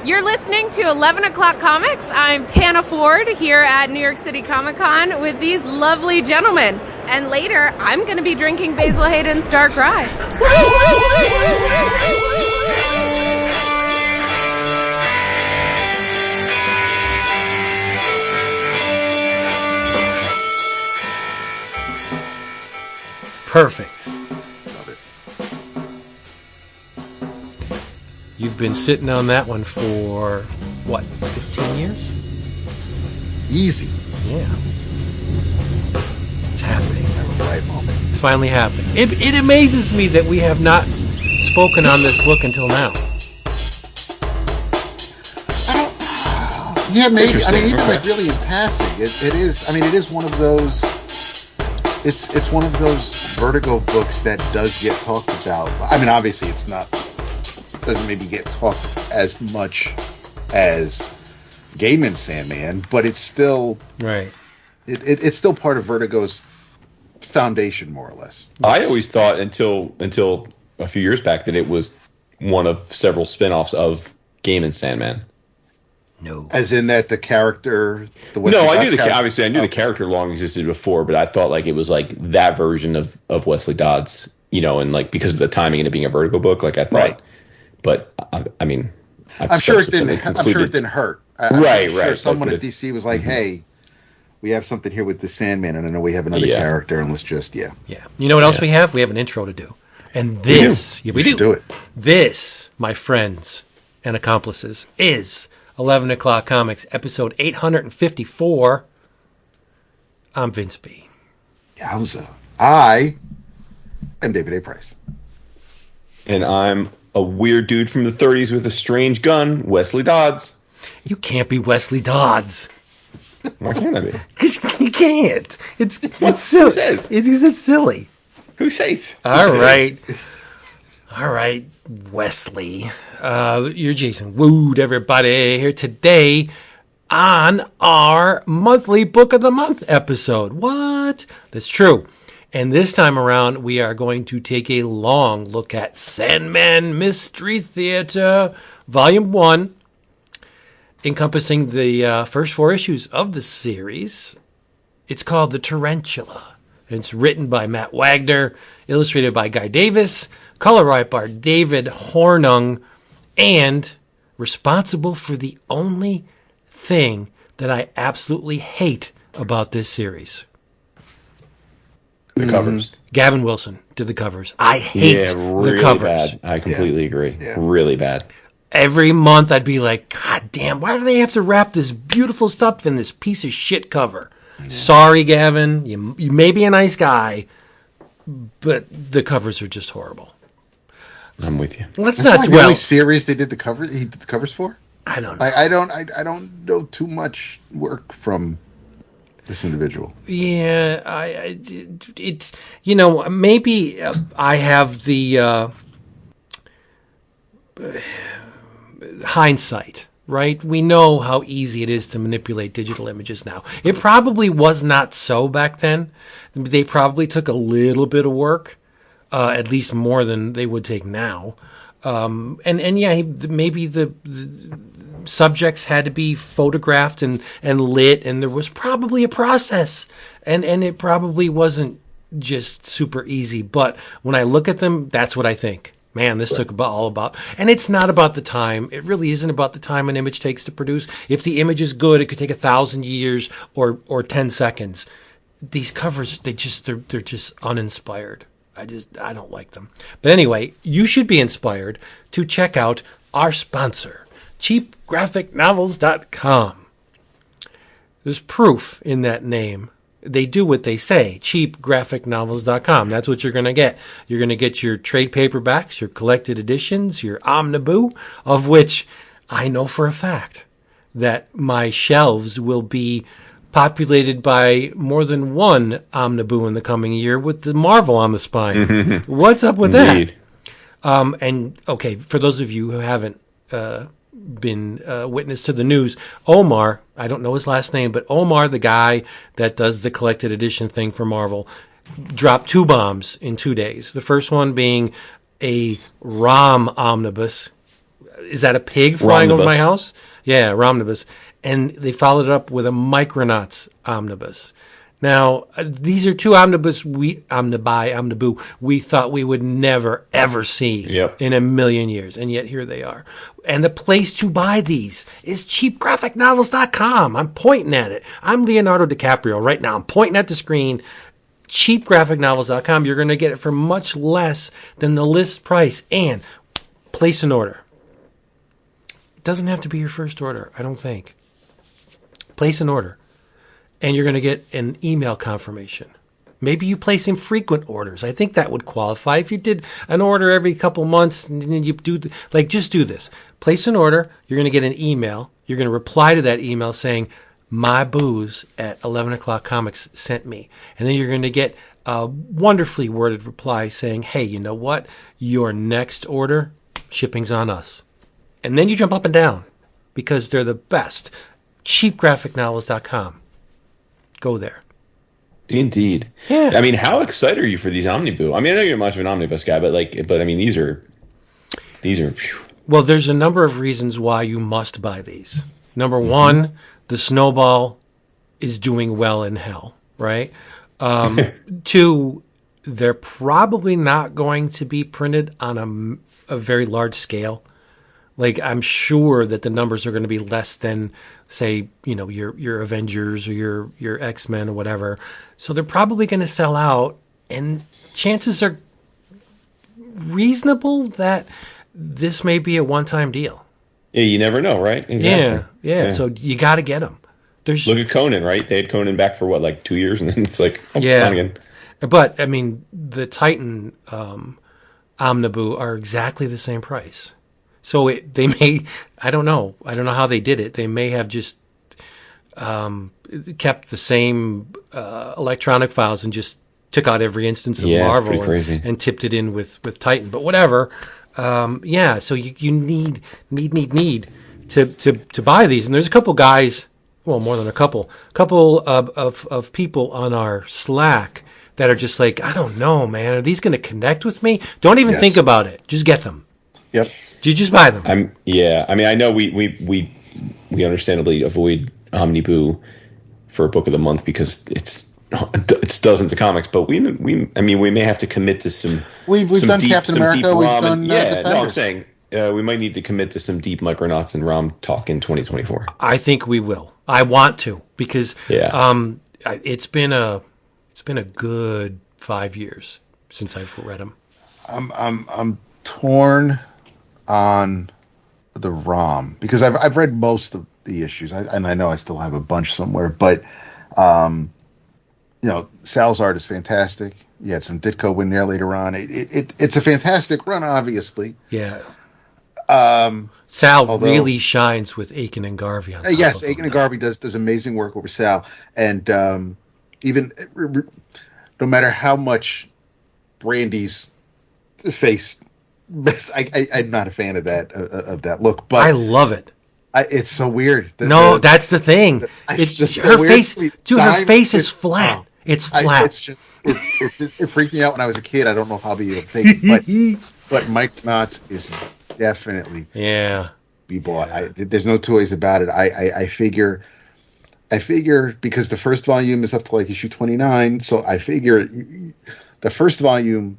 You're listening to 11 O'Clock Comics. I'm Tana Ford here at New York City Comic Con with these lovely gentlemen. And later, I'm going to be drinking Basil Hayden's Dark Rye. Perfect. You've been sitting on that one for, what, 15 years? Easy. Yeah. It's happening. Right moment. It's finally happened. It amazes me that we have not spoken on this book until now. Yeah, maybe. I mean, even like really in passing, it is. I mean, it is one of those. It's one of those Vertigo books that does get talked about. I mean, obviously, it's not. Doesn't maybe get talked as much as Gaiman's Sandman, but it's still right. It's still part of Vertigo's foundation, more or less. I always thought until a few years back that it was one of several spin-offs of Gaiman's Sandman. No, as in that the character. I knew obviously I knew the character long existed before, but I thought like it was like that version of Wesley Dodds, and like because of the timing and it being a Vertigo book, like I thought. Right. But I mean, I'm sure it didn't hurt. I'm sure someone at DC was like, "Hey, we have something here with the Sandman, and I know we have another character, and let's just yeah." You know what else we have? We have an intro to do, and this we do it. This, my friends and accomplices, is 11 O'Clock Comics, episode 854. I'm Vince B. Yowza. I am David A. Price, and I'm a weird dude from the 30s with a strange gun, Wesley Dodds. You can't be Wesley Dodds. Why can't I be? Because you can't. It's silly. Who says? It's silly. Who says? All right, Wesley. You're Jason Wood, everybody, here today on our monthly Book of the Month episode. What? That's true. And this time around, we are going to take a long look at Sandman Mystery Theatre Volume 1, encompassing the first 4 issues of the series. It's called The Tarantula. It's written by Matt Wagner, illustrated by Guy Davis, color art by David Hornung, and responsible for the only thing that I absolutely hate about this series. The covers. Gavin Wilson did the covers. I hate really the covers. Bad. I completely agree. Yeah. Really bad. Every month I'd be like, God damn, why do they have to wrap this beautiful stuff in this piece of shit cover? Yeah. Sorry, Gavin. You may be a nice guy, but the covers are just horrible. I'm with you. Let's not dwell. The only series they did the covers. He did the covers for. I don't know. I don't know too much work from this individual. Yeah, it's maybe I have the hindsight, right? We know how easy it is to manipulate digital images now. It probably was not so back then. They probably took a little bit of work, at least more than they would take now. Maybe the subjects had to be photographed and lit, and there was probably a process, and it probably wasn't just super easy. But when I look at them, that's what I think. Man, this took all about, and it's not about the time. It really isn't about the time an image takes to produce. If the image is good, it could take 1,000 years or 10 seconds. These covers, they're just uninspired. I don't like them. But anyway, you should be inspired to check out our sponsor, cheapgraphicnovels.com. There's proof in that name. They do what they say, cheapgraphicnovels.com. That's what you're going to get. You're going to get your trade paperbacks, your collected editions, your omniboo, of which I know for a fact that my shelves will be populated by more than one omniboo in the coming year with the Marvel on the spine. What's up with that? Okay, for those of you who haven't been witness to the news, Omar, I don't know his last name, but Omar, the guy that does the collected edition thing for Marvel, dropped 2 bombs in 2 days. The first one being a ROM omnibus. is that a pig flying over my Romnibus. house? Yeah, Romnibus. And they followed it up with a Micronauts omnibus. Now, these are two omnibus omniboo we thought we would never, ever see in a million years. And yet here they are. And the place to buy these is cheapgraphicnovels.com. I'm pointing at it. I'm Leonardo DiCaprio right now. I'm pointing at the screen. Cheapgraphicnovels.com. You're going to get it for much less than the list price. And place an order. It doesn't have to be your first order, I don't think. Place an order. And you're going to get an email confirmation. Maybe you place infrequent orders. I think that would qualify. If you did an order every couple months, and then you do, just do this. Place an order. You're going to get an email. You're going to reply to that email saying, my booze at 11 o'clock comics sent me. And then you're going to get a wonderfully worded reply saying, hey, you know what? Your next order, shipping's on us. And then you jump up and down because they're the best. Cheapgraphicnovels.com. Go there. Indeed. Yeah. I mean, how excited are you for these omniboo? I mean, I know you're much of an omnibus guy, but I mean, these are. Well, there's a number of reasons why you must buy these. Number one, the Snowball is doing well in hell, right? Two, they're probably not going to be printed on a very large scale. Like, I'm sure that the numbers are going to be less than, say, your Avengers or your X-Men or whatever. So they're probably going to sell out, and chances are reasonable that this may be a one-time deal. Yeah, you never know, right? Exactly. Yeah. So you got to get them. Look at Conan, right? They had Conan back for what, like 2 years, and then it's like, gone again. But I mean, the Titan omniboo are exactly the same price. So they may, I don't know how they did it. They may have just kept the same electronic files and just took out every instance of Marvel and tipped it in with Titan. But whatever. So you need to buy these. And there's a couple guys, well, more than a couple of people on our Slack that are just like, I don't know, man. Are these going to connect with me? Don't even think about it. Just get them. Yep. You just buy them. I mean, I know we understandably avoid Omniboo for book of the month because it's dozens of comics, but we may have to commit to some. We've done deep, Captain America. We've done no, I'm saying we might need to commit to some deep Micronauts and ROM talk in 2024. I think we will. I want to because it's been a good 5 years since I've read them. I'm torn on the ROM because I've read most of the issues, and I know I still have a bunch somewhere. But Sal's art is fantastic. You had some Ditko in there later on. It's a fantastic run, obviously. Yeah. Sal really shines with Aiken and Garvey on top yes, Aiken and Garvey does amazing work over Sal, and even no matter how much Brandy's face. I'm not a fan of that look, but I love it. It's so weird. That's the thing. It's just her face. Dude, her face is flat. It's flat. It freaked me out when I was a kid. I don't know if I'll be able to take it, but Mike Knotts is definitely be bought. There's no two ways about it. I figure because the first volume is up to like issue 29, so I figure the first volume.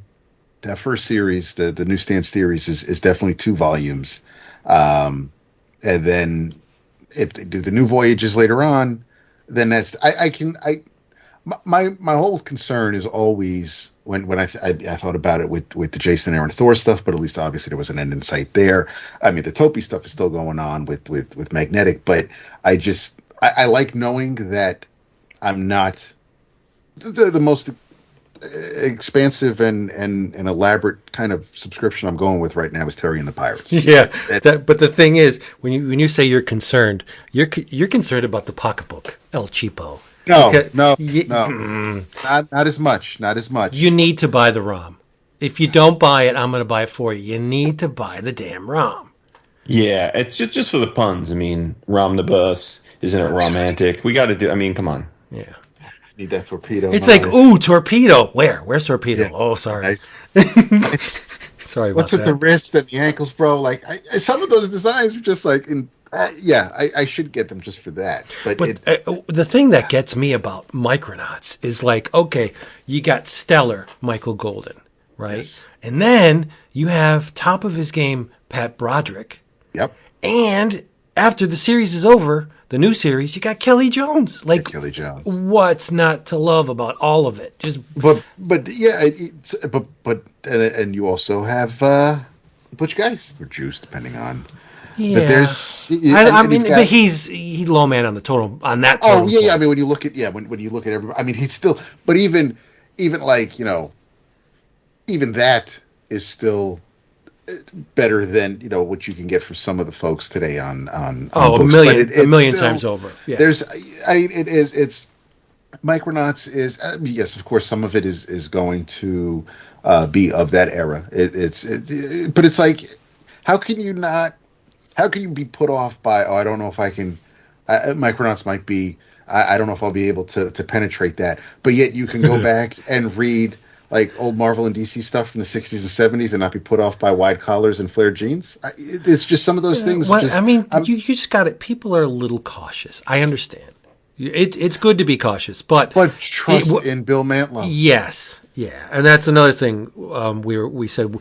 That first series, the newsstand series, is definitely 2 volumes, and then if they do the new voyages later on, then that's my whole concern is always when I thought about it with the Jason Aaron Thor stuff, but at least obviously there was an end in sight there. I mean, the Topi stuff is still going on with Magnetic, but I like knowing that I'm not the most expansive and elaborate kind of subscription I'm going with right now is Terry and the Pirates. Yeah, but the thing is, when you say you're concerned concerned about the pocketbook, El Cheapo. No, not as much. Not as much. You need to buy the ROM. If you don't buy it, I'm going to buy it for you. You need to buy the damn ROM. Yeah, it's just for the puns. I mean, Romnibus, isn't it romantic? We got to do. I mean, come on. Yeah. Need that torpedo. It's like, ooh, torpedo. Where's torpedo? Yeah. Oh, sorry. Nice. Sorry about What's with that. the wrists and the ankles, bro? Like, some of those designs are just like, I should get them just for that. But The thing that gets me about Micronauts is like, okay, you got stellar Michael Golden, right? Yes. And then you have top of his game Pat Broderick. Yep. And after the series is over, the new series, you got Kelly Jones. Like, Kelly Jones. What's not to love about all of it? But and you also have Butch Guys or Juice, depending on. Yeah. But there's. But he's low man on the total on that. Total Yeah. point. I mean, when you look at when you look at everybody, I mean, he's still. But even like even that is still better than what you can get for some of the folks today on books. A million times over. Yeah. It's Micronauts is yes, of course, some of it is going to be of that era. But it's like, how can you be put off by, I don't know if I can, Micronauts might be, I don't know if I'll be able to penetrate that, but yet you can go back and read like old Marvel and DC stuff from the 60s and 70s and not be put off by wide collars and flared jeans. It's just some of those things. You just got it. People are a little cautious. I understand. It's good to be cautious, but trust in Bill Mantlo. Yes, yeah, and that's another thing. We said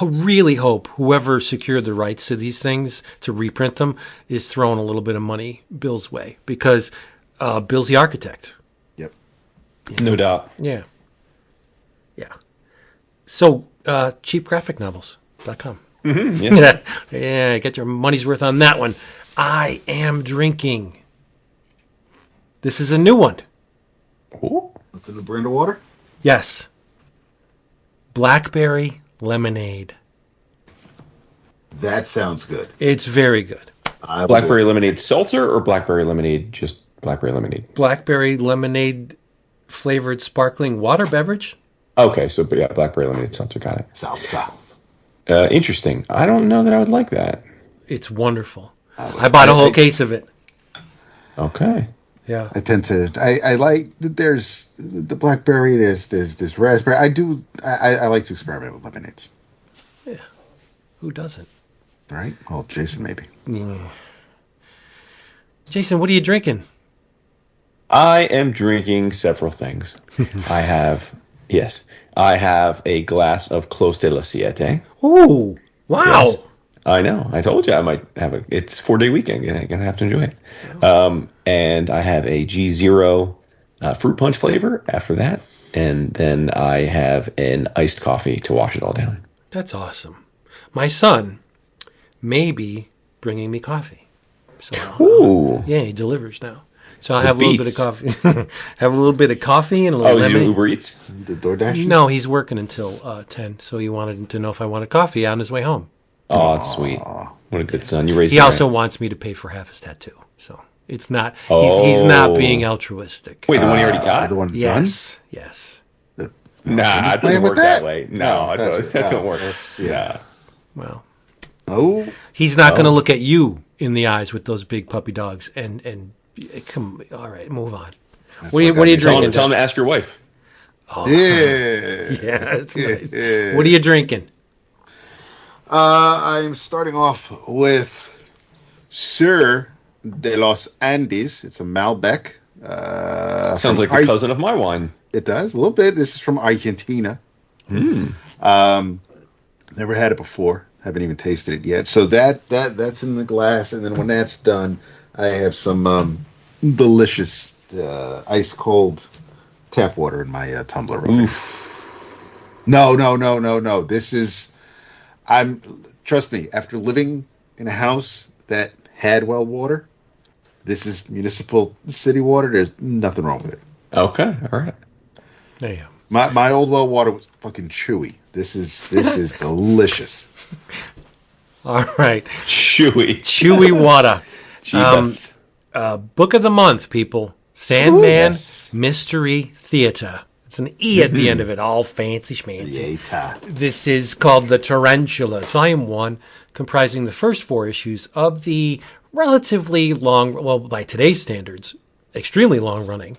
really hope whoever secured the rights to these things to reprint them is throwing a little bit of money Bill's way, because Bill's the architect. Yep, no doubt. Yeah. Yeah. So, cheapgraphicnovels.com. Mm-hmm, yeah. Yeah, get your money's worth on that one. I am drinking. This is a new one. Ooh. What's in the brand of water? Yes. Blackberry lemonade. That sounds good. It's very good. Blackberry lemonade seltzer or blackberry lemonade, just blackberry lemonade? Blackberry lemonade flavored sparkling water beverage. Okay, so yeah, blackberry lemonade seltzer, got it. Salsa. Interesting. I don't know that I would like that. It's wonderful. I bought a whole case of it. Okay. Yeah. I tend to. I like. There's the blackberry. There's this raspberry. I like to experiment with lemonades. Yeah. Who doesn't? Right. Well, Jason maybe. Yeah. Jason, what are you drinking? I am drinking several things. I have a glass of Clos de la Siete. Ooh, wow. Yes. I know. I told you I might have it's 4-day weekend. I'm going to have to enjoy it. And I have a G0 fruit punch flavor after that. And then I have an iced coffee to wash it all down. That's awesome. My son may be bringing me coffee. So, ooh. Yeah, he delivers now. So I'll have a little bit of coffee. Have a little bit of coffee and a little lemonade. Is it Uber Eats? The DoorDash? No, he's working until 10. So he wanted to know if I wanted coffee on his way home. Oh, that's sweet. What a good son. You raised He also wants me to pay for half his tattoo. So it's not, he's not being altruistic. Wait, the one he already got? The one Yes, yes. Nah, it doesn't work that way. No, that don't work. Yeah. Well, he's not going to look at you in the eyes with those big puppy dogs and come. All right, move on. What are you drinking? Tell him to ask your wife. Oh. Yeah, it's nice. Yeah. What are you drinking? I'm starting off with Sir de los Andes. It's a Malbec. Sounds like the cousin of my wine. It does a little bit. This is from Argentina. Never had it before. Haven't even tasted it yet. So that's in the glass, and then when that's done, I have some delicious ice cold tap water in my tumbler. No. This is. Trust me. After living in a house that had well water, this is municipal city water. There's nothing wrong with it. Okay, all right. There you go. My old well water was fucking chewy. This is delicious. All right, chewy water. Book of the month, people. Sandman Mystery Theatre. It's an E at the end of it, all fancy schmancy. This is called The Tarantula. It's volume 1, comprising the first 4 issues of the relatively long, well, by today's standards, extremely long-running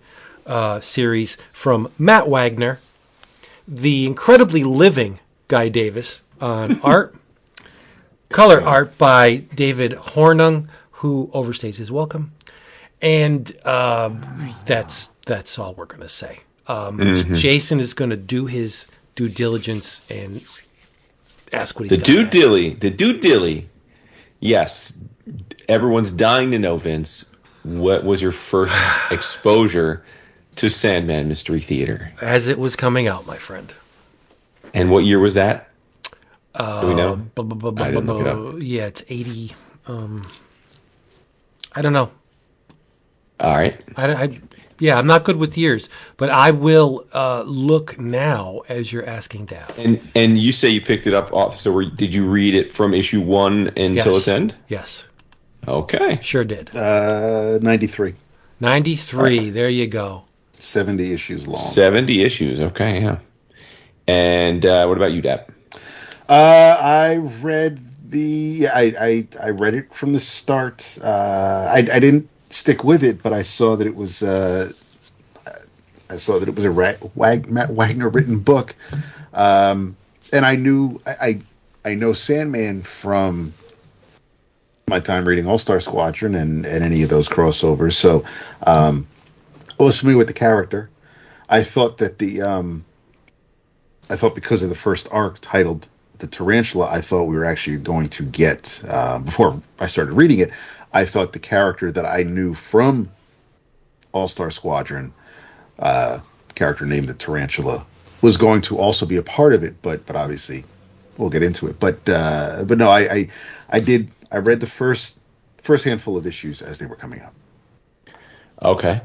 series from Matt Wagner, the incredibly living Guy Davis, on art. Color art by David Hornung, who overstays his welcome. And that's all we're going to say. Jason is going to do his due diligence and ask what he's got. The due dilly. Yes. Everyone's dying to know, Vince. What was your first exposure to Sandman Mystery Theater? As it was coming out, my friend. And what year was that? Do we know? I didn't look it up. Yeah, it's 80. I don't know. All right. I'm not good with years, but I will look now as you're asking Dad. And you say you picked it up off. So did you read it from issue 1 until its end? Yes. Okay. Sure did. 93. 93. Right. There you go. 70 issues long. 70 issues. Okay. Yeah. And what about you, Dap? I read I read it from the start. I didn't stick with it, but I saw that it was a Matt Wagner written book, and I knew I know Sandman from my time reading All-Star Squadron and any of those crossovers. So I was familiar with the character. I thought that because of the first arc titled The Tarantula, I thought we were actually going to get, before I started reading it, I thought the character that I knew from All-Star Squadron, character named the Tarantula, was going to also be a part of it, but obviously we'll get into it. But no, I read the first handful of issues as they were coming out. Okay.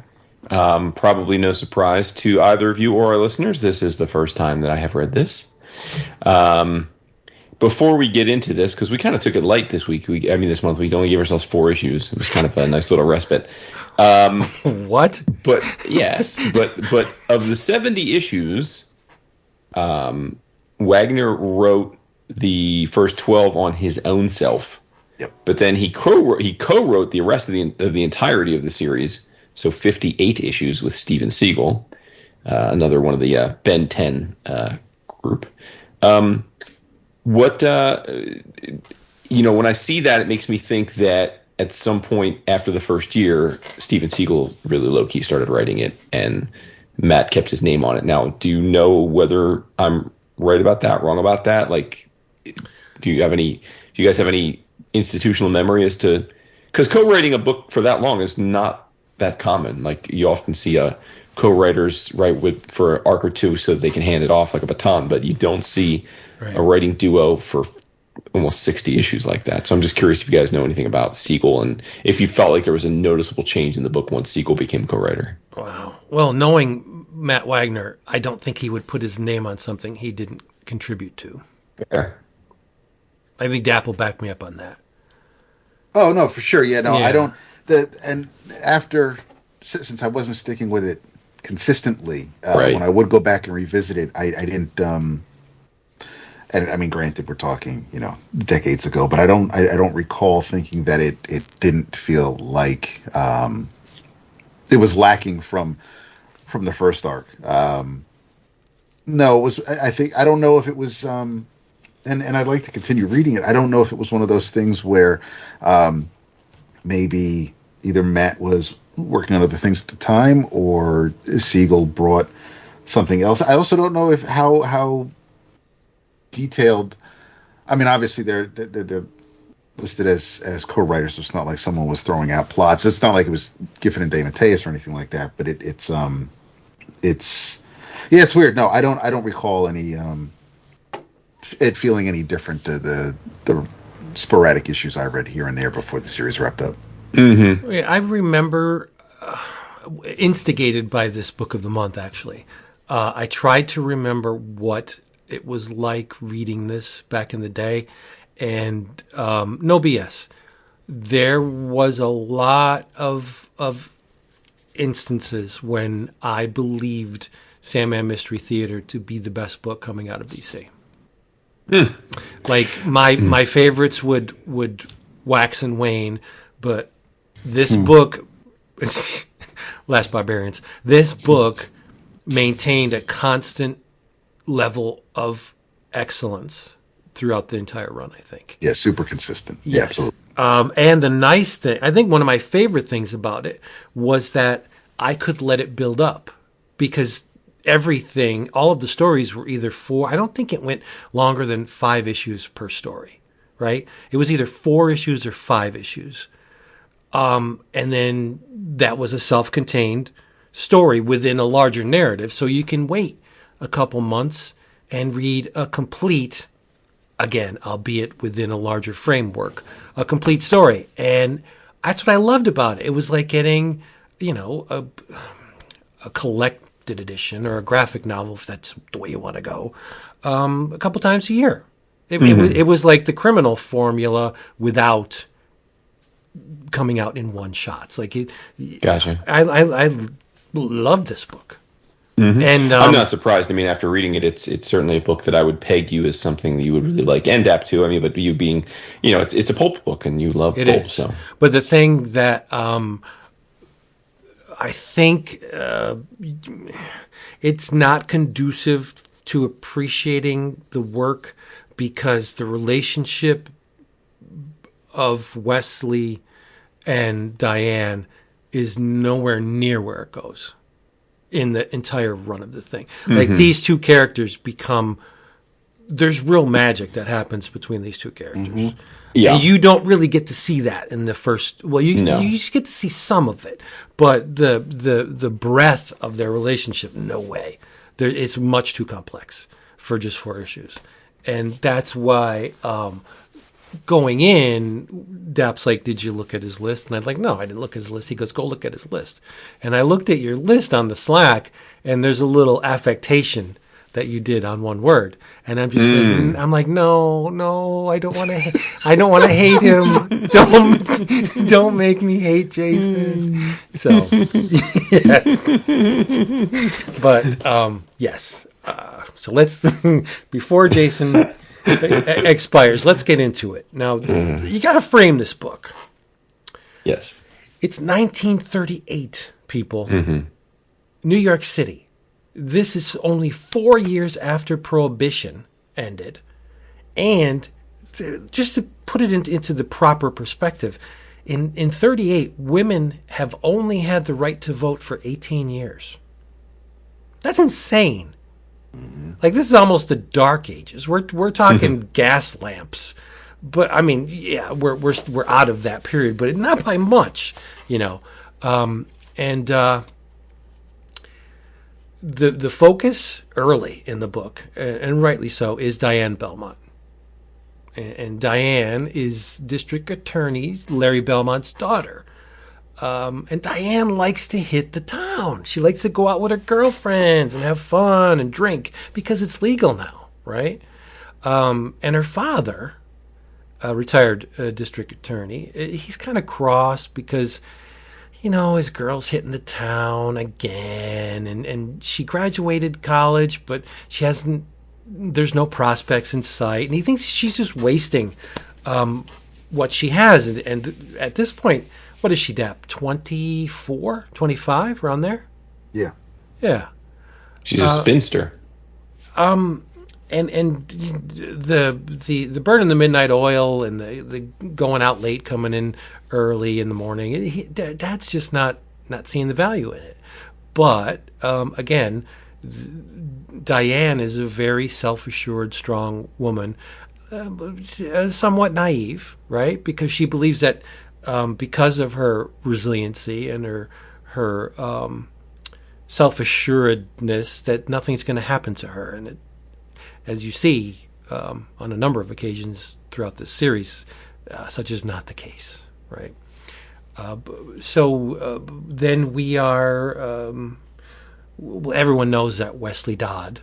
Probably no surprise to either of you or our listeners. This is the first time that I have read this. Before we get into this, because we kind of took it light this week. This month, we only gave ourselves 4 issues. It was kind of a nice little respite. What? But yes, but of the 70 issues, Wagner wrote the first 12 on his own self. Yep. But then he co-wrote the rest of the entirety of the series. So 58 issues with Steven Seagal, another one of the Ben 10 group. When I see that, it makes me think that at some point after the first year, Steven Seagal really low-key started writing it, and Matt kept his name on it. Now, do you know whether I'm right about that, wrong about that? Like, do you guys have any institutional memory as to, because co-writing a book for that long is not that common. Like, you often see co-writers write for an arc or two so that they can hand it off like a baton, but you don't see a writing duo for almost 60 issues like that. So I'm just curious if you guys know anything about Seagal and if you felt like there was a noticeable change in the book once Seagal became co-writer. Wow. Well, knowing Matt Wagner, I don't think he would put his name on something he didn't contribute to. Fair. I think Dap will back me up on that. Oh, no, for sure. Yeah, no, yeah. I don't. Since I wasn't sticking with it consistently, when I would go back and revisit it, I didn't. And I mean, granted, we're talking, decades ago, but I don't recall thinking that it didn't feel like it was lacking from the first arc. No, it was. I don't know if it was. And I'd like to continue reading it. I don't know if it was one of those things where maybe either Matt was working on other things at the time or Seagal brought something else. I also don't know how detailed. I mean, obviously they're listed as co-writers, so it's not like someone was throwing out plots. It's not like it was Giffen and De Matteis or anything like that. But it's weird. No, I don't recall any it feeling any different to the sporadic issues I read here and there before the series wrapped up. Mm-hmm. I remember, instigated by this book of the month, actually. I tried to remember what it was like reading this back in the day, and no BS. There was a lot of instances when I believed Sandman Mystery Theater to be the best book coming out of DC. Like my favorites would wax and wane, but this book, Last Barbarians, this book maintained a constant level of excellence throughout the entire run, I think. Yeah, super consistent. Yeah, absolutely. And the nice thing, I think one of my favorite things about it was that I could let it build up, because everything, all of the stories were either I don't think it went longer than 5 issues per story, right? It was either 4 issues or 5 issues. And then that was a self-contained story within a larger narrative. So you can wait a couple months and read a complete, again, albeit within a larger framework, a complete story. And that's what I loved about it. It was like getting, a collected edition or a graphic novel, if that's the way you want to go, a couple times a year. It was like the Criminal formula without coming out in one shots. Like Gotcha. I love this book. And I'm not surprised. I mean, after reading it, it's certainly a book that I would peg you as something that you would really like. And Dap too. I mean, but you being, it's a pulp book, and you love pulp. Is. So, but the thing that I think it's not conducive to appreciating the work, because the relationship of Wesley and Diane is nowhere near where it goes in the entire run of the thing. Like, these two characters there's real magic that happens between these two characters. Yeah. And you don't really get to see that in the first. Well, you just get to see some of it, but the breadth of their relationship, no way. It's much too complex for just 4 issues, and that's why going in, Dap's like, "Did you look at his list?" And I'm like, "No, I didn't look at his list." He goes, "Go look at his list," and I looked at your list on the Slack, and there's a little affectation that you did on one word, and I'm just like, I'm like, no, I don't want to hate him. Don't make me hate Jason. So yes, but yes. So let's before Jason expires, let's get into it. Now you got to frame this book. yes. It's 1938, people. New York City. This is only 4 years after Prohibition ended. And just to put it into the proper perspective, in 38, women have only had the right to vote for 18 years. That's insane. Like, this is almost the Dark Ages. We're talking gas lamps. But, I mean, yeah, we're out of that period, but not by much, The focus early in the book, and rightly so, is Diane Belmont. And Diane is District Attorney Larry Belmont's daughter. And Diane likes to hit the town. She likes to go out with her girlfriends and have fun and drink, because it's legal now, right? And her father, a retired district attorney, he's kind of cross because his girl's hitting the town again, and she graduated college, but there's no prospects in sight, and he thinks she's just wasting what she has. And at this point, what is she, Dap? 24, 25, around there? Yeah. Yeah. She's a spinster. And the burning the midnight oil and the going out late, coming in early in the morning, Dad's just not seeing the value in it. But again, Diane is a very self-assured, strong woman, somewhat naive, right? Because she believes that because of her resiliency and her self-assuredness, that nothing's going to happen to her. And as you see on a number of occasions throughout this series, such is not the case, right? So then we are. Everyone knows that Wesley Dodds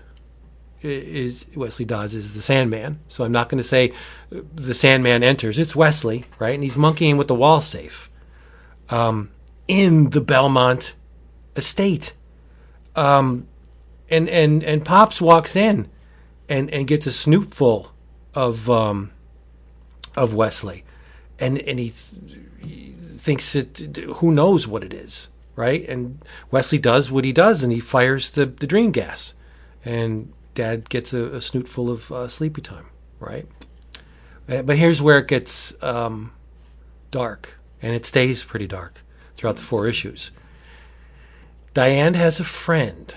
is the Sandman. So I'm not going to say the Sandman enters. It's Wesley, right? And he's monkeying with the wall safe in the Belmont estate. And Pops walks in and gets a snootful of Wesley, and he thinks who knows what it is, right? And Wesley does what he does, and he fires the dream gas, and Dad gets a snootful of sleepy time, right? But here's where it gets dark, and it stays pretty dark throughout the 4 issues. Diane has a friend,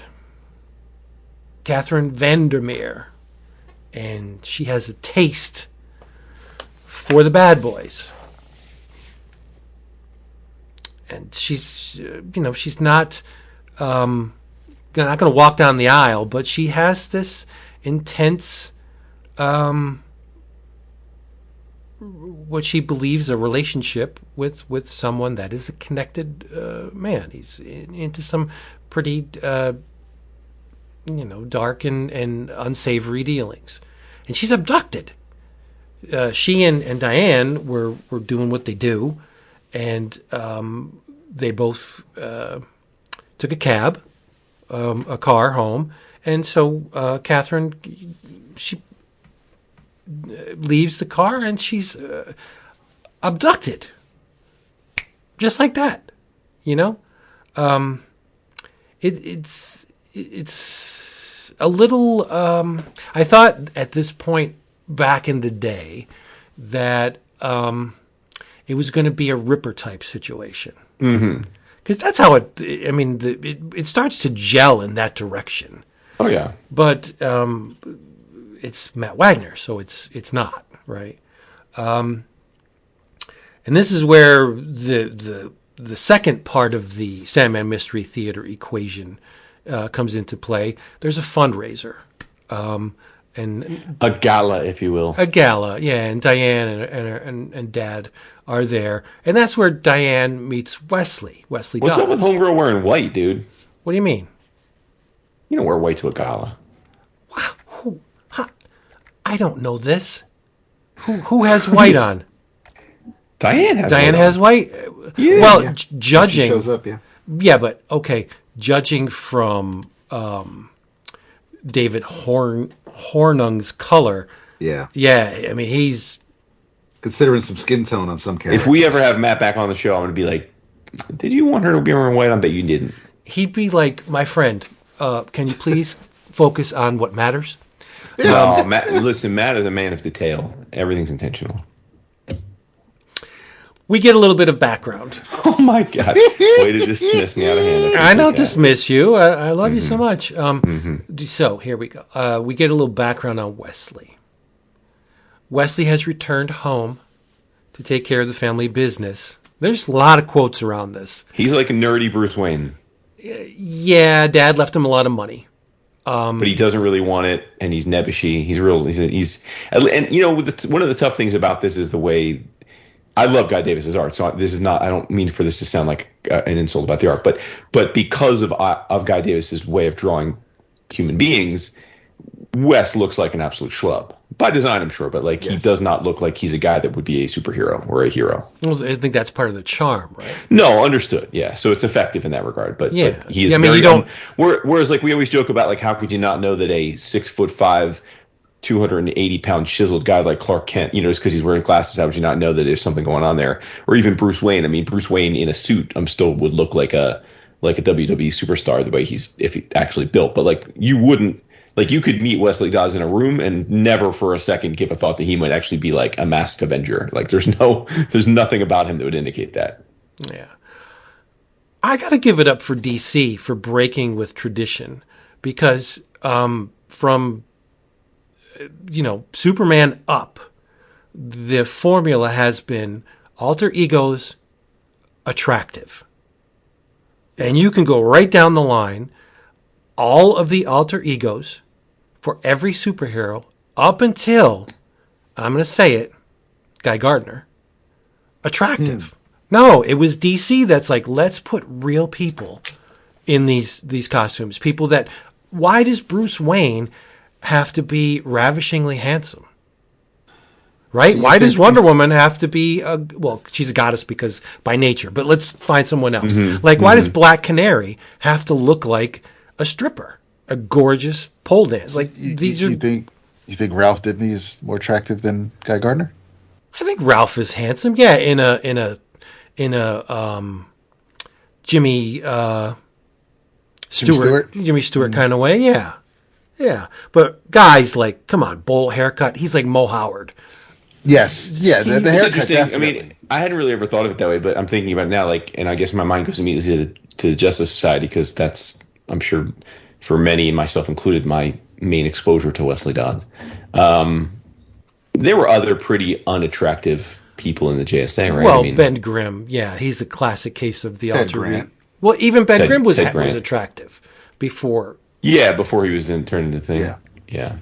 Catherine Vandermeer, and she has a taste for the bad boys. And she's, she's not going to walk down the aisle, but she has this intense, what she believes a relationship with someone that is a connected man. He's into some pretty, dark and unsavory dealings. And she's abducted. She and Diane were doing what they do, and they both took a cab, a car home, and so Catherine, she leaves the car and she's abducted, just like that, It's a little. I thought at this point back in the day that it was going to be a Ripper type situation. Mm-hmm. Because that's how it starts to gel in that direction. Oh yeah. But it's Matt Wagner, so it's not, right? And this is where the second part of the Sandman Mystery Theatre equation comes into play. There's a fundraiser. And a gala, if you will. A gala, yeah, and Diane and Dad are there, and that's where Diane meets Wesley. Wesley What's Dodds. up with homegirl wearing white, dude? What do you mean? You don't wear white to a gala. Wow, I don't know this. Who has white on? Diane has. Diane white has on. white. Yeah. Well, Yeah. judging She shows up, yeah. Yeah, but okay, judging from David Hornung's color. Yeah. Yeah, I mean he's Considering some skin tone on some characters. If we ever have Matt back on the show, I'm going to be like, did you want her to be wearing white? I bet you didn't. he'd be like, my friend, can you please focus on what matters? No, Matt. Listen, Matt is a man of detail. Everything's intentional. We get a little bit of background. Oh my God! Way to dismiss me out of hand. I don't dismiss you. I love you so much. So here we go. We get a little background on Wesley. Wesley has returned home to take care of the family business. There's a lot of quotes around this. He's like a nerdy Bruce Wayne. Yeah, Dad left him a lot of money. But he doesn't really want it, and he's nebbishy. He's real. And you know, one of the tough things about this is the way. I love Guy Davis's art, so this is not. I don't mean for this to sound like an insult about the art, but because of Guy Davis's way of drawing human beings, Wes looks like an absolute schlub by design, I'm sure, but he does not look like he's a guy that would be a superhero or a hero. Well, I think that's part of the charm, right? No, understood. Yeah, so it's effective in that regard, but he is. I mean, you don't. Whereas, we always joke about how could you not know that a 6'5", 280-pound chiseled guy like Clark Kent, just because he's wearing glasses, how would you not know that there's something going on there? Or even Bruce Wayne. I mean, Bruce Wayne in a suit, still would look like a WWE superstar the way if he actually built. But you wouldn't, you could meet Wesley Dodds in a room and never for a second give a thought that he might actually be a masked Avenger. There's nothing about him that would indicate that. Yeah. I got to give it up for DC for breaking with tradition because from Superman up, the formula has been alter egos attractive. And you can go right down the line, all of the alter egos for every superhero up until, I'm going to say it, Guy Gardner, attractive. No, it was DC that's let's put real people in these costumes. People that, why does Bruce Wayne have to be ravishingly handsome? Right? Why does Wonder Woman have to be she's a goddess because by nature, but let's find someone else. Why does Black Canary have to look like a stripper, a gorgeous pole dance? You think Ralph Dibny is more attractive than Guy Gardner? I think Ralph is handsome. Yeah, in a Jimmy Stewart kind of way. Yeah. Yeah. But guys come on, bowl haircut. He's like Mo Howard. Yes, yeah, the It's haircut. interesting. Definitely. I mean, I hadn't really ever thought of it that way, but I'm thinking about it now. Like, and I guess my mind goes immediately to the Justice Society because that's, I'm sure, for many, myself included, my main exposure to Wesley Dodds. There were other pretty unattractive people in the JSA, right? Well, I mean, Ben Grimm, yeah, he's a classic case of the Ted alter Grant. ego. Well, even Ben Ted- Grimm was Ted Grant. attractive before. yeah, before he was turned into thing. Yeah. Yeah.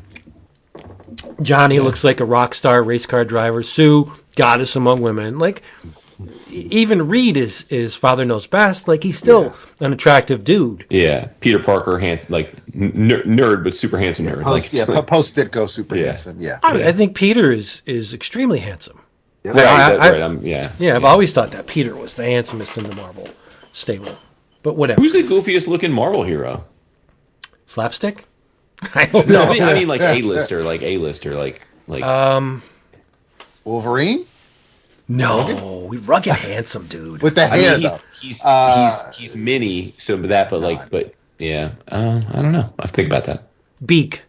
Johnny looks like a rock star race car driver. Sue, goddess among women. Like, even Reed is Father Knows Best. Like, he's still an attractive dude. Yeah. Peter Parker, nerd, but super handsome nerd. Post Ditko super Yeah. handsome. Yeah. I think Peter is extremely handsome. Yeah. Right. Yeah, I've always thought that Peter was the handsomest in the Marvel stable. But whatever. Who's the goofiest looking Marvel hero? Slapstick? I don't know. No, I mean like A-lister, Wolverine No, we rugged handsome dude. with the I hair mean, though. he's mini, so that, but yeah, I don't know. I think about that. Beak.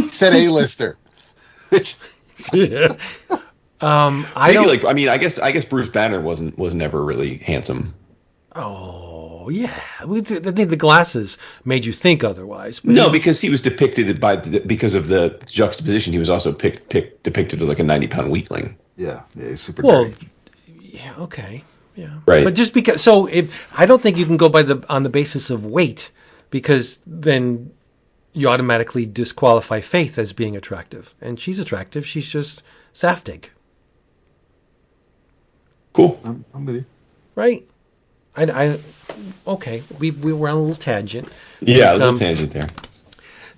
Said A-lister. I don't. I guess Bruce Banner was never really handsome. Oh yeah, I think the glasses made you think otherwise. But No, because he was depicted because of the juxtaposition. He was also depicted as like a 90-pound weakling. Yeah, he's super. Well, dirty. yeah, okay, yeah, Right. But just because, I don't think you can go on the basis of weight, because then you automatically disqualify Faith as being attractive, and she's attractive. She's just Saftig, Cool. I'm with you. right? Okay, we were on a little tangent. Yeah, But, a little tangent there.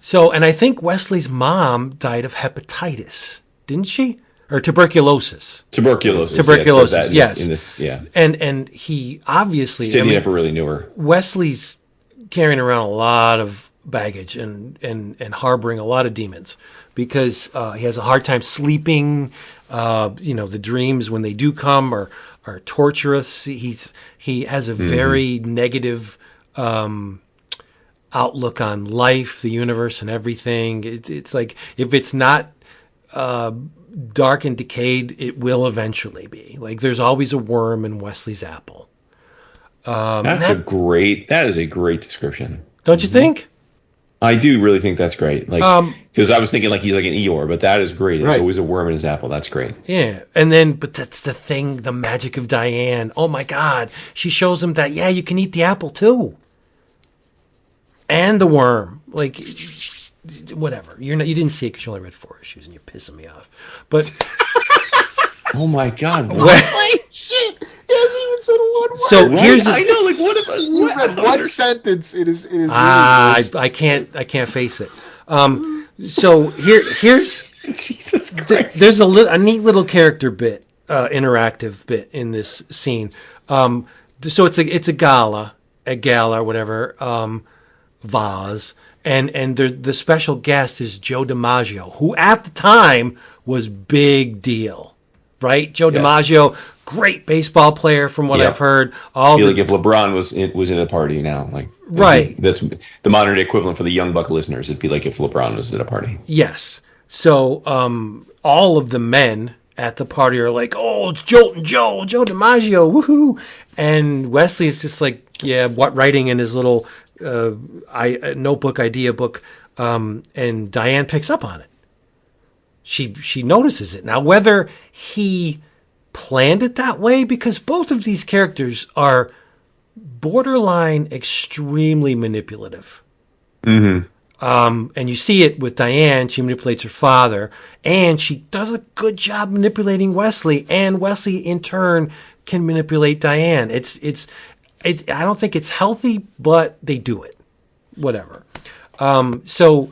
So, and I think Wesley's mom died of hepatitis, didn't she? Or tuberculosis. Tuberculosis. Yes. In this, yeah. And he obviously, Sidney never really knew her. Wesley's carrying around a lot of baggage and harboring a lot of demons, because he has a hard time sleeping. The dreams, when they do come, are torturous. He has a very negative outlook on life, the universe, and everything. It's like, if it's not dark and decayed, it will eventually be. Like, there's always a worm in Wesley's apple. That is a great description. Don't you think? I do really think that's great. Like, because I was thinking like he's like an Eeyore, but that is great. There's Right. always a worm in his apple. That's great. Yeah. And then, but that's the thing, the magic of Diane. Oh my God. She shows him that, yeah, you can eat the apple too. And the worm. Like, whatever. You didn't see it because you only read 4 issues and you're pissing me off. But Oh my God! Holy shit! He hasn't even said one word. so here's I know. Like, what if You read one sentence. It is. Really I can't face it. So here's Jesus Christ. there's a neat little character bit, interactive bit in this scene. So it's a gala, whatever, vase, and the special guest is Joe DiMaggio, who at the time was big deal, right? Joe Yes. DiMaggio, great baseball player from what Yep. I've heard. I feel like if LeBron was in a party now, like Right. that's the modern day equivalent for the young buck listeners. It'd be like if LeBron was at a party. Yes. So all of the men at the party are like, "Oh, it's Joltin' Joe DiMaggio, woohoo!" And Wesley is just like, yeah, writing in his little notebook, idea book, and Diane picks up on it. She notices it. Now, whether he planned it that way, because both of these characters are borderline extremely manipulative. And you see it with Diane. She manipulates her father, and she does a good job manipulating Wesley, and Wesley in turn can manipulate Diane. I don't think it's healthy, but they do it. Whatever. So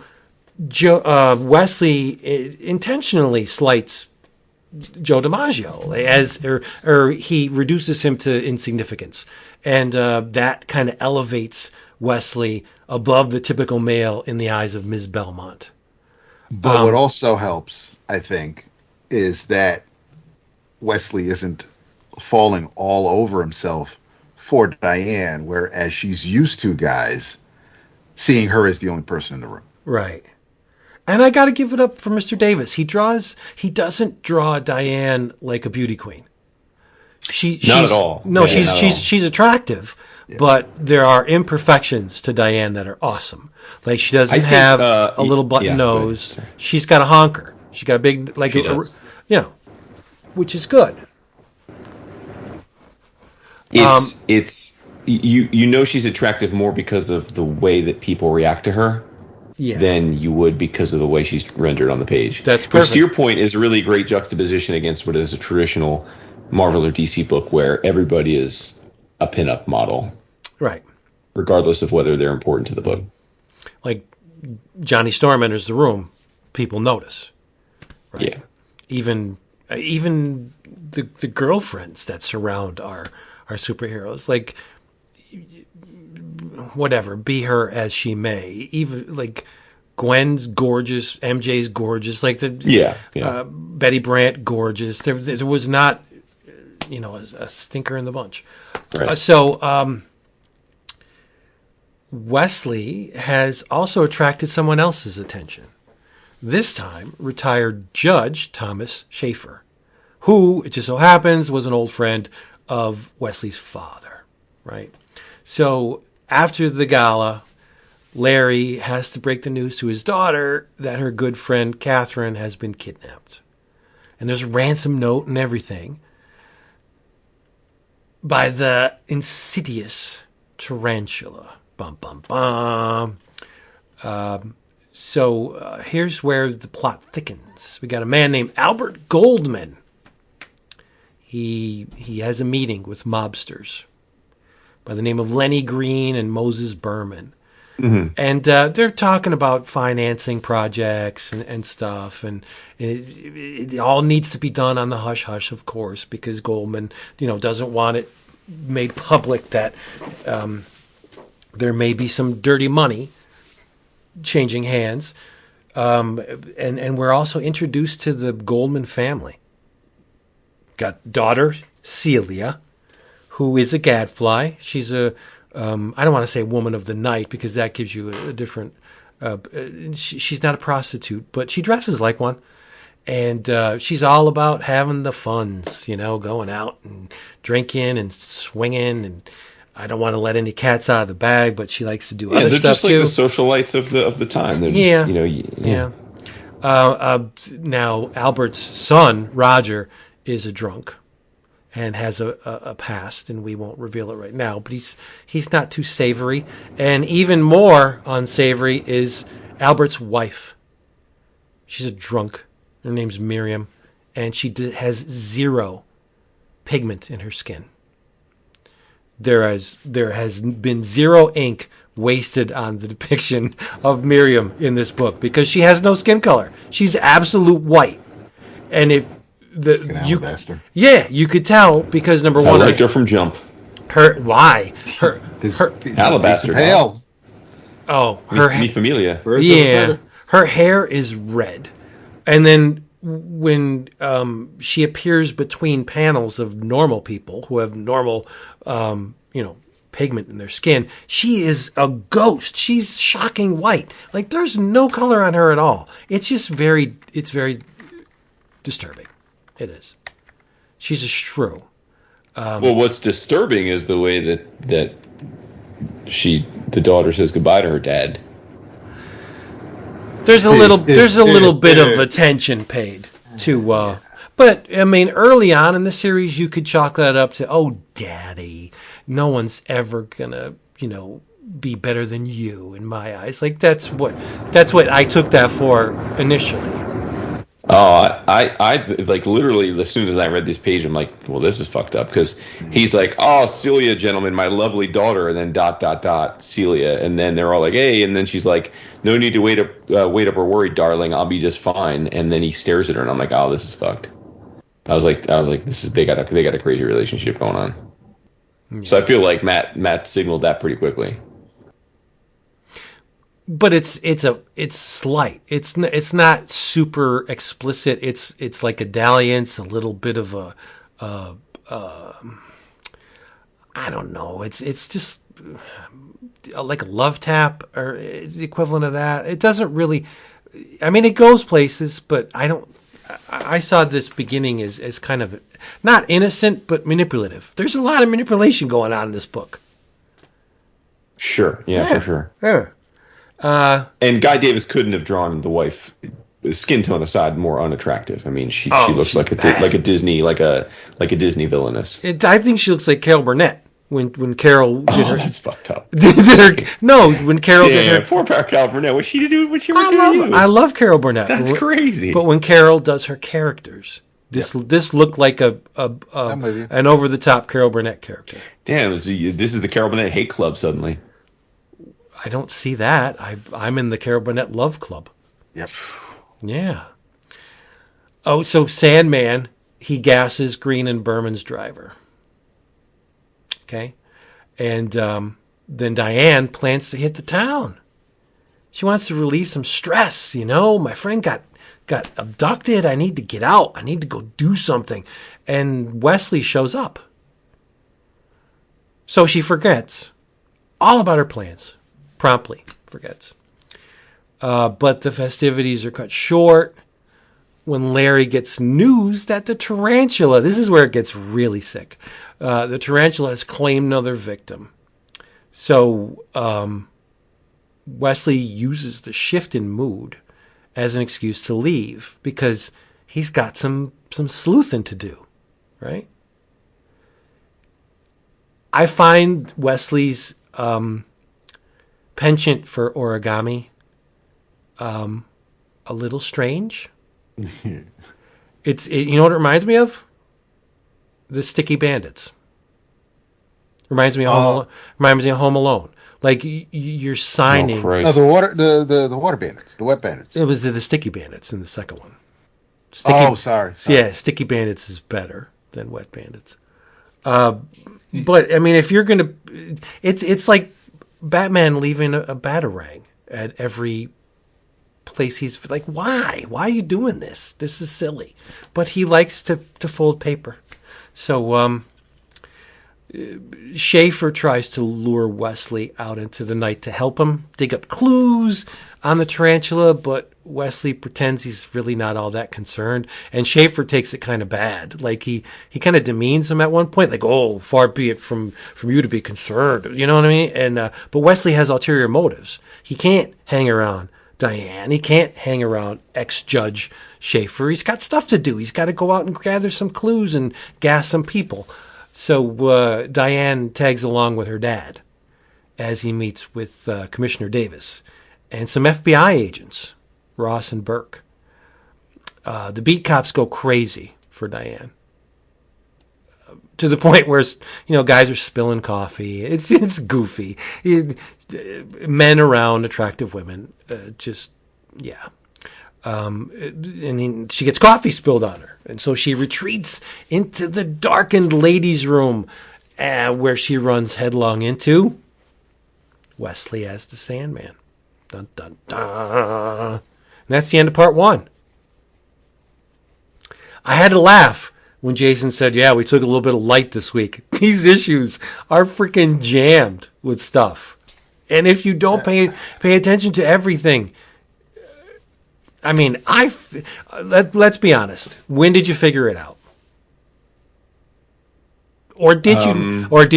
Wesley intentionally slights Joe DiMaggio or he reduces him to insignificance, and that kind of elevates Wesley above the typical male in the eyes of Ms. Belmont. But what also helps, I think, is that Wesley isn't falling all over himself for Diane, whereas she's used to guys seeing her as the only person in the room. Right. And I got to give it up for Mr. Davis. He doesn't draw Diane like a beauty queen. She's Not at all. No, Yeah, not at all. she's attractive, but there are imperfections to Diane that are awesome. Like she doesn't have a little button nose. Sorry. She's got a honker. She's got a big, like, She does. Which is good. It's you know she's attractive more because of the way that people react to her than you would because of the way she's rendered on the page. That's Which, perfect. to your point, is a really great juxtaposition against what is a traditional Marvel or DC book where everybody is a pinup model, Right. regardless of whether they're important to the book. Like Johnny Storm enters the room, people notice. Yeah. Even the girlfriends that surround our superheroes, like, whatever, be her as she may, even like Gwen's gorgeous, MJ's gorgeous, like Betty Brant gorgeous. There was not, a stinker in the bunch. Right. So Wesley has also attracted someone else's attention. This time, retired Judge Thomas Schaefer, who, it just so happens, was an old friend of Wesley's father, right? So after the gala, Larry has to break the news to his daughter that her good friend Catherine has been kidnapped. And there's a ransom note and everything by the insidious Tarantula. Bum, bum, bum. So here's where the plot thickens. We got a man named Albert Goldman. He has a meeting with mobsters by the name of Lenny Green and Moses Berman. Mm-hmm. And they're talking about financing projects and stuff. And it all needs to be done on the hush-hush, of course, because Goldman, doesn't want it made public that there may be some dirty money changing hands. And we're also introduced to the Goldman family. Got daughter Celia, who is a gadfly. She's I don't want to say woman of the night because that gives you a different, she's not a prostitute, but she dresses like one. And she's all about having the funds, going out and drinking and swinging. And I don't want to let any cats out of the bag, but she likes to do other they're stuff just like too. the socialites of the time. They're Yeah. Now, Albert's son, Roger, is a drunk and has a past, and we won't reveal it right now, but he's not too savory. And even more unsavory is Albert's wife. She's a drunk. Her name's Miriam, and she has zero pigment in her skin. There has been zero ink wasted on the depiction of Miriam in this book because she has no skin color. She's absolute white. And if you could tell because number one, I liked her from Jump. Her Alabaster pale. Oh, her Mi Familia. Yeah, her hair is red, and then when she appears between panels of normal people who have normal, pigment in their skin, she is a ghost. She's shocking white. Like there's no color on her at all. It's just very disturbing. It is. She's a shrew. Well, what's disturbing is the way that the daughter says goodbye to her dad. There's a little bit of attention paid to, but I mean, early on in the series, you could chalk that up to, oh, daddy, no one's ever gonna, be better than you in my eyes. Like that's what I took that for initially. Oh, I like literally as soon as I read this page, I'm like, well, this is fucked up because he's like, oh, Celia, gentlemen, my lovely daughter, and then ... Celia, and then they're all like, hey, and then she's like, no need to wait up or worry, darling, I'll be just fine, and then he stares at her, and I'm like, oh, this is fucked. I was like, this is they got a crazy relationship going on. Yeah. So I feel like Matt signaled that pretty quickly. But it's slight. It's not super explicit. It's like a dalliance, a little bit of a I don't know. It's just like a love tap or the equivalent of that. It doesn't really. I mean, it goes places, but I saw this beginning as kind of not innocent, but manipulative. There's a lot of manipulation going on in this book. Sure. Yeah, for sure. Yeah. And Guy Davis couldn't have drawn the wife, skin tone aside, more unattractive. I mean, she looks like a Disney Disney villainess. I think she looks like Carol Burnett when Carol did her. That's fucked up. When Carol did her. Poor Carol Burnett. What's she to do? What's she working on you? I love Carol Burnett. That's crazy. But when Carol does her characters, this looked like an over the top Carol Burnett character. Damn, this is the Carol Burnett hate club suddenly. I don't see that. I'm in the Carol Burnett love club. Yep. Yeah. Oh, so Sandman, he gasses Green and Berman's driver. Okay. And then Diane plans to hit the town. She wants to relieve some stress. My friend got abducted. I need to get out. I need to go do something. And Wesley shows up. So she forgets all about her plans. Promptly forgets. But the festivities are cut short when Larry gets news that the tarantula, this is where it gets really sick. The tarantula has claimed another victim. So Wesley uses the shift in mood as an excuse to leave because he's got some sleuthing to do, right? I find Wesley's penchant for origami a little strange. You know what it reminds me of? The Sticky Bandits. Reminds me of Home Alone. Like you're signing. The water bandits, the wet bandits. It was the Sticky Bandits in the second one. Sorry. Yeah, Sticky Bandits is better than Wet Bandits. But I mean, if you're gonna, it's like Batman leaving a batarang at every place he's like, why are you doing this? This is silly. But he likes to fold paper. So Schaefer tries to lure Wesley out into the night to help him dig up clues on the tarantula, but Wesley pretends he's really not all that concerned, and Schaefer takes it kind of bad. Like he kind of demeans him at one point, like, "Oh, far be it from you to be concerned." You know what I mean? And but Wesley has ulterior motives. He can't hang around Diane. He can't hang around ex-judge Schaefer. He's got stuff to do. He's got to go out and gather some clues and gas some people. So Diane tags along with her dad as he meets with Commissioner Davis and some FBI agents, Ross and Burke. The beat cops go crazy for Diane to the point where guys are spilling coffee. It's goofy. Men around attractive women, and she gets coffee spilled on her, and so she retreats into the darkened ladies' room, where she runs headlong into Wesley as the Sandman. Dun, dun, dun. And that's the end of part one. I had to laugh when Jason said, "Yeah, we took a little bit of light this week." These issues are freaking jammed with stuff, and if you don't pay attention to everything. I mean, let's be honest. When did you figure it out? Or did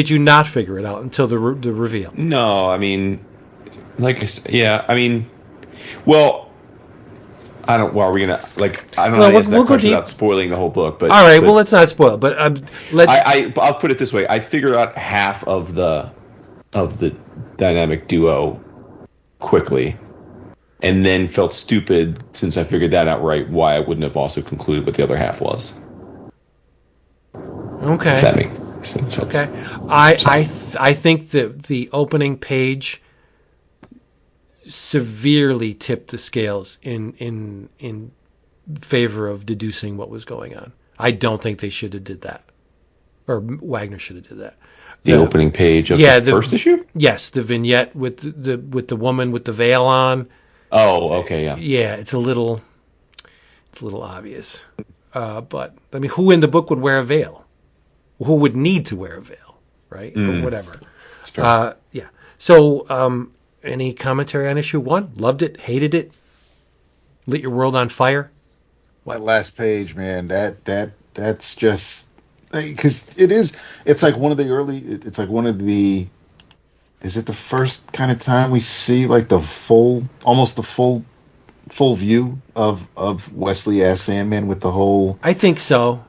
you not figure it out until the reveal? No, I mean, like I said, yeah, I mean, well, I don't. Well, are we gonna I don't know. We'll go deep without spoiling the whole book, but all right. Well, let's not spoil. But I'll put it this way: I figured out half of the dynamic duo quickly. And then felt stupid since I figured that out right, why I wouldn't have also concluded what the other half was. Okay. If that makes sense. Okay. I think that the opening page severely tipped the scales in favor of deducing what was going on. I don't think they should have did that. Or Wagner should have did that. The opening page of the first issue? Yes, the vignette with the woman with the veil on. Oh, okay, yeah. Yeah, it's a little obvious. But I mean, who in the book would wear a veil? Who would need to wear a veil, right? But whatever. Yeah. So, any commentary on issue one? Loved it, hated it? Lit your world on fire. That last page, man, that's just because it's like one of the early. It's like one of the. Is it the first kind of time we see like almost the full view of Wesley as Sandman with the whole? I think so.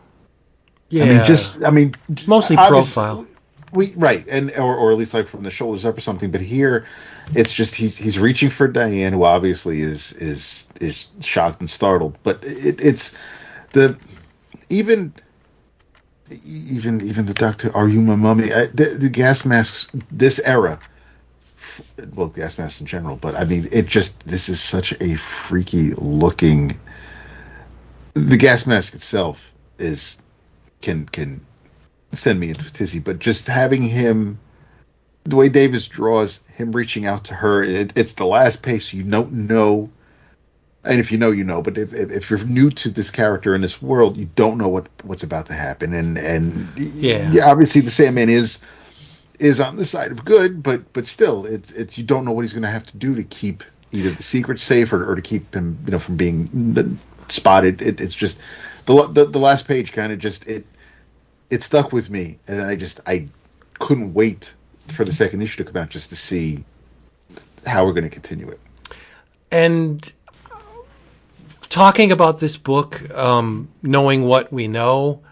Yeah. I mean, mostly profile. Right, and or at least like from the shoulders up or something. But here, it's just he's reaching for Diane, who obviously is shocked and startled. But it's the even the Doctor, are you my mummy? The gas masks, this era. Well, gas masks in general, but I mean, this is such a freaky looking. The gas mask itself can send me into a tizzy, but just having him, the way Davis draws him reaching out to her, it's the last page, so you don't know, and if you know, you know, but if you're new to this character in this world, you don't know what's about to happen, and yeah, obviously the Sandman is on the side of good, but still, it's you don't know what he's going to have to do to keep either the secret safe or to keep him, from being spotted. It's just the last page kind of just it stuck with me, and I couldn't wait for the second issue to come out just to see how we're going to continue it. And talking about this book, knowing what we know,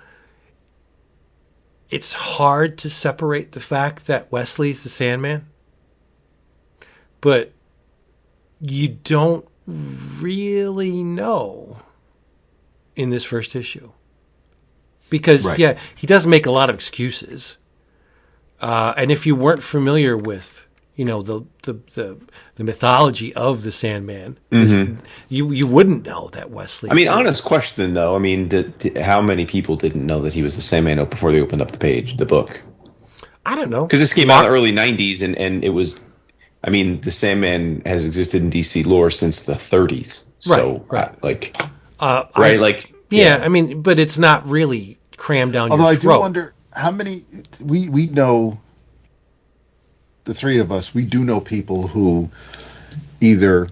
it's hard to separate the fact that Wesley's the Sandman, but you don't really know in this first issue. Because, right. Yeah, he does make a lot of excuses. And if you weren't familiar with, the mythology of the Sandman, you wouldn't know that Wesley. I mean, honest question, though. I mean, how many people didn't know that he was the Sandman before they opened up the book? I don't know. Because this came out in the early 90s, and it was, I mean, the Sandman has existed in DC lore since the 30s. So, right. Yeah, I mean, but it's not really crammed down your throat. Although I do wonder how many we know. The three of us, we do know people who either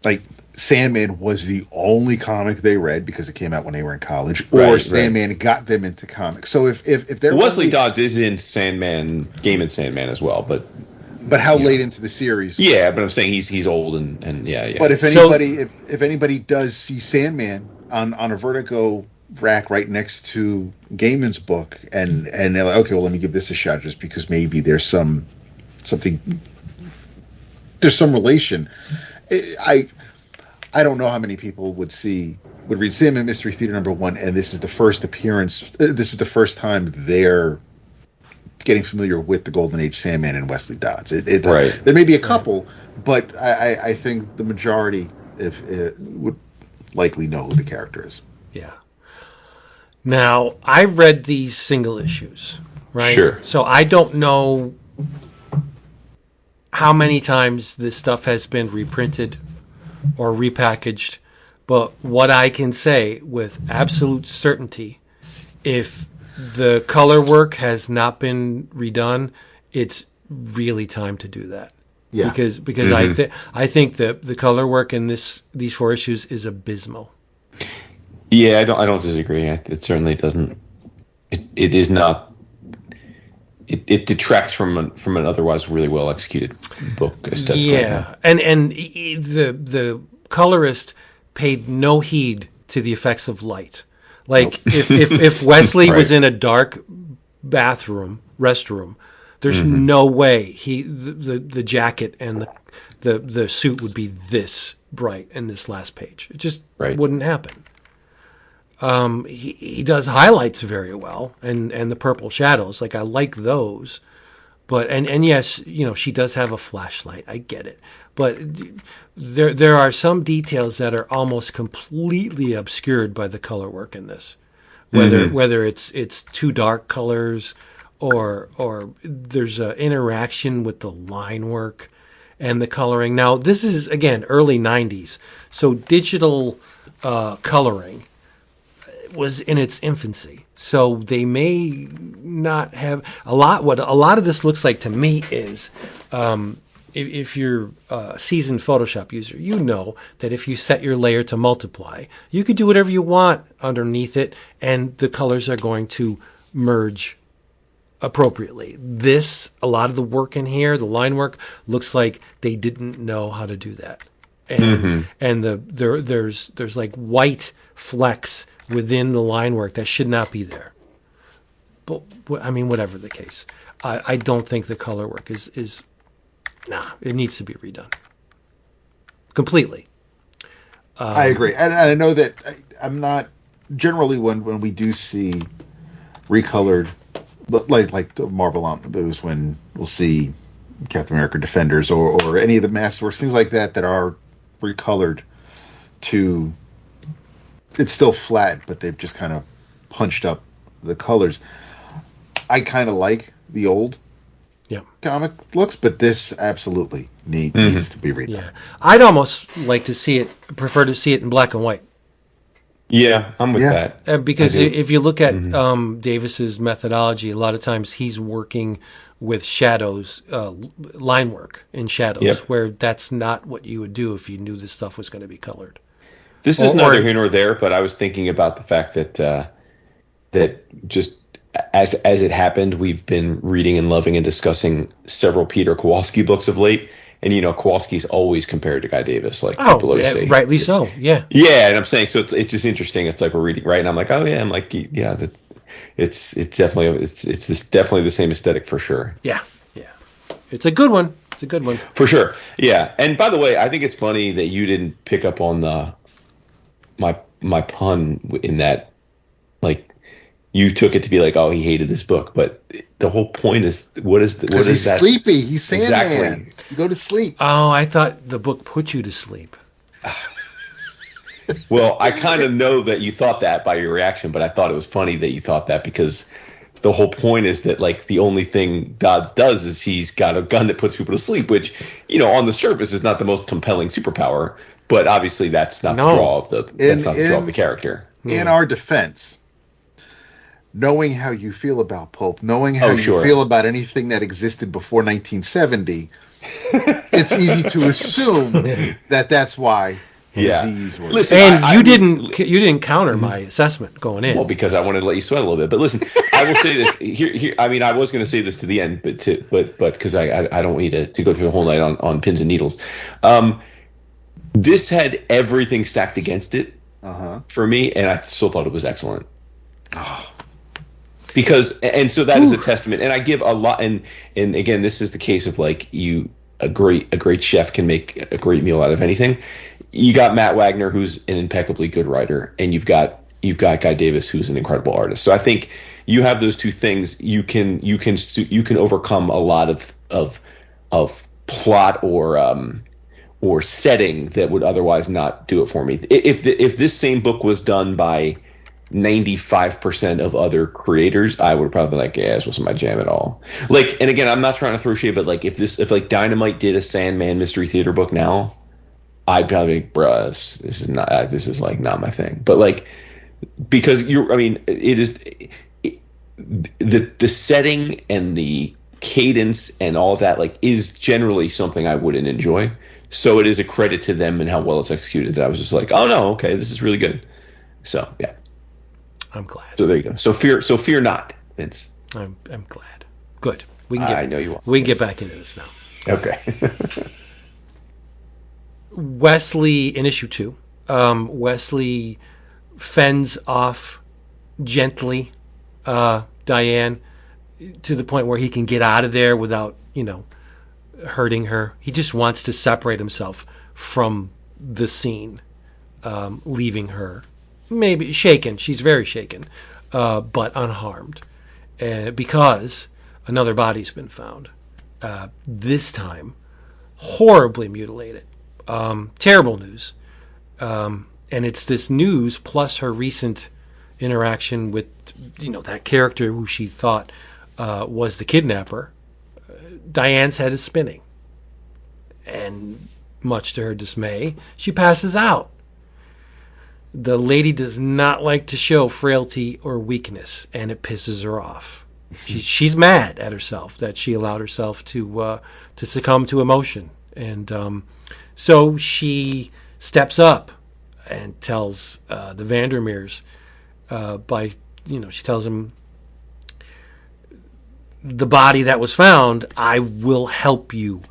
like Sandman was the only comic they read because it came out when they were in college, or Sandman got them into comics. So if they're Wesley Dodds is in Sandman, Gaiman Sandman as well, but how late into the series? Yeah, but I'm saying he's old and yeah. But if anybody does see Sandman on a Vertigo rack right next to Gaiman's book, and they're like, okay, well, let me give this a shot just because maybe there's some relation. I don't know how many people would read Sandman Mystery Theater #1, and this is the first appearance. This is the first time they're getting familiar with the Golden Age Sandman and Wesley Dodds. There may be a couple, but I think the majority would likely know who the character is. Yeah. Now, I read these single issues, right? Sure. So I don't know how many times this stuff has been reprinted or repackaged, but what I can say with absolute certainty, if the color work has not been redone, it's really time to do that. Yeah. Because I think that the color work in these 4 issues is abysmal. Yeah, I don't disagree. It certainly doesn't. It is not. It detracts from an otherwise really well executed book. Yeah, and the colorist paid no heed to the effects of light. Like if Wesley was in a dark restroom, there's no way the jacket and the suit would be this bright in this last page. It just wouldn't happen. He does highlights very well, and the purple shadows. Like, I like those, but and yes, she does have a flashlight. I get it, but there are some details that are almost completely obscured by the color work in this. Whether it's too dark colors or there's an interaction with the line work and the coloring. Now, this is again early '90s, so digital coloring was in its infancy, so they may not have a lot. What a lot of this looks like to me is if you're a seasoned Photoshop user, you know that if you set your layer to multiply, you could do whatever you want underneath it, and the colors are going to merge appropriately. A lot of the work in here, the line work, looks like they didn't know how to do that. And there's like white flecks within the line work that should not be there. But I mean, whatever the case, I don't think the color work is it needs to be redone completely. I agree, and I know that I'm not generally when we do see recolored, but like the Marvel omnibus, when we'll see Captain America Defenders or any of the Masterworks, things like that are recolored to, it's still flat, but they've just kind of punched up the colors. I kind of like the old comic looks, but this absolutely needs to be redone. Yeah, I'd almost prefer to see it in black and white. Yeah, I'm with that. Because if you look at Davis's methodology, a lot of times he's working with shadows, line work in shadows, where that's not what you would do if you knew this stuff was going to be colored. This is neither here nor there, but I was thinking about the fact that that just as it happened, we've been reading and loving and discussing several Peter Kowalski books of late. And, Kowalski's always compared to Guy Davis, like people always say. Rightly so, yeah. Yeah, and I'm saying, so it's just interesting. It's like we're reading, right? And I'm like, oh, yeah. I'm like, yeah, it's definitely definitely the same aesthetic for sure. Yeah. It's a good one. For sure, yeah. And by the way, I think it's funny that you didn't pick up on my pun in that, like, you took it to be like, oh, he hated this book, but the whole point is, what is that? He's sleepy. He's Sandman. Exactly. You go to sleep. Oh, I thought the book put you to sleep. Well, I kind of know that you thought that by your reaction, but I thought it was funny that you thought that because the whole point is that, like, the only thing Dodds does is he's got a gun that puts people to sleep, which, on the surface is not the most compelling superpower, but obviously that's not the draw of the character. In our defense, knowing how you feel about pulp, knowing how you feel about anything that existed before 1970, it's easy to assume that that's why disease was. Listen, and you didn't counter my assessment going in. Well, because I wanted to let you sweat a little bit. But listen, I will say this here. I mean, I was going to say this to the end, but because I don't want you to go through the whole night on pins and needles. This had everything stacked against it for me, and I still thought it was excellent. Because, and so that is a testament, and I give a lot, and again, this is the case of, like, a great chef can make a great meal out of anything. You got Matt Wagner, who's an impeccably good writer, and you've got Guy Davis, who's an incredible artist. So I think you have those two things. You can overcome a lot of plot or setting that would otherwise not do it for me. If this same book was done by 95% of other creators, I would probably be like, yeah, this wasn't my jam at all. Like, and again, I'm not trying to throw shade, but like if like Dynamite did a Sandman Mystery Theater book now, I'd probably be like, bruh, this is like not my thing. But like, because the setting and the cadence and all of that, like, is generally something I wouldn't enjoy. So it is a credit to them and how well it's executed that I was just like, oh no, okay, this is really good. So yeah. I'm glad. So there you go. So fear not, Vince. I'm glad. Good. I know you are. We can get back into this now. Okay. Wesley in issue 2. Wesley fends off gently Diane to the point where he can get out of there without, hurting her. He just wants to separate himself from the scene, leaving her. Maybe shaken. She's very shaken, but unharmed, because another body's been found. This time, horribly mutilated. Terrible news. And it's this news plus her recent interaction with, that character who she thought was the kidnapper. Diane's head is spinning, and much to her dismay, she passes out. The lady does not like to show frailty or weakness, and it pisses her off. She's mad at herself that she allowed herself to succumb to emotion, and so she steps up and tells the Vandermeers she tells him, the body that was found, I will help you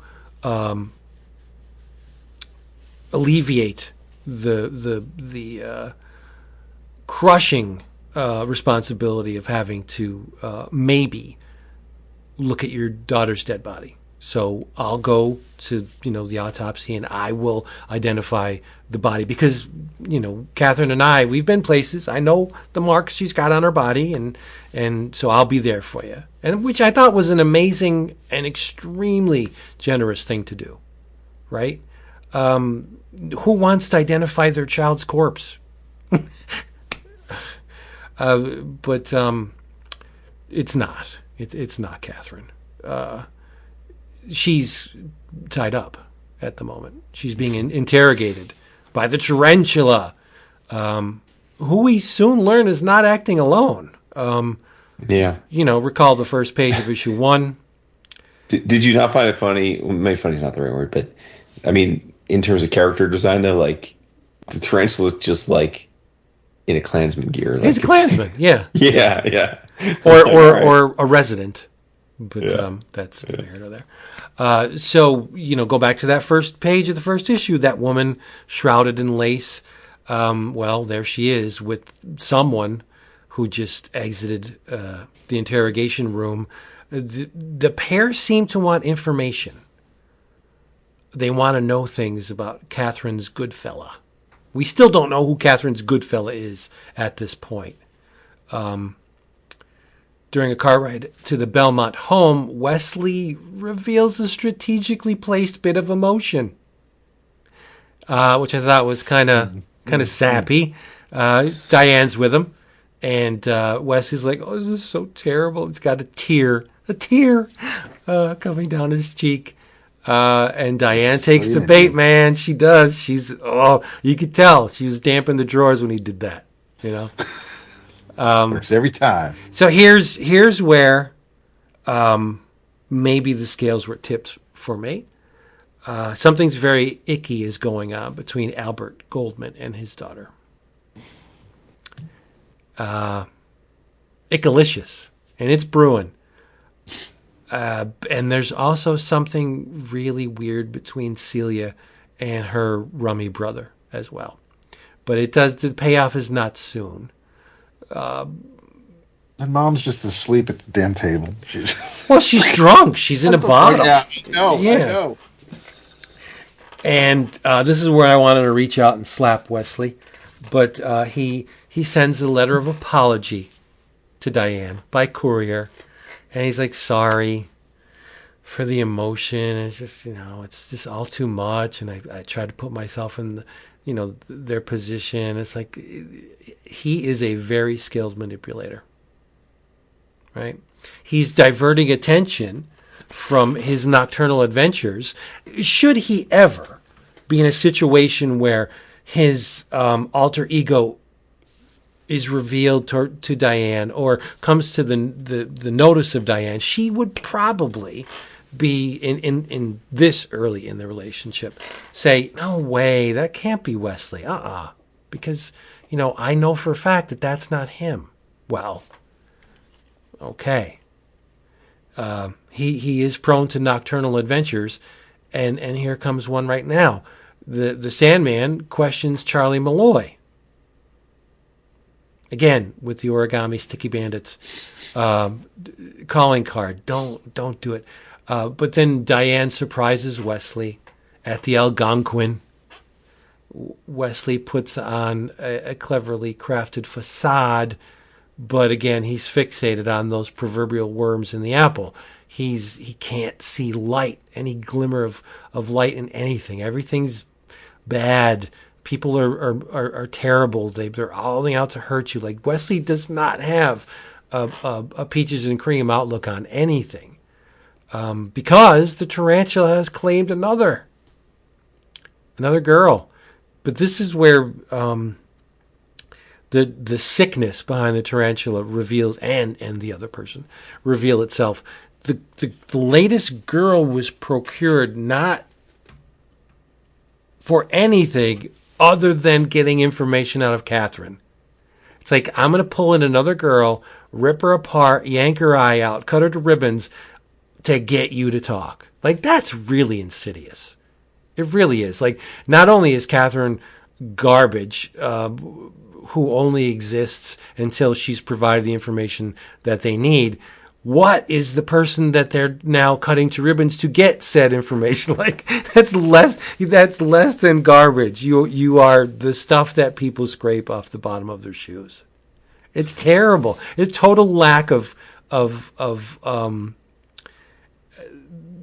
alleviate the crushing responsibility of having to maybe look at your daughter's dead body. So I'll go to the autopsy, and I will identify the body, because Catherine and I, we've been places. I know the marks she's got on her body, and so I'll be there for you. And which I thought was an amazing and extremely generous thing to do, right? Who wants to identify their child's corpse? But it's not. It's not Catherine. She's tied up at the moment. She's being interrogated by the Tarantula, who we soon learn is not acting alone. Recall the first page of issue 1. Did you not find it funny? Well, maybe funny is not the right word, but I mean, in terms of character design, though, like the Tarantula's just like in a Klansman gear. Like, he's a Klansman, yeah. Yeah. Or a resident. But that's neither here nor there. So, go back to that first page of the first issue, that woman shrouded in lace. There she is with someone who just exited the interrogation room. The pair seem to want information. They want to know things about Catherine's good fella. We still don't know who Catherine's good fella is at this point. During a car ride to the Belmont home, Wesley reveals a strategically placed bit of emotion, which I thought was kind of sappy. Diane's with him, and Wesley's like, "Oh, this is so terrible." It's got a tear coming down his cheek. And Diane takes the bait, man. She does. You could tell she was damping the drawers when he did that. Works every time. So here's where maybe the scales were tipped for me. Something's very icky is going on between Albert Goldman and his daughter. Ickalicious, and it's brewing. And there's also something really weird between Celia and her rummy brother as well. But the payoff is not soon. And Mom's just asleep at the damn table. She's drunk. She's in a bottle. Yeah, I know. And this is where I wanted to reach out and slap Wesley. But he sends a letter of apology to Diane by courier. And he's like, sorry for the emotion. It's just, it's just all too much. And I tried to put myself in their position. It's like, he is a very skilled manipulator, right? He's diverting attention from his nocturnal adventures. Should he ever be in a situation where his alter ego is revealed to Diane, or comes to the notice of Diane, she would probably be in this early in the relationship say, no way, that can't be Wesley. Because I know for a fact that that's not him. Well, okay. He is prone to nocturnal adventures, and here comes one right now. The Sandman questions Charlie Malloy. Again, with the Origami Sticky Bandits calling card. Don't do it. But then Diane surprises Wesley at the Algonquin. Wesley puts on a cleverly crafted facade, but again, he's fixated on those proverbial worms in the apple. He can't see light, any glimmer of light in anything. Everything's bad. People are terrible. They're all out to hurt you. Like, Wesley does not have a peaches and cream outlook on anything, because the Tarantula has claimed another girl. But this is where the sickness behind the tarantula reveals, and the other person reveal itself. The latest girl was procured not for anything other than getting information out of Catherine. It's like, I'm going to pull in another girl, rip her apart, yank her eye out, cut her to ribbons to get you to talk. Like, that's really insidious. It really is. Like, not only is Catherine garbage, who only exists until she's provided the information that they need, what is the person that they're now cutting to ribbons to get said information? Like, that's less than garbage. You are the stuff that people scrape off the bottom of their shoes. It's terrible. It's total lack of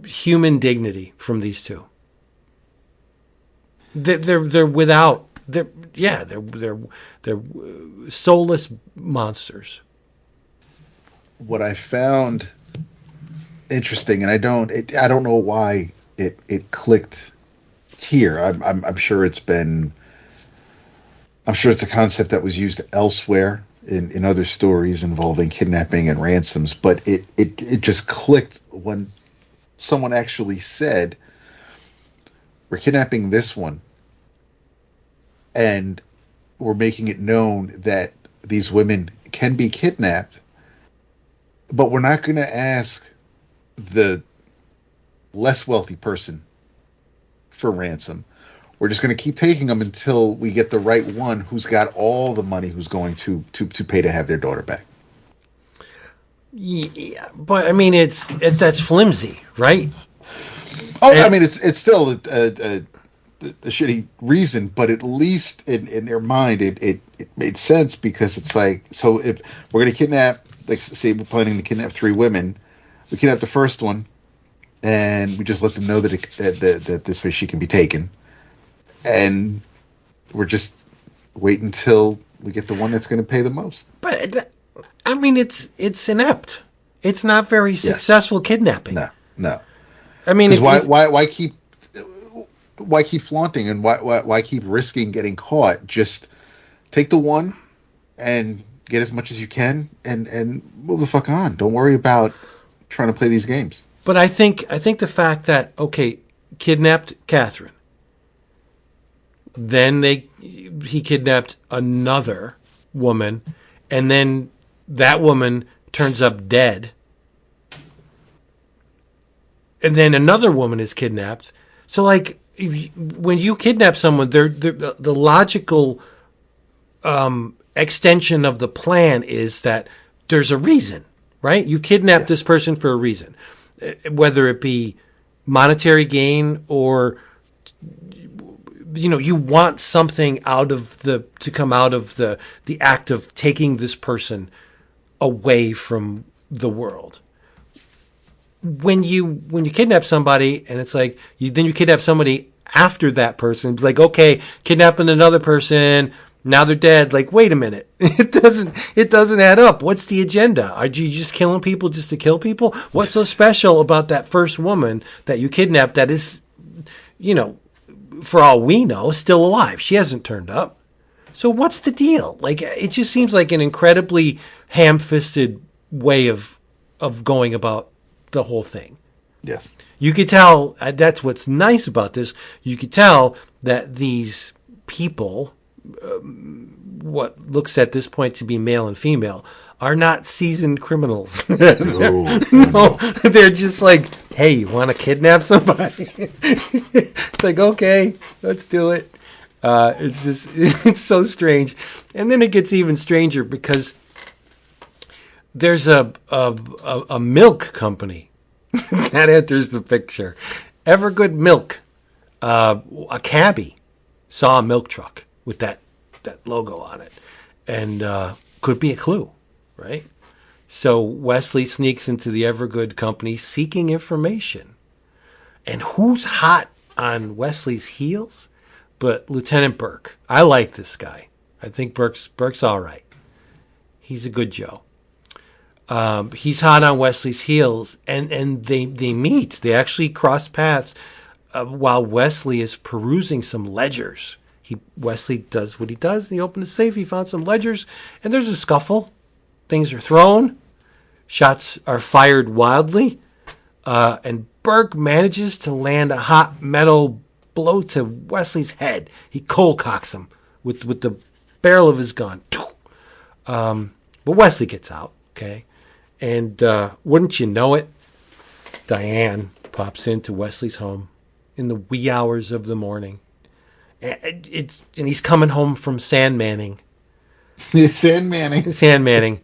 human dignity from these two. They're without. They're soulless monsters. What I found interesting, and I don't know why it clicked here. I'm sure it's a concept that was used elsewhere in other stories involving kidnapping and ransoms, but it just clicked when someone actually said, "We're kidnapping this one, and we're making it known that these women can be kidnapped, but we're not going to ask the less wealthy person for ransom. We're just going to keep taking them until we get the right one who's got all the money, who's going to pay to have their daughter back." Yeah, but I mean, that's flimsy, right? Oh, I mean, it's still a shitty reason, but at least in their mind, it made sense, because it's like, so if we're going to kidnap, like, say we're planning to kidnap 3 women, we kidnap the first one, and we just let them know that this way she can be taken, and we're just waiting until we get the one that's going to pay the most. But I mean, it's inept. It's not very successful kidnapping. No. I mean, why keep flaunting, and why keep risking getting caught? Just take the one and get as much as you can, and move the fuck on. Don't worry about trying to play these games. But I think the fact that, okay, kidnapped Catherine, then he kidnapped another woman, and then that woman turns up dead, and then another woman is kidnapped. So, like, when you kidnap someone, the logical extension of the plan is that there's a reason, right? You kidnapped this person for a reason, whether it be monetary gain or, you want something to come out of the act of taking this person away from the world. When you kidnap somebody, and it's like then you kidnap somebody after that person, it's like, okay, kidnapping another person, now they're dead. Like, wait a minute, it doesn't add up. What's the agenda? Are you just killing people just to kill people? What's so special about that first woman that you kidnapped that is, for all we know, still alive? She hasn't turned up. So what's the deal? Like, it just seems like an incredibly ham-fisted way of going about the whole thing. Yes. You could tell, that's what's nice about this, you could tell that these people, what looks at this point to be male and female, are not seasoned criminals. No, they're just like, hey, you want to kidnap somebody? It's like, okay, let's do it. It's so strange. And then it gets even stranger because there's a milk company that enters the picture. Evergood Milk. A cabbie saw a milk truck with that logo on it, and could be a clue, right? So Wesley sneaks into the Evergood company seeking information. And who's hot on Wesley's heels? But Lieutenant Burke. I like this guy. I think Burke's all right. He's a good Joe. He's hot on Wesley's heels, and they meet. They actually cross paths while Wesley is perusing some ledgers. Wesley does what he does, and he opened the safe. He found some ledgers, and there's a scuffle. Things are thrown. Shots are fired wildly. And Burke manages to land a hot metal blow to Wesley's head. He cold cocks him with the barrel of his gun. But Wesley gets out, okay? And wouldn't you know it, Diane pops into Wesley's home in the wee hours of the morning. And he's coming home from sandmanning. Sandmanning.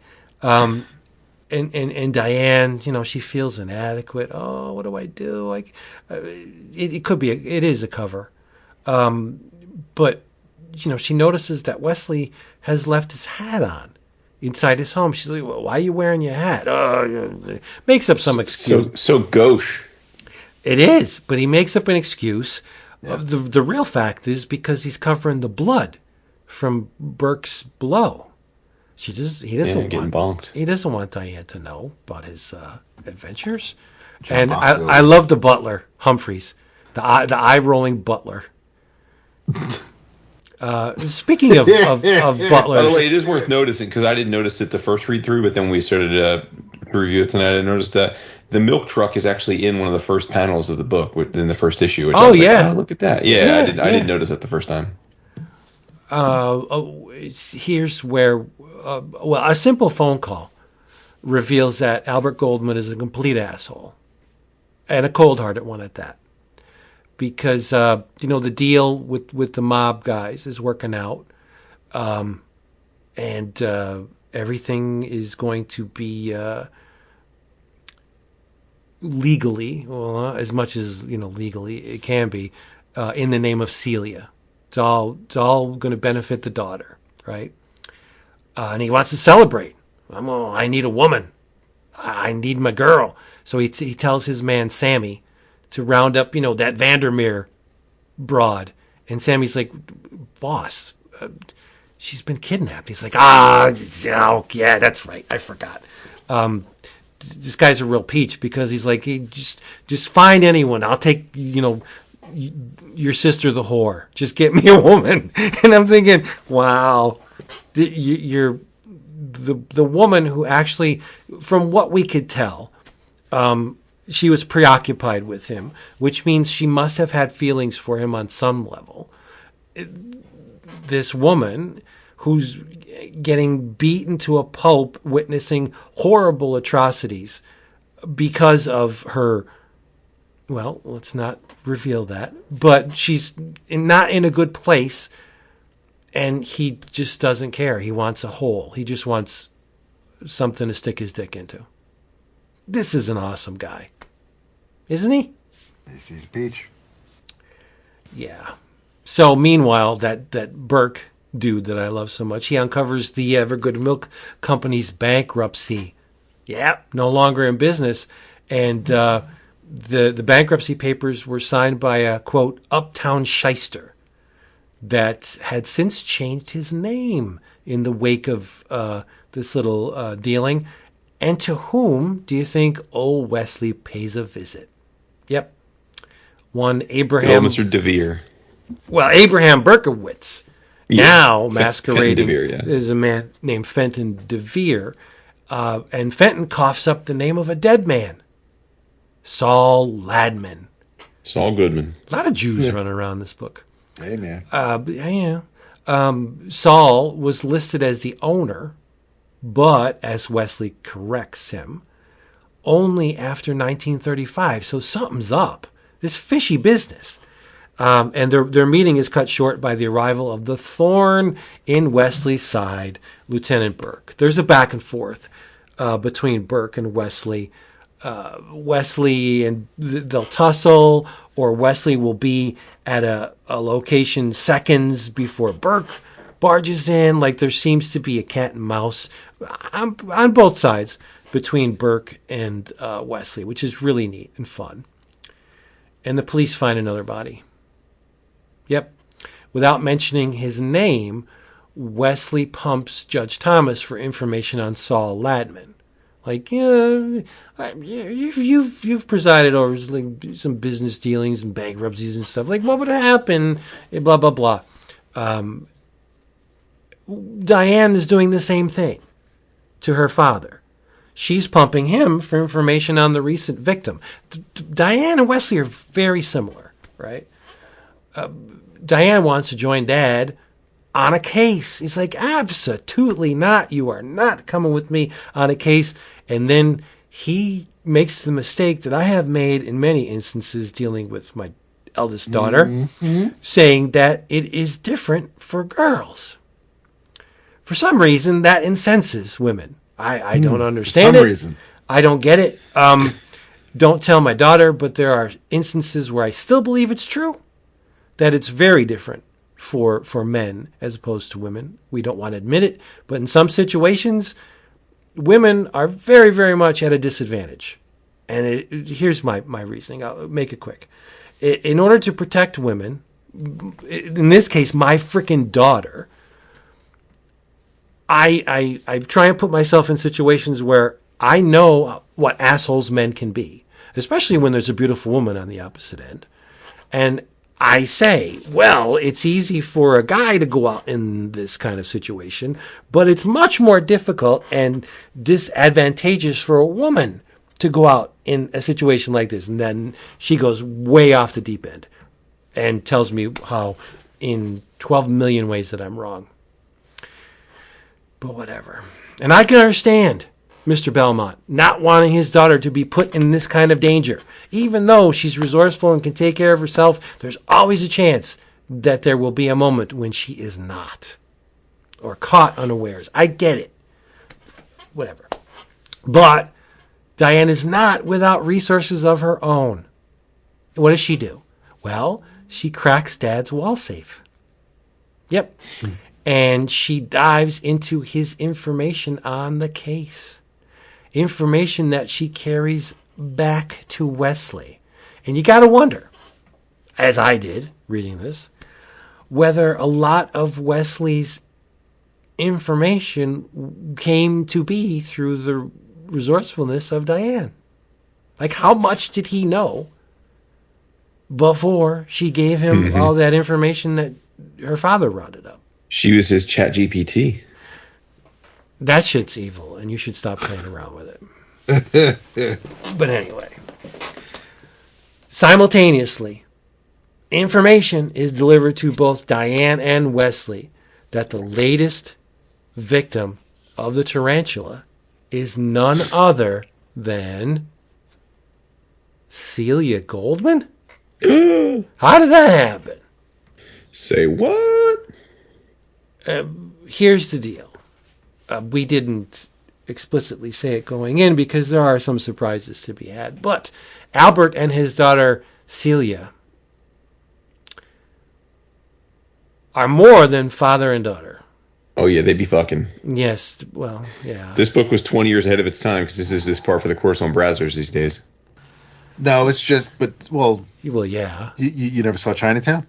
And Diane, she feels inadequate. Oh, what do I do? It is a cover. But, she notices that Wesley has left his hat on inside his home. She's like, well, why are you wearing your hat? Makes up some excuse. So gauche. It is, but he makes up an excuse. Yeah. The real fact is because he's covering the blood from Burke's blow. He doesn't want Diane to know about his adventures. And I love the butler, Humphreys, the eye-rolling butler. Speaking of butlers, by the way, it is worth noticing because I didn't notice it the first read through, but then we started to review it tonight. I noticed that the milk truck is actually in one of the first panels of the book in the first issue. Look at that! Yeah, I didn't notice it the first time. Here's where, a simple phone call reveals that Albert Goldman is a complete asshole, and a cold-hearted one at that. Because the deal with the mob guys is working out, and everything is going to be legally, as much as legally it can be, in the name of Celia. It's all going to benefit the daughter, right? And he wants to celebrate. I need a woman. I need my girl. So he tells his man Sammy to round up, that Vandermeer broad. And Sammy's like, boss, she's been kidnapped. He's like, yeah, that's right. I forgot. This guy's a real peach because he's like, hey, just find anyone. I'll take, your sister, the whore. Just get me a woman. And I'm thinking, wow, you're the woman who actually, from what we could tell, she was preoccupied with him, which means she must have had feelings for him on some level. This woman who's getting beaten to a pulp, witnessing horrible atrocities because of her, well, let's not reveal that, but she's not in a good place, and he just doesn't care. He wants a hole. He just wants something to stick his dick into. This is an awesome guy. Isn't he? He's a peach. Yeah. So meanwhile, that Burke dude that I love so much, he uncovers the Evergood Milk Company's bankruptcy. Yeah, no longer in business. And the bankruptcy papers were signed by a, quote, uptown shyster that had since changed his name in the wake of this little dealing. And to whom do you think old Wesley pays a visit? Yep. One Abraham... Oh, Mr. DeVere. Well, Abraham Berkowitz. Yeah. Now masquerading DeVere, as a man named Fenton DeVere. And Fenton coughs up the name of a dead man. Saul Ladman. Saul Goodman. A lot of Jews running around this book. Hey, man. Saul was listed as the owner, but, as Wesley corrects him, only after 1935. So something's up. This fishy business. And their meeting is cut short by the arrival of the thorn in Wesley's side, Lieutenant Burke. There's a back and forth between Burke and Wesley. Wesley and they'll tussle, or Wesley will be at a location seconds before Burke barges in. Like there seems to be a cat and mouse on both sides between Burke and Wesley, which is really neat and fun. And the police find another body. Yep. Without mentioning his name, Wesley pumps Judge Thomas for information on Saul Ladman. Like, you've presided over like some business dealings and bankruptcies and stuff. Like, what would happen? Blah, blah, blah. Diane is doing the same thing to her father. She's pumping him for information on the recent victim. Diane and Wesley are very similar, right? Diane wants to join Dad on a case. He's like, absolutely not. You are not coming with me on a case. And then he makes the mistake that I have made in many instances dealing with my eldest daughter, saying that it is different for girls. For some reason, that incenses women. I don't understand it. Reason. I don't get it. Don't tell my daughter, but there are instances where I still believe it's true, that it's very different for men as opposed to women. We don't want to admit it, but in some situations, women are very, very much at a disadvantage. And here's my reasoning. I'll make it quick. In order to protect women, in this case, my freaking daughter, I try and put myself in situations where I know what assholes men can be, especially when there's a beautiful woman on the opposite end. And I say, well, it's easy for a guy to go out in this kind of situation, but it's much more difficult and disadvantageous for a woman to go out in a situation like this. And then she goes way off the deep end and tells me how in 12 million ways that I'm wrong. But whatever. And I can understand Mr. Belmont not wanting his daughter to be put in this kind of danger. Even though she's resourceful and can take care of herself, there's always a chance that there will be a moment when she is not. Or caught unawares. I get it. Whatever. But Diane is not without resources of her own. What does she do? Well, she cracks Dad's wall safe. Yep. And she dives into his information on the case. Information that she carries back to Wesley. And you got to wonder, as I did reading this, whether a lot of Wesley's information came to be through the resourcefulness of Diane. Like, how much did he know before she gave him all that information that her father rounded up? She was his chat GPT. That shit's evil, and you should stop playing around with it. But anyway, simultaneously, information is delivered to both Diane and Wesley that the latest victim of the tarantula is none other than Celia Goldman? How did that happen? Say what? Here's the deal. We didn't explicitly say it going in because there are some surprises to be had. But Albert and his daughter Celia are more than father and daughter. Oh, yeah, they'd be fucking. Yes, well, yeah. This book was 20 years ahead of its time because this is this par for the course on browsers these days. No, it's just, Well, yeah. You never saw Chinatown?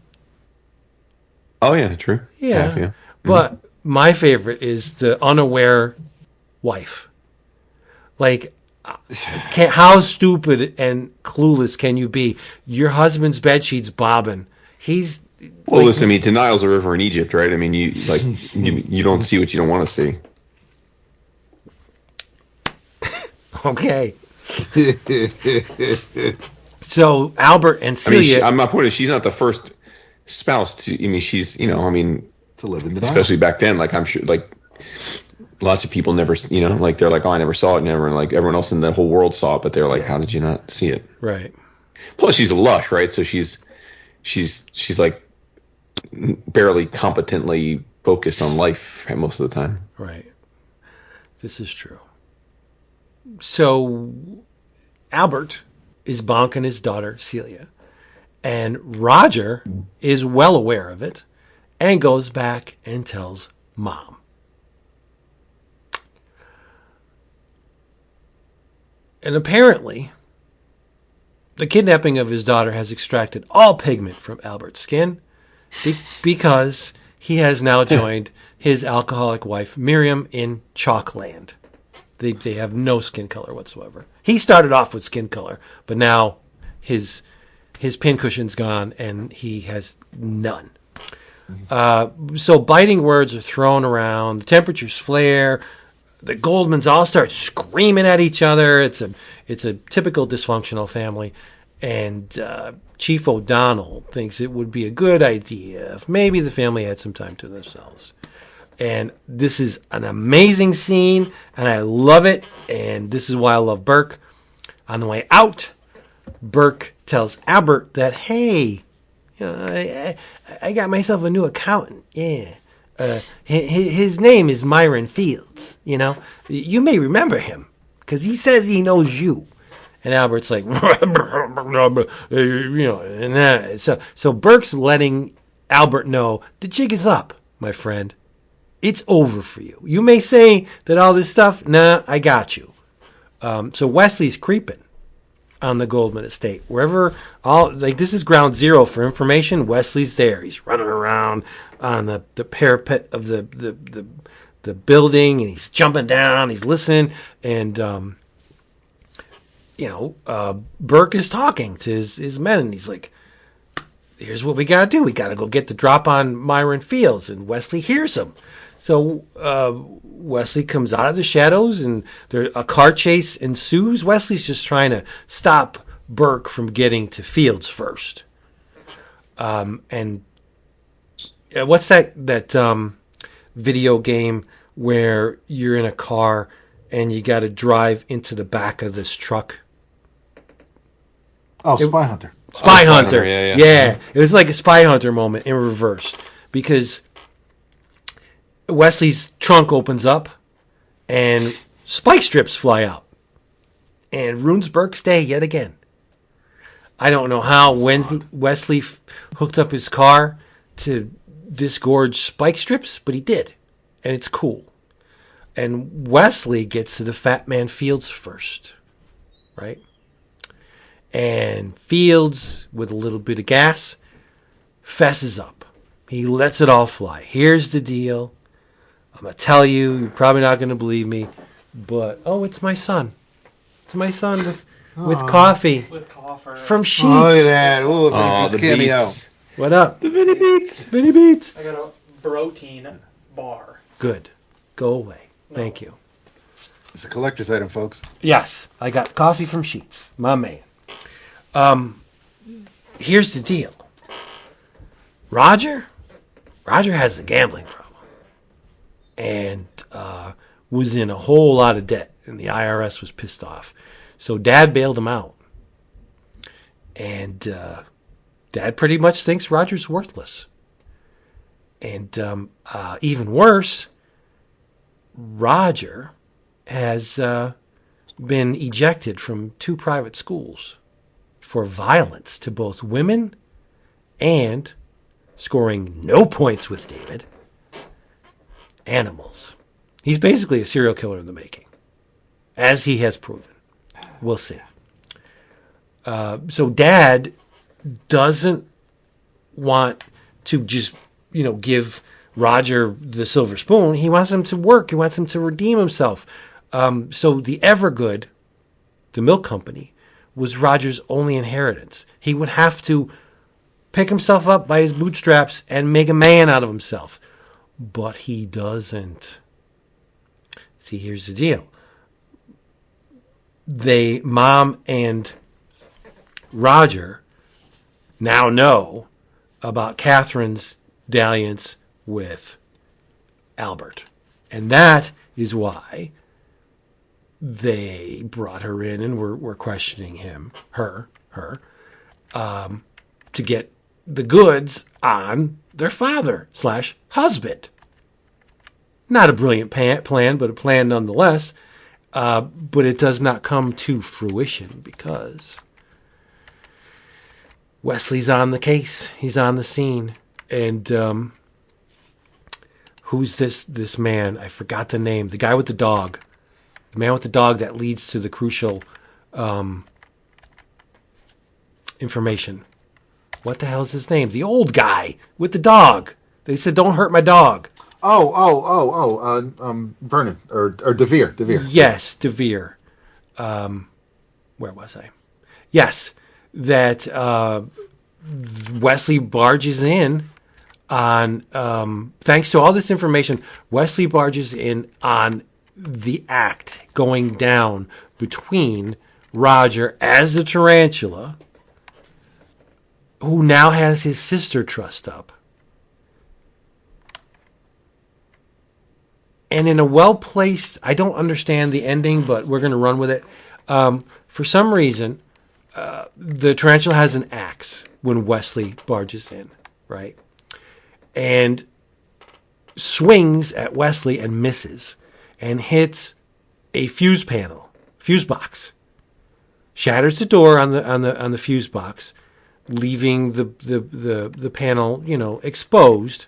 Oh, yeah, true. Yeah. Yeah. But my favorite is the unaware wife. Like, how stupid and clueless can you be? Your husband's bedsheet's bobbing. He's... Well, listen, I mean, denial's a river in Egypt, right? I mean, you don't see what you don't want to see. Okay. So Albert and Celia... I mean, my point is, she's not the first spouse to... I mean, she's, to live in the especially back then, like, I'm sure, like, lots of people never, like, they're like, oh, I never saw it, never, and, like, everyone else in the whole world saw it, but they're like, how did you not see it? Right. Plus, she's a lush, right? So she's like, barely competently focused on life most of the time. Right. This is true. So Albert is bonking his daughter, Celia, and Roger is well aware of it and goes back and tells Mom. And apparently, the kidnapping of his daughter has extracted all pigment from Albert's skin because he has now joined his alcoholic wife, Miriam, in Chalkland. They have no skin color whatsoever. He started off with skin color, but now his pincushion's gone and he has none. So biting words are thrown around. The temperatures flare. The Goldmans all start screaming at each other. It's a typical dysfunctional family. And Chief O'Donnell thinks it would be a good idea if maybe the family had some time to themselves. And this is an amazing scene, and I love it. And this is why I love Burke. On the way out, Burke tells Albert that, hey, I got myself a new accountant. Yeah. His name is Myron Fields. You may remember him because he says he knows you. And Albert's like, so Burke's letting Albert know the jig is up, my friend. It's over for you. You may say that all this stuff, nah, I got you. So Wesley's creeping on the Goldman estate. Wherever this is ground zero for information. Wesley's there. He's running around on the parapet of the building, and he's jumping down. He's listening, and Burke is talking to his men, and he's like, "Here's what we gotta do. We gotta go get the drop on Myron Fields." And Wesley hears him. So Wesley comes out of the shadows, and a car chase ensues. Wesley's just trying to stop Burke from getting to Fields first. And what's that video game where you're in a car and you got to drive into the back of this truck? Oh, Spy Hunter. Spy Hunter. Yeah. It was like a Spy Hunter moment in reverse, because Wesley's trunk opens up and spike strips fly out and ruins Burke's day yet again. I don't know how Wesley hooked up his car to disgorge spike strips, but he did, and it's cool. And Wesley gets to the Fat Man Fields first, right? And Fields, with a little bit of gas, fesses up. He lets it all fly. Here's the deal. I'm going to tell you, you're probably not going to believe me, but, it's my son. It's my son with coffee. With coffee. From Sheets. Oh, look at that. The cameo. Beats. What up? The Vinny Beats. Vinny Beats. I got a protein bar. Good. Go away. No. Thank you. It's a collector's item, folks. Yes. I got coffee from Sheets. My man. Here's the deal. Roger has a gambling problem. And was in a whole lot of debt, and the IRS was pissed off. So Dad bailed him out. And Dad pretty much thinks Roger's worthless. And even worse, Roger has been ejected from 2 private schools for violence to both women and scoring no points with David. Animals. He's basically a serial killer in the making, as he has proven. We'll see. So Dad doesn't want to just, give Roger the silver spoon. He wants him to work. He wants him to redeem himself. So the Evergood, the milk company, was Roger's only inheritance. He would have to pick himself up by his bootstraps and make a man out of himself. But he doesn't. See, here's the deal. Mom and Roger now know about Catherine's dalliance with Albert. And that is why they brought her in and were questioning her, to get the goods on their father/husband. Not a brilliant plan, but a plan nonetheless. But it does not come to fruition because Wesley's on the case. He's on the scene. And who's this man? I forgot the name. The guy with the dog. The man with the dog that leads to the crucial information. What the hell is his name? The old guy with the dog. They said, "Don't hurt my dog." Vernon or DeVere. Yes, DeVere. Where was I? Yes, that Wesley barges in on thanks to all this information, Wesley barges in on the act going down between Roger as the Tarantula, who now has his sister trussed up. And in a well-placed, I don't understand the ending, but we're going to run with it. For some reason, the Tarantula has an axe when Wesley barges in, right? And swings at Wesley and misses and hits a fuse box. Shatters the door on the fuse box, leaving the panel, exposed.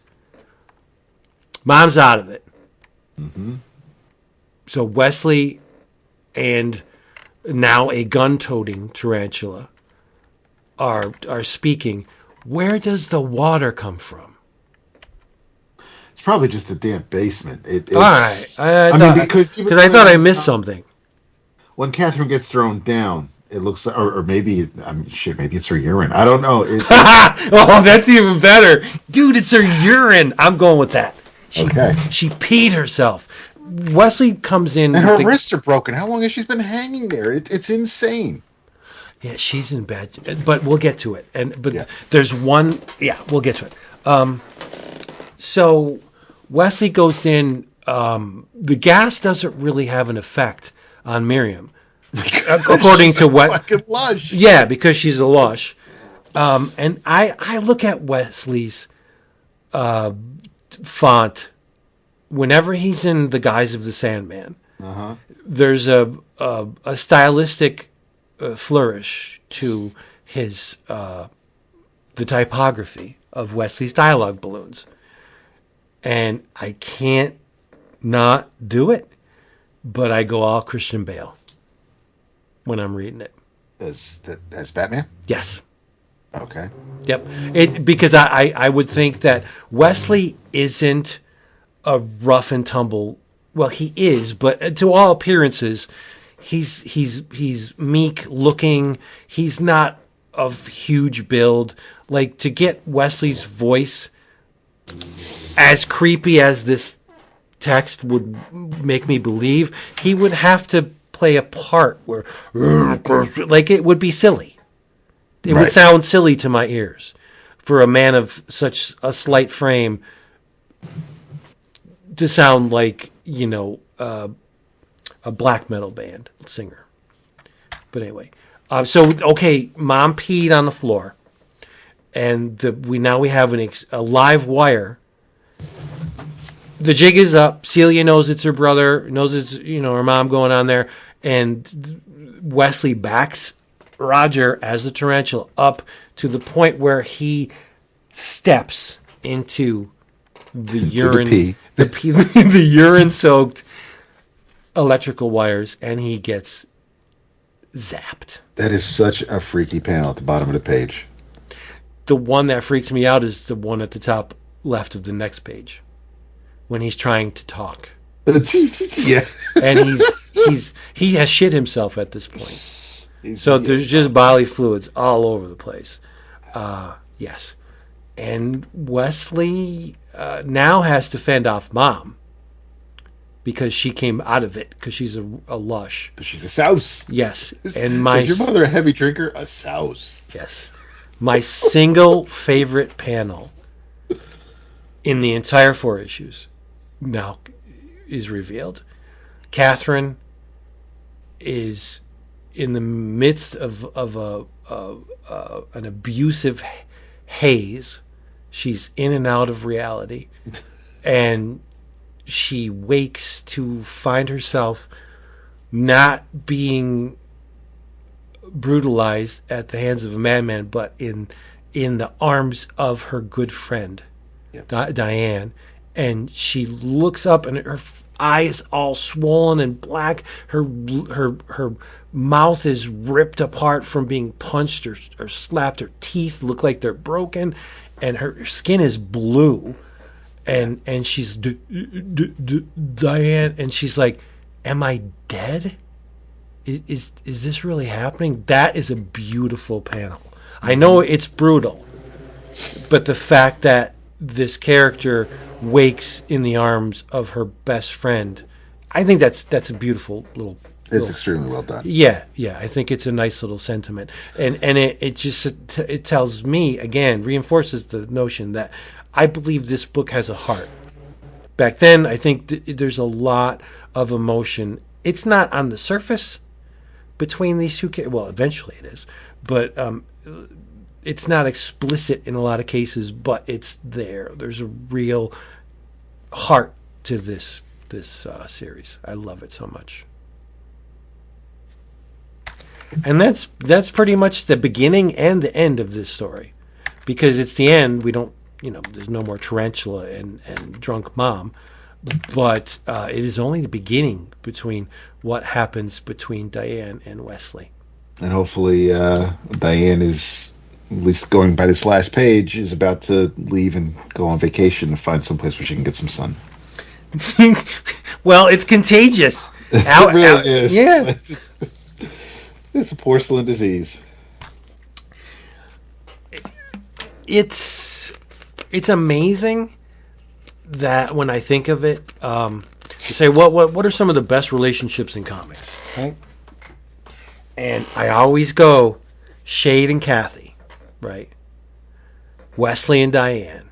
Mom's out of it. Mm-hmm. So Wesley and now a gun-toting tarantula are speaking. Where does the water come from? It's probably just the damp basement. All right. Because I thought I missed something. When Catherine gets thrown down, it looks like, or maybe, maybe it's her urine. I don't know. Oh, that's even better. Dude, it's her urine. I'm going with that. Okay. She peed herself. Wesley comes in. And her wrists are broken. How long has she been hanging there? It's insane. Yeah, she's in bad. But we'll get to it. Yeah. There's one. Yeah, we'll get to it. So Wesley goes in. The gas doesn't really have an effect on Miriam, according to what. Fucking lush. Yeah, because she's a lush. And I look at Wesley's font whenever he's in the guise of the Sandman. Uh-huh. There's a stylistic flourish to his the typography of Wesley's dialogue balloons, and I can't not do it, but I go all Christian Bale when I'm reading it. As Batman? Yes. Okay. Yep. Because I would think that Wesley isn't a rough and tumble. Well, he is, but to all appearances, he's meek looking. He's not of huge build. Like, to get Wesley's voice as creepy as this text would make me believe, he would have to play a part where, like, it would be silly. It would sound silly to my ears for a man of such a slight frame to sound like, a black metal band singer. But anyway, okay, Mom peed on the floor, and we have a live wire. The jig is up. Celia knows it's her brother, knows it's her mom going on there, and Wesley backs Roger as the tarantula up to the point where he steps into the urine, the urine-soaked electrical wires, and he gets zapped. That is such a freaky panel at the bottom of the page. The one that freaks me out is the one at the top left of the next page, when he's trying to talk. Yeah, and he has shit himself at this point. So there's just bodily fluids all over the place. Yes. And Wesley now has to fend off Mom because she came out of it because she's a lush. But she's a souse. Yes. Is your mother a heavy drinker? A souse. Yes. My single favorite panel in the entire 4 issues now is revealed. Catherine is in the midst of an abusive haze. She's in and out of reality, and she wakes to find herself not being brutalized at the hands of a madman, but in the arms of her good friend, Diane. And she looks up, and her eyes all swollen and black. Her mouth is ripped apart from being punched or slapped. Her teeth look like they're broken, and her skin is blue. And she's Diane, and she's like, "Am I dead? Is this really happening?" That is a beautiful panel. I know it's brutal, but the fact that this character wakes in the arms of her best friend. I think that's a beautiful little. It's extremely well done. Yeah. I think it's a nice little sentiment, and it just it tells me again, reinforces the notion that I believe this book has a heart. Back then, I think there's a lot of emotion. It's not on the surface between these two characters. Well, eventually it is, but it's not explicit in a lot of cases. But it's there. There's a real heart to this series. I love it so much. And that's pretty much the beginning and the end of this story, because it's the end. We don't, there's no more Tarantula and drunk mom, but it is only the beginning between what happens between Diane and Wesley. And hopefully Diane is, at least going by this last page, is about to leave and go on vacation to find someplace where she can get some sun. Well, it's contagious. It really is. Yeah. It's a porcelain disease. It's amazing that when I think of it, you say, what are some of the best relationships in comics? Right? And I always go Shade and Kathy, right? Wesley and Diane,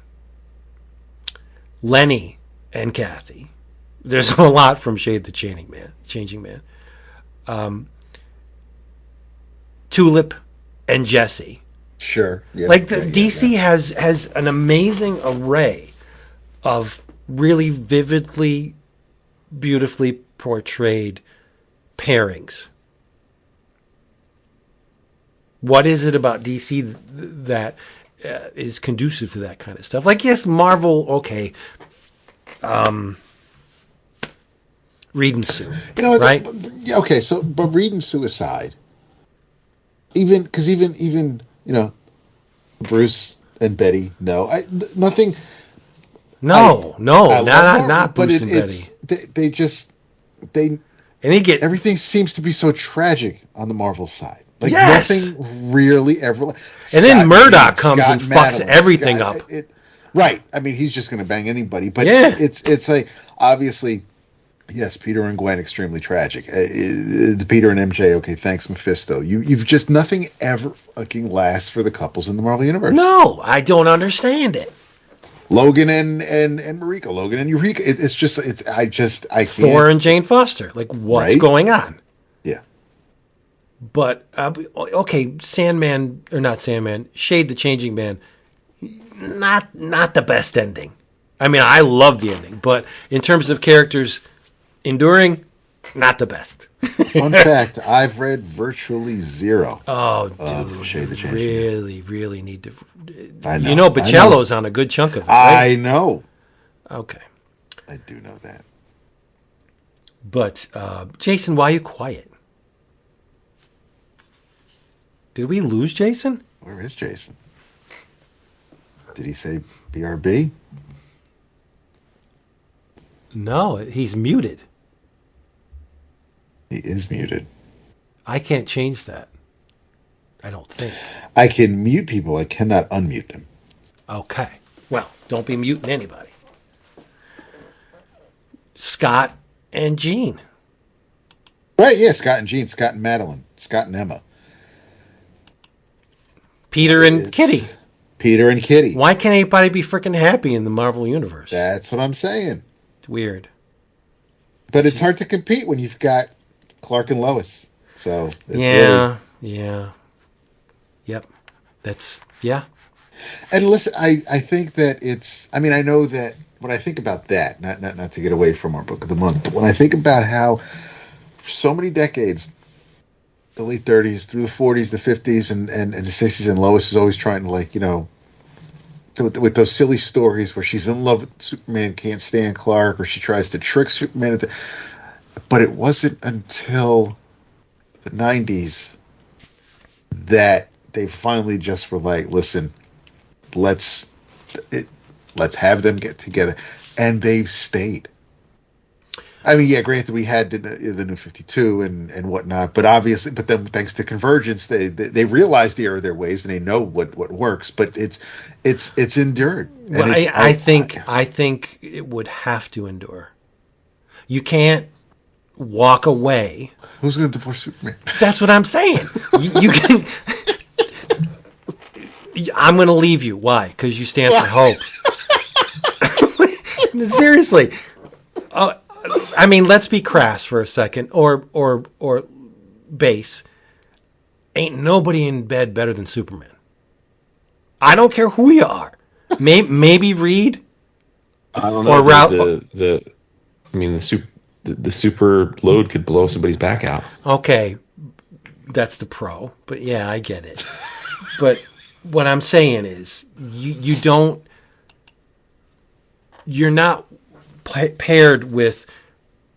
Lenny and Kathy. There's a lot from Shade the Changing Man. Tulip and Jesse. Sure. Yeah, DC has an amazing array of really vividly, beautifully portrayed pairings. What is it about DC that is conducive to that kind of stuff? Like, yes, Marvel, okay. Reed and Sue, right? Okay, so but Reed and Sue aside, even Bruce and Betty, nothing. Not Bruce and Betty. Everything seems to be so tragic on the Marvel side. Like, yes. Nothing really ever. And then Murdoch comes and fucks everything up. Right. I mean, he's just going to bang anybody. But it's like, obviously, yes, Peter and Gwen, extremely tragic. The Peter and MJ, okay, thanks, Mephisto. You've just, nothing ever fucking lasts for the couples in the Marvel Universe. No, I don't understand it. Logan and Marika. Logan and Eureka. I can't. Thor and Jane Foster. Like, what's going on? Yeah. But, okay, Sandman, or not Sandman, Shade the Changing Man, not the best ending. I mean, I love the ending, but in terms of characters enduring, not the best. Fun fact, I've read virtually zero. Oh, dude, Shade the Changing Man. Really need to. I know. Bocello's on a good chunk of it, right? I know. Okay. I do know that. But, Jason, why are you quiet? Did we lose Jason? Where is Jason? Did he say BRB? No, he's muted. He is muted. I can't change that. I don't think. I can mute people. I cannot unmute them. Okay. Well, don't be muting anybody. Scott and Jean. Right, yeah, Scott and Jean, Scott and Madeline, Scott and Emma. Peter and Kitty. Peter and Kitty. Why can't anybody be freaking happy in the Marvel Universe? That's what I'm saying. It's weird. But it's hard to compete when you've got Clark and Lois. So yeah. Yep. And listen, I think that it's, I mean, I know that when I think about that, not to get away from our book of the month, but when I think about how for so many decades, the late 30s through the 40s, the 50s, and the 60s, and Lois is always trying to, with those silly stories where she's in love with Superman, can't stand Clark, or she tries to trick Superman. But it wasn't until the 90s that they finally just were like, listen, let's have them get together. And they've stayed. I mean, yeah, granted, we had the New 52 and whatnot, but obviously, but then thanks to Convergence, they realize the error of their ways and they know what works. But it's endured. Well, I think it would have to endure. You can't walk away. Who's going to divorce Superman? That's what I'm saying. You can. I'm going to leave you. Why? Because you stand for hope. Seriously. I mean, let's be crass for a second, or base. Ain't nobody in bed better than Superman. I don't care who you are. Maybe Reed. I don't know. Or the super load could blow somebody's back out. Okay, that's the pro. But yeah, I get it. But what I'm saying is, you're not paired with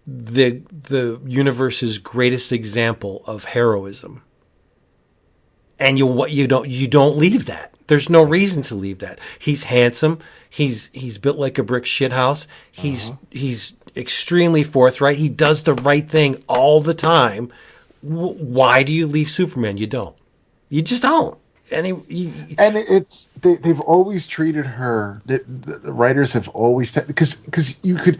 the universe's greatest example of heroism, and you don't leave that. There's no reason to leave that. He's handsome. He's built like a brick shithouse. He's extremely forthright. He does the right thing all the time. Why do you leave Superman? You don't. You just don't. And they've always treated her. The writers have always because you could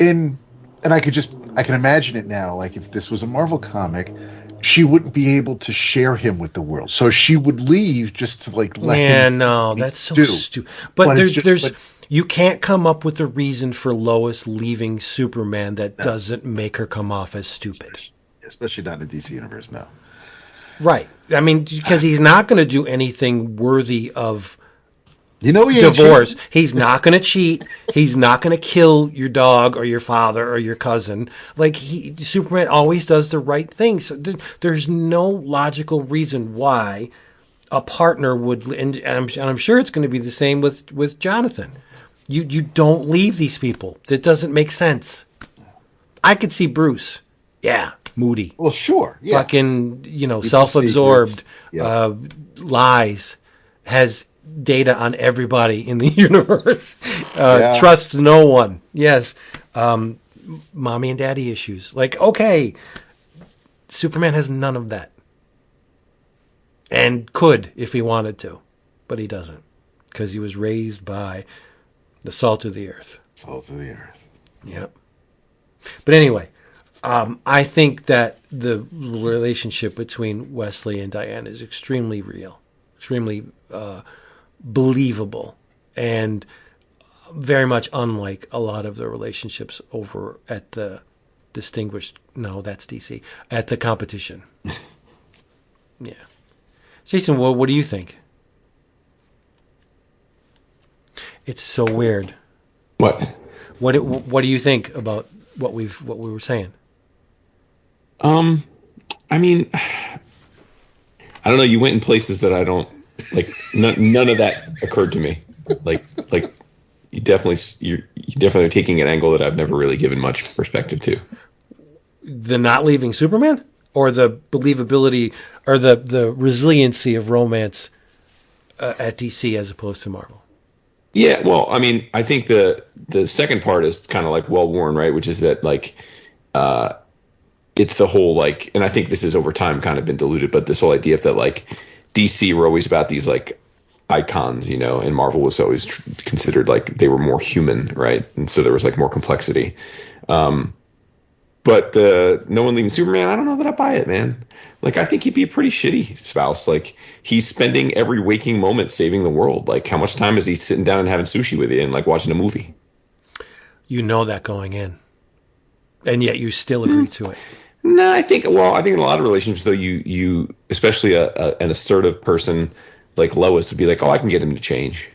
and I can imagine it now. Like if this was a Marvel comic, she wouldn't be able to share him with the world, so she would leave just to like let him. Yeah, no, that's so stupid. But you can't come up with a reason for Lois leaving Superman that doesn't make her come off as stupid. Especially not in the DC universe, no. Right. I mean, because he's not going to do anything worthy of divorce. He's not going to cheat. He's not going to kill your dog or your father or your cousin. Like Superman always does the right thing. So there's no logical reason why a partner would. And I'm sure it's going to be the same with Jonathan. You don't leave these people. It doesn't make sense. I could see Bruce. Yeah. Moody. Well, sure. Yeah. Fucking, self-absorbed, lies, has data on everybody in the universe, trusts no one. Yes. Mommy and daddy issues. Like, okay, Superman has none of that. And could if he wanted to, but he doesn't because he was raised by the salt of the earth. Salt of the earth. Yep. But anyway, I think that the relationship between Wesley and Diane is extremely real, extremely believable, and very much unlike a lot of the relationships over at the that's DC, at the competition. Yeah. Jason, what do you think? It's so weird. What? What do you think about what we were saying? I mean, I don't know. You went in places that I don't like. None of that occurred to me. Like you're definitely taking an angle that I've never really given much perspective to. The not leaving Superman, or the believability, or the resiliency of romance at DC as opposed to Marvel. Yeah, well, I mean, I think the second part is kind of like well worn, right? Which is that like. It's the whole like, and I think this is over time kind of been diluted, but this whole idea of that like DC were always about these like icons, and Marvel was always considered like they were more human, right? And so there was like more complexity. But no one leaving Superman, I don't know that I buy it, man. Like I think he'd be a pretty shitty spouse. Like he's spending every waking moment saving the world. Like how much time is he sitting down and having sushi with you and like watching a movie? You know that going in, and yet you still agree to it. No, I think in a lot of relationships, though, you especially an assertive person like Lois would be like, oh, I can get him to change.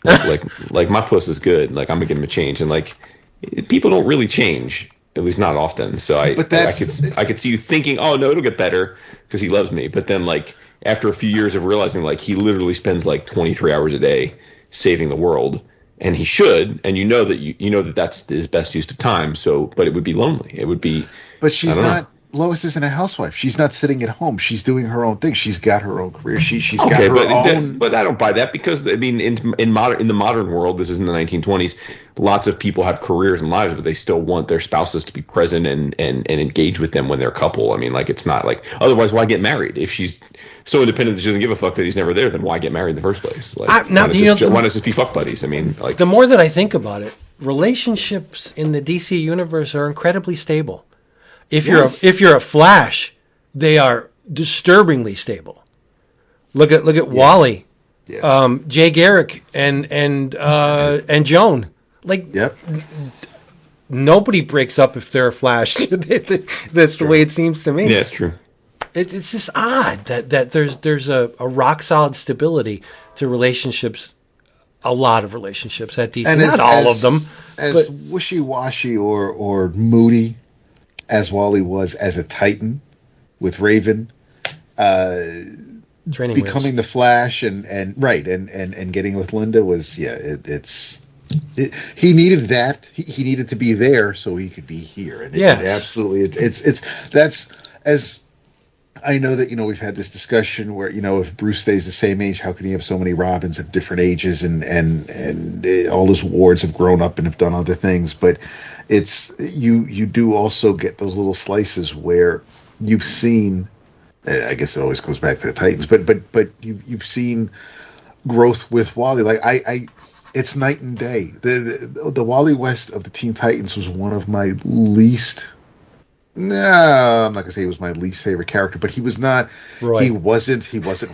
Like my puss is good. Like I'm gonna get him to change, and like people don't really change, at least not often. So I could see you thinking, oh no, it'll get better because he loves me. But then like after a few years of realizing like he literally spends like 23 hours a day saving the world. And he should, and you know that that's his best use of time. So, but it would be lonely. It would be. But she's not. Lois isn't a housewife. She's not sitting at home. She's doing her own thing. She's got her own career. She's got her own. But I don't buy that because I mean, in the modern world, this is in the 1920s. Lots of people have careers and lives, but they still want their spouses to be present and engage with them when they're a couple. I mean, like it's not like otherwise, why get married if she's so independent that she doesn't give a fuck that he's never there? Then why get married in the first place? Like, why not just be fuck buddies? I mean, like the more that I think about it, relationships in the DC universe are incredibly stable. If you're a Flash, they are disturbingly stable. Look at Wally, Jay Garrick, and Joan. Like, nobody breaks up if they're a Flash. That's the way it seems to me. Yeah, it's true. It's just odd that there's a rock solid stability to relationships. A lot of relationships at DC, and not all of them, but wishy-washy or moody as Wally was as a Titan with Raven, becoming the Flash and getting with Linda was he needed that. He needed to be there so he could be here. And absolutely, that's as I know that we've had this discussion where if Bruce stays the same age, how can he have so many Robins of different ages and all his wards have grown up and have done other things, but it's you do also get those little slices where you've seen. I guess it always goes back to the Titans, but you've seen growth with Wally. Like it's night and day. The Wally West of the Teen Titans was one of my least. No, I'm not gonna say he was my least favorite character, but he was not. Right. He wasn't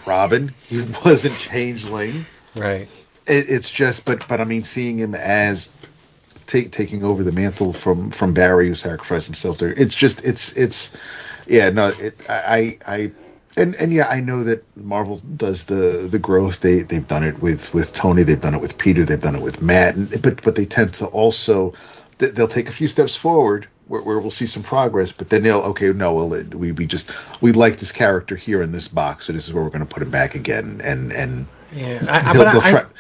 Robin. He wasn't Changeling. Right. It's just, but I mean, seeing him as taking over the mantle from Barry, who sacrificed himself there. It's just, I know that Marvel does the growth. They've done it with Tony. They've done it with Peter. They've done it with Matt. But they tend to also they'll take a few steps forward where we'll see some progress. But then we like this character here in this box, so this is where we're going to put him back again.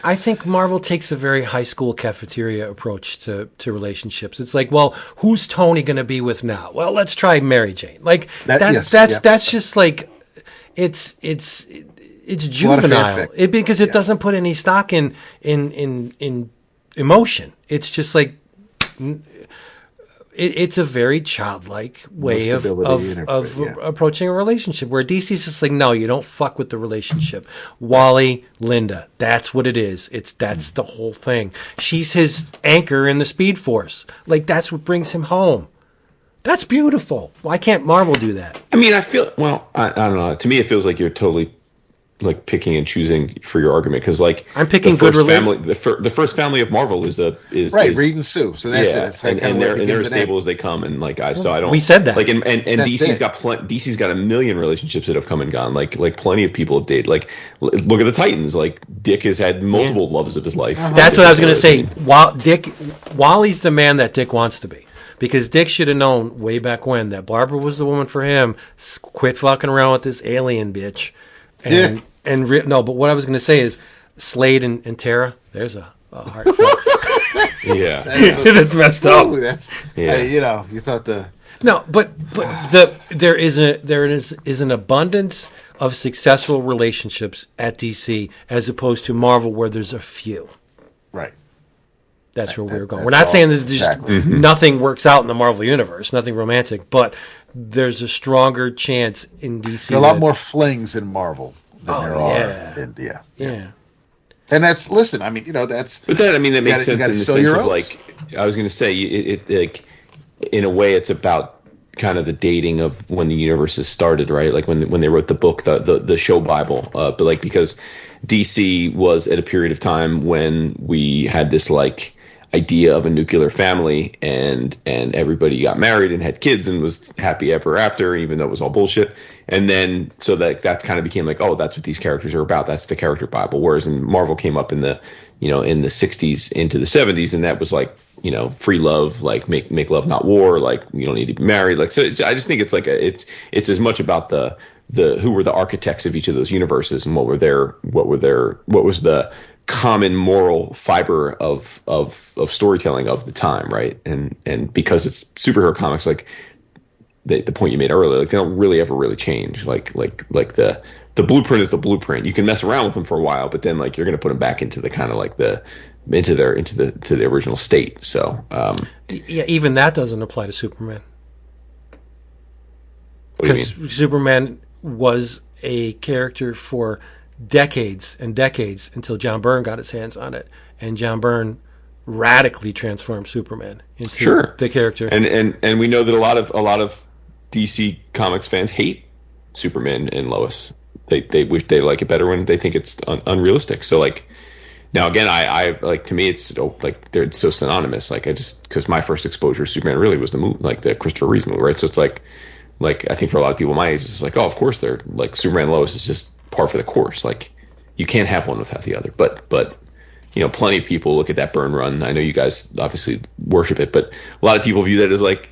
I think Marvel takes a very high school cafeteria approach to relationships. It's like, well, who's Tony going to be with now? Well, let's try Mary Jane. Like that's just like it's juvenile because it doesn't put any stock in emotion. It's just like it's a very childlike way of approaching a relationship where DC's just like, no, you don't fuck with the relationship. Wally, Linda, that's what it is. That's the whole thing. She's his anchor in the Speed Force. Like, that's what brings him home. That's beautiful. Why can't Marvel do that? I mean, I don't know. To me, it feels like you're totally like picking and choosing for your argument because like I'm picking good family. The first family of Marvel is Reed and Sue. So that's it. And they're as stable as they come. And like so I don't. We said that. Like and DC's got a million relationships that have come and gone. Like plenty of people have dated. Like look at the Titans. Like Dick has had multiple loves of his life. That's what I was going to say. Wally's the man that Dick wants to be. Because Dick should have known way back when that Barbara was the woman for him. Quit fucking around with this alien bitch. But what I was going to say is Slade and Tara. There's a heart. Yeah, that's messed up. You thought there is an abundance of successful relationships at DC as opposed to Marvel, where there's a few. Right. That's where we're going. We're not saying that nothing works out in the Marvel universe, nothing romantic, but there's a stronger chance in DC. There are a lot more flings in Marvel than there are. Yeah. And that's, listen, I mean, that's. But that makes sense in the sense of like, I was going to say, it like, in a way, it's about kind of the dating of when the universes started, right? Like when they wrote the book, the show Bible, but like because DC was at a period of time when we had this like idea of a nuclear family and everybody got married and had kids and was happy ever after, even though it was all bullshit. And then so that kind of became like, oh, that's what these characters are about. That's the character Bible. Whereas in Marvel came up in the 60s into the 70s, and that was like, free love, like make love not war, like you don't need to be married. Like, so I just think it's like it's as much about the who were the architects of each of those universes and what was the common moral fiber of storytelling of the time, right? And because it's superhero comics, like the point you made earlier, like they don't really ever really change. Like the blueprint is the blueprint. You can mess around with them for a while, but then like you're going to put them back into the kind of like to the original state. So yeah, even that doesn't apply to Superman. What do you Because Superman was a character for decades and decades until John Byrne got his hands on it, and John Byrne radically transformed Superman into the character. And we know that a lot of DC Comics fans hate Superman and Lois. They wish they like it better when they think it's unrealistic. So like now again, I like, to me it's like they're so synonymous. Like because my first exposure to Superman really was the movie, like the Christopher Reeve movie, right? So it's like I think for a lot of people my age, it's like, oh, of course they're like Superman and Lois is just par for the course. Like you can't have one without the other. But you know, plenty of people look at that Byrne run. I know you guys obviously worship it, but a lot of people view that as like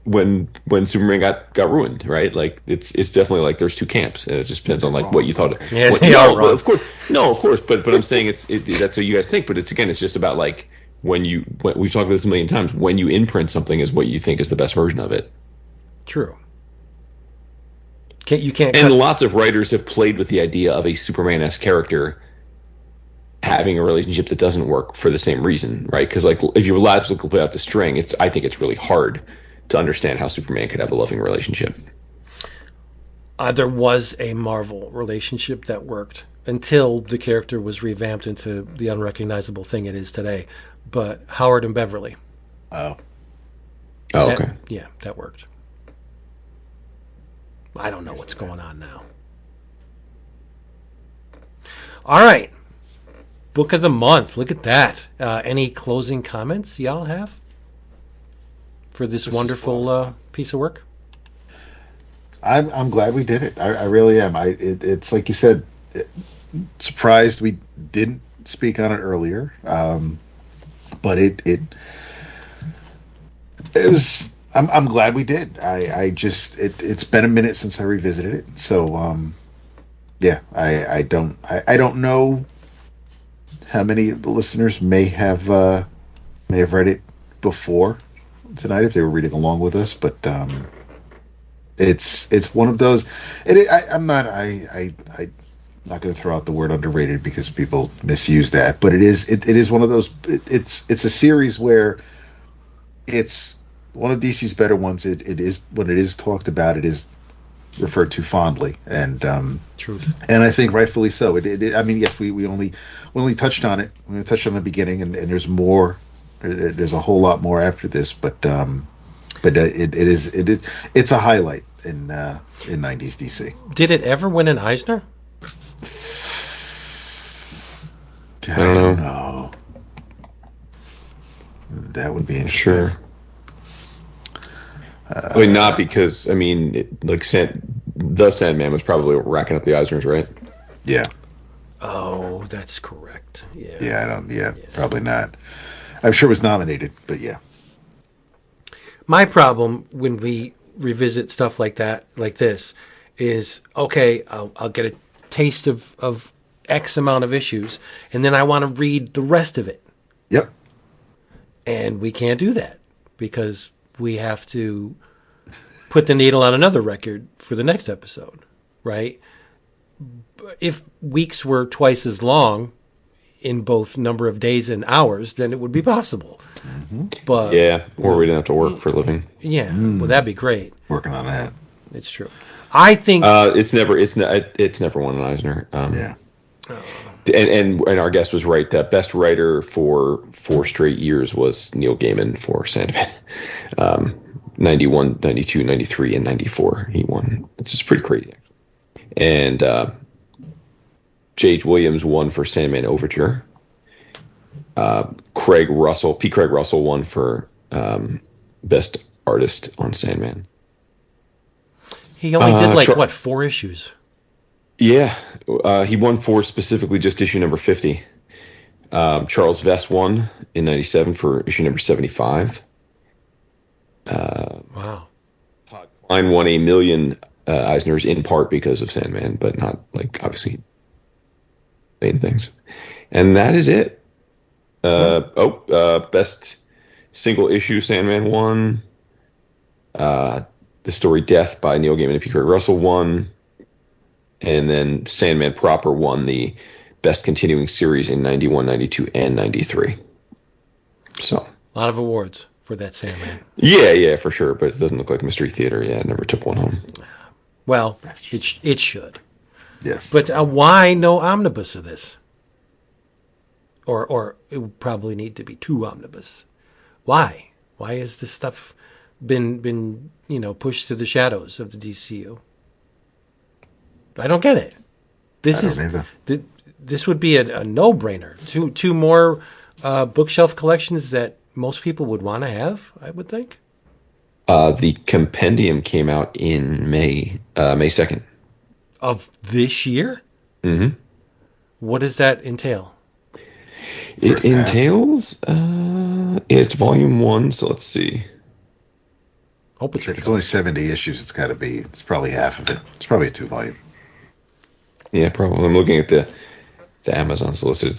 when Superman got ruined, right? Like it's definitely like there's two camps, and it just depends on like what you thought. Yeah, they are wrong. Of course, but I'm saying that's what you guys think. But it's just about like when we've talked about this a million times. When you imprint something is what you think is the best version of it. True. You can't. And lots of writers have played with the idea of a Superman-esque character having a relationship that doesn't work for the same reason, right? Because like if you logically play out the string, I think it's really hard to understand how Superman could have a loving relationship. There was a Marvel relationship that worked until the character was revamped into the unrecognizable thing it is today. But Howard and Beverly. Oh, okay. That worked. I don't know what's going on now. All right. Book of the month. Look at that. Any closing comments y'all have for this wonderful piece of work? I'm glad we did it. I really am. It's like you said, surprised we didn't speak on it earlier. But it was. I'm glad we did. It's been a minute since I revisited it. So yeah, I don't know how many of the listeners may have read it before tonight if they were reading along with us, but it's one of those. I'm not going to throw out the word underrated because people misuse that, but it is one of those. It's a series where it's one of DC's better ones. It is when it is talked about, it is referred to fondly, and truth. And I think rightfully so. I mean, yes, we only touched on it. We touched on the beginning, and there's more. There's a whole lot more after this, but it's a highlight in 90s DC. Did it ever win an Eisner? I don't know. That would be interesting. Sure. I mean, not because the Sandman was probably racking up the Eisners, right? Yeah. Oh, that's correct. Yeah. Yeah, probably not. I'm sure it was nominated, but yeah. My problem when we revisit stuff like that, like this, is okay. I'll get a taste of X amount of issues, and then I want to read the rest of it. Yep. And we can't do that because we have to put the needle on another record for the next episode, right? If weeks were twice as long in both number of days and hours, then it would be possible. Mm-hmm. But yeah, or we didn't have to work for a living. Yeah, well, that'd be great. Working on that. It's true. I think it's never won an Eisner. Yeah. And our guest was right. The best writer for 4 straight years was Neil Gaiman for Sandman. 91, 92, 93, and 94 he won. It's just pretty crazy, actually. And J.H. Williams won for Sandman Overture. P. Craig Russell won for Best Artist on Sandman. He only did 4 issues? Yeah, he won for specifically just issue number 50. Charles Vess won in 97 for issue number 75. Wow. Todd Klein won a million Eisners in part because of Sandman, but not obviously main things. And that is it. Best single issue Sandman won. the story Death by Neil Gaiman and P. Craig Russell won. And then Sandman proper won the best continuing series in 91, 92, and 93. So A lot of awards for that Sandman. Yeah, for sure. But it doesn't look like Mystery Theater. Yeah, it never took one home. Well, it should. Yes. But why no omnibus of this? Or it would probably need to be 2 omnibus. Why? Why has this stuff been pushed to the shadows of the DCU? I don't get it. This would be a no-brainer. Two more bookshelf collections that most people would want to have, I would think. The compendium came out in May 2nd. Of this year? Mm-hmm. What does that entail? It entails, it's volume 1, so let's see. Hope If it's only 70 issues, it's probably half of it. It's probably a 2-volume. Yeah, probably. I'm looking at the Amazon solicit. It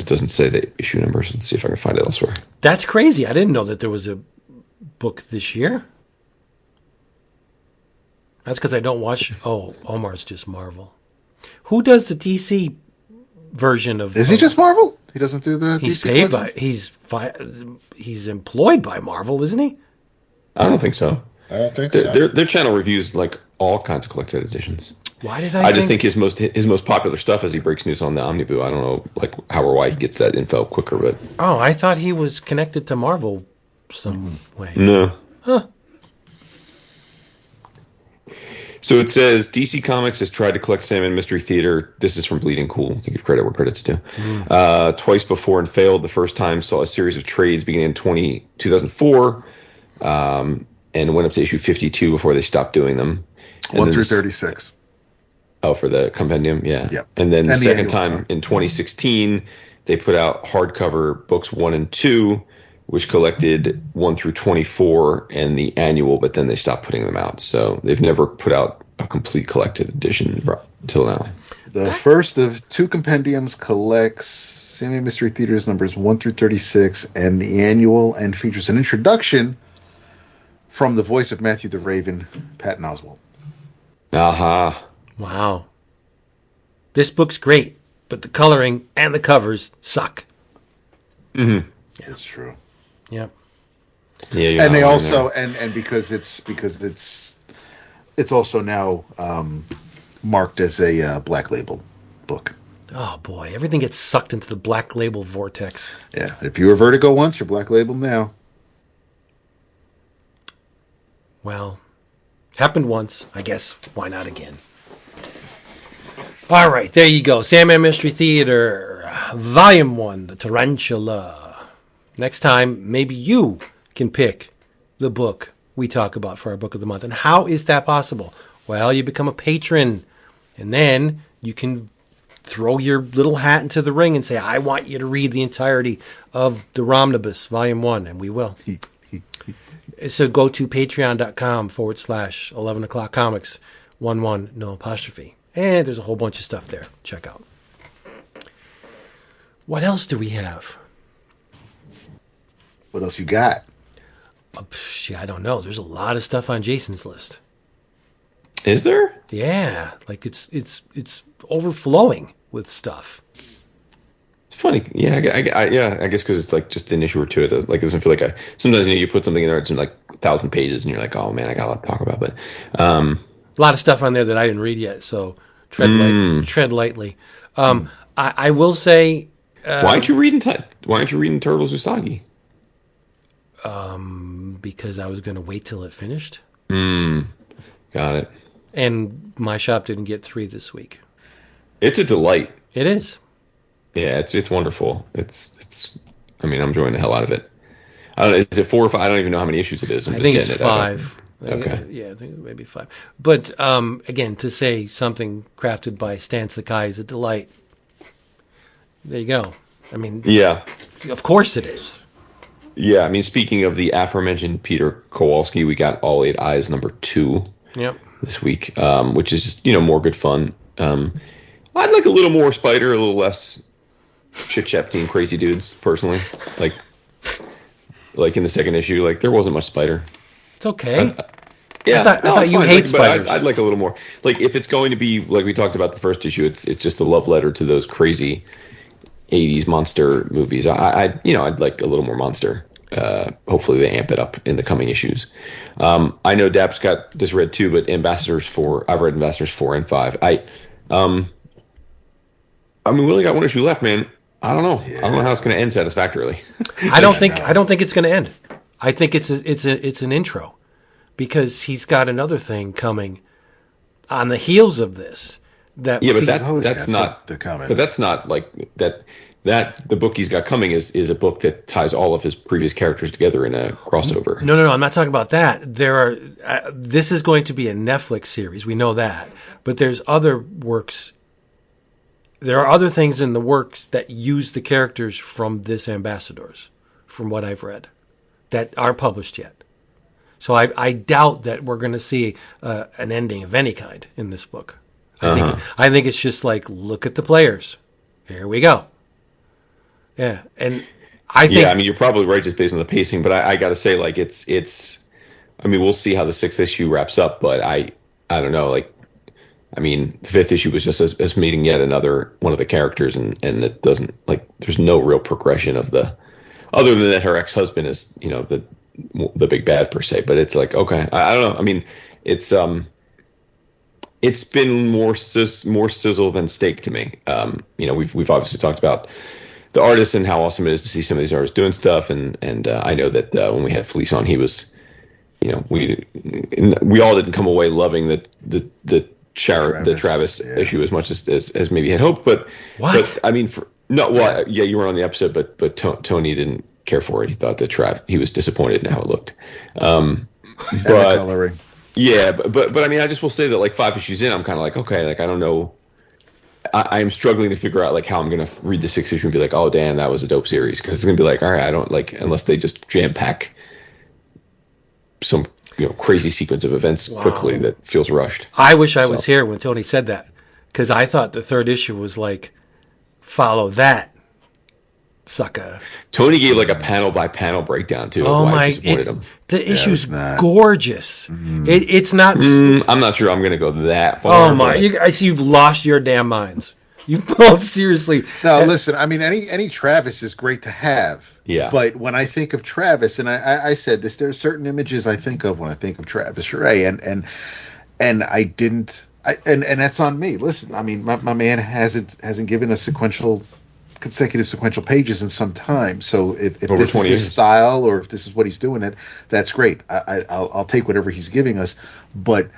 doesn't say the issue numbers. Let's see if I can find it elsewhere. That's crazy. I didn't know that there was a book this year. That's because I don't watch. Oh, Omar's just Marvel. Who does the DC version of? Is he just Marvel? He doesn't do the. He's DC paid collections? he's employed by Marvel, isn't he? I don't think so. I don't think so. Their channel reviews like all kinds of collected editions. Why did I just think his most popular stuff as he breaks news on the Omniboo. I don't know like how or why he gets that info quicker, but Oh, I thought he was connected to Marvel some way. no. Huh. So it says DC Comics has tried to collect Sandman Mystery Theater. This is from Bleeding Cool to give credit where credit's due. Twice before and failed. The first time saw a series of trades beginning in 2004 and went up to issue 52 before they stopped doing them. 1 through 36. Oh, for the compendium, yeah. Yep. And then the second annual time in 2016, they put out hardcover books 1 and 2, which collected 1 through 24 and the annual, but then they stopped putting them out. So they've never put out a complete collected edition until now. The first of 2 compendiums collects Sandman Mystery Theater's numbers 1 through 36 and the annual, and features an introduction from the voice of Matthew the Raven, Patton Oswalt. Aha. Wow. This book's great, but the coloring and the covers suck. Mm-hmm. It's true. Yep. Yeah, And they also and because it's also now marked as a black label book. Oh boy, everything gets sucked into the black label vortex. Yeah, if you were Vertigo once, you're black label now. Well, happened once, I guess. Why not again? All right, there you go. Sandman Mystery Theater, Volume 1, The Tarantula. Next time, maybe you can pick the book we talk about for our Book of the Month. And how is that possible? Well, you become a patron, and then you can throw your little hat into the ring and say, I want you to read the entirety of the Romnibus, Volume 1, and we will. So go to patreon.com/11 o'clock comics, 11, no apostrophe. And there's a whole bunch of stuff there. Check out. What else do we have? What else you got? I don't know. There's a lot of stuff on Jason's list. Is there? Yeah, like it's overflowing with stuff. It's funny. Yeah, I guess because it's like just an issue or two. It doesn't feel like sometimes you put something in there, it's in like 1,000 pages, and you're like, oh man, I got a lot to talk about. But a lot of stuff on there that I didn't read yet, so tread lightly. I will say, why aren't you reading Turtles Usagi? Because I was going to wait till it finished. Got it. And my shop didn't get 3 this week. It's a delight. It is. Yeah, it's wonderful. It's. I mean, I'm enjoying the hell out of it. I don't know. Is it 4 or 5? I don't even know how many issues it is. I think it's 5. Okay. Yeah, I think maybe 5. But again, to say something crafted by Stan Sakai is a delight. There you go. I mean, yeah, of course it is. Yeah, I mean, speaking of the aforementioned Peter Kowalski, we got All 8 Eyes #2. Yep. This week, which is just more good fun. I'd like a little more Spider, a little less chit chat between crazy dudes. Personally, like in the second issue, like there wasn't much Spider. It's okay. Yeah, I thought it's you fine, hate but spiders. I'd like a little more. Like if it's going to be like we talked about the first issue, it's just a love letter to those crazy '80s monster movies. I'd like a little more monster. Hopefully they amp it up in the coming issues. I know Dap's got this read too, but I've read Ambassadors 4 and 5. We only got one issue left, man. I don't know. Yeah. I don't know how it's going to end satisfactorily. I don't think it's going to end. I think it's an intro, because he's got another thing coming on the heels of this. That's not they're coming. But that's not like that. That the book he's got coming is a book that ties all of his previous characters together in a crossover. No. I'm not talking about that. This is going to be a Netflix series. We know that, but there's other works. There are other things in the works that use the characters from this Ambassadors, from what I've read, that aren't published yet. So I doubt that we're going to see an ending of any kind in this book. I think it's just like, look at the players. Here we go. Yeah, and I think... Yeah, I mean, you're probably right just based on the pacing, but I got to say, like, it's... I mean, we'll see how the 6th issue wraps up, but I don't know, like, I mean, the 5th issue was just as meeting yet another one of the characters, and it doesn't, like, there's no real progression of the... Other than that her ex-husband is, the big bad per se, but it's like, okay, I don't know. I mean, it's been more sizzle than steak to me. We've obviously talked about the artist and how awesome it is to see some of these artists doing stuff, and I know that when we had Felice on, he was, we all didn't come away loving the Travis issue as much as maybe had hoped, but I mean, you weren't on the episode, but Tony didn't care for it. He thought that he was disappointed in how it looked. But coloring. Yeah, but I mean, I just will say that like 5 issues in, I'm kind of like, okay, like I don't know. I am struggling to figure out like how I'm going to read the 6th issue and be like, oh damn, that was a dope series, because it's going to be like, all right, I don't like, unless they just jam pack some crazy sequence of events quickly that feels rushed. I wish I was here when Tony said that, because I thought the 3rd issue was like, follow that, sucker. Tony gave like a panel by panel breakdown too. Oh my! The issue's gorgeous. It's not. I'm not sure I'm going to go that far. Oh my! You've lost your damn minds. You've both seriously. No, listen. I mean, any Travis is great to have. Yeah. But when I think of Travis, and I said this, there are certain images I think of when I think of Travis Ray, and I didn't. And that's on me. Listen, I mean, my man hasn't given us consecutive sequential pages in some time. So if this is his style, or if this is what he's doing, that's great. I'll take whatever he's giving us. But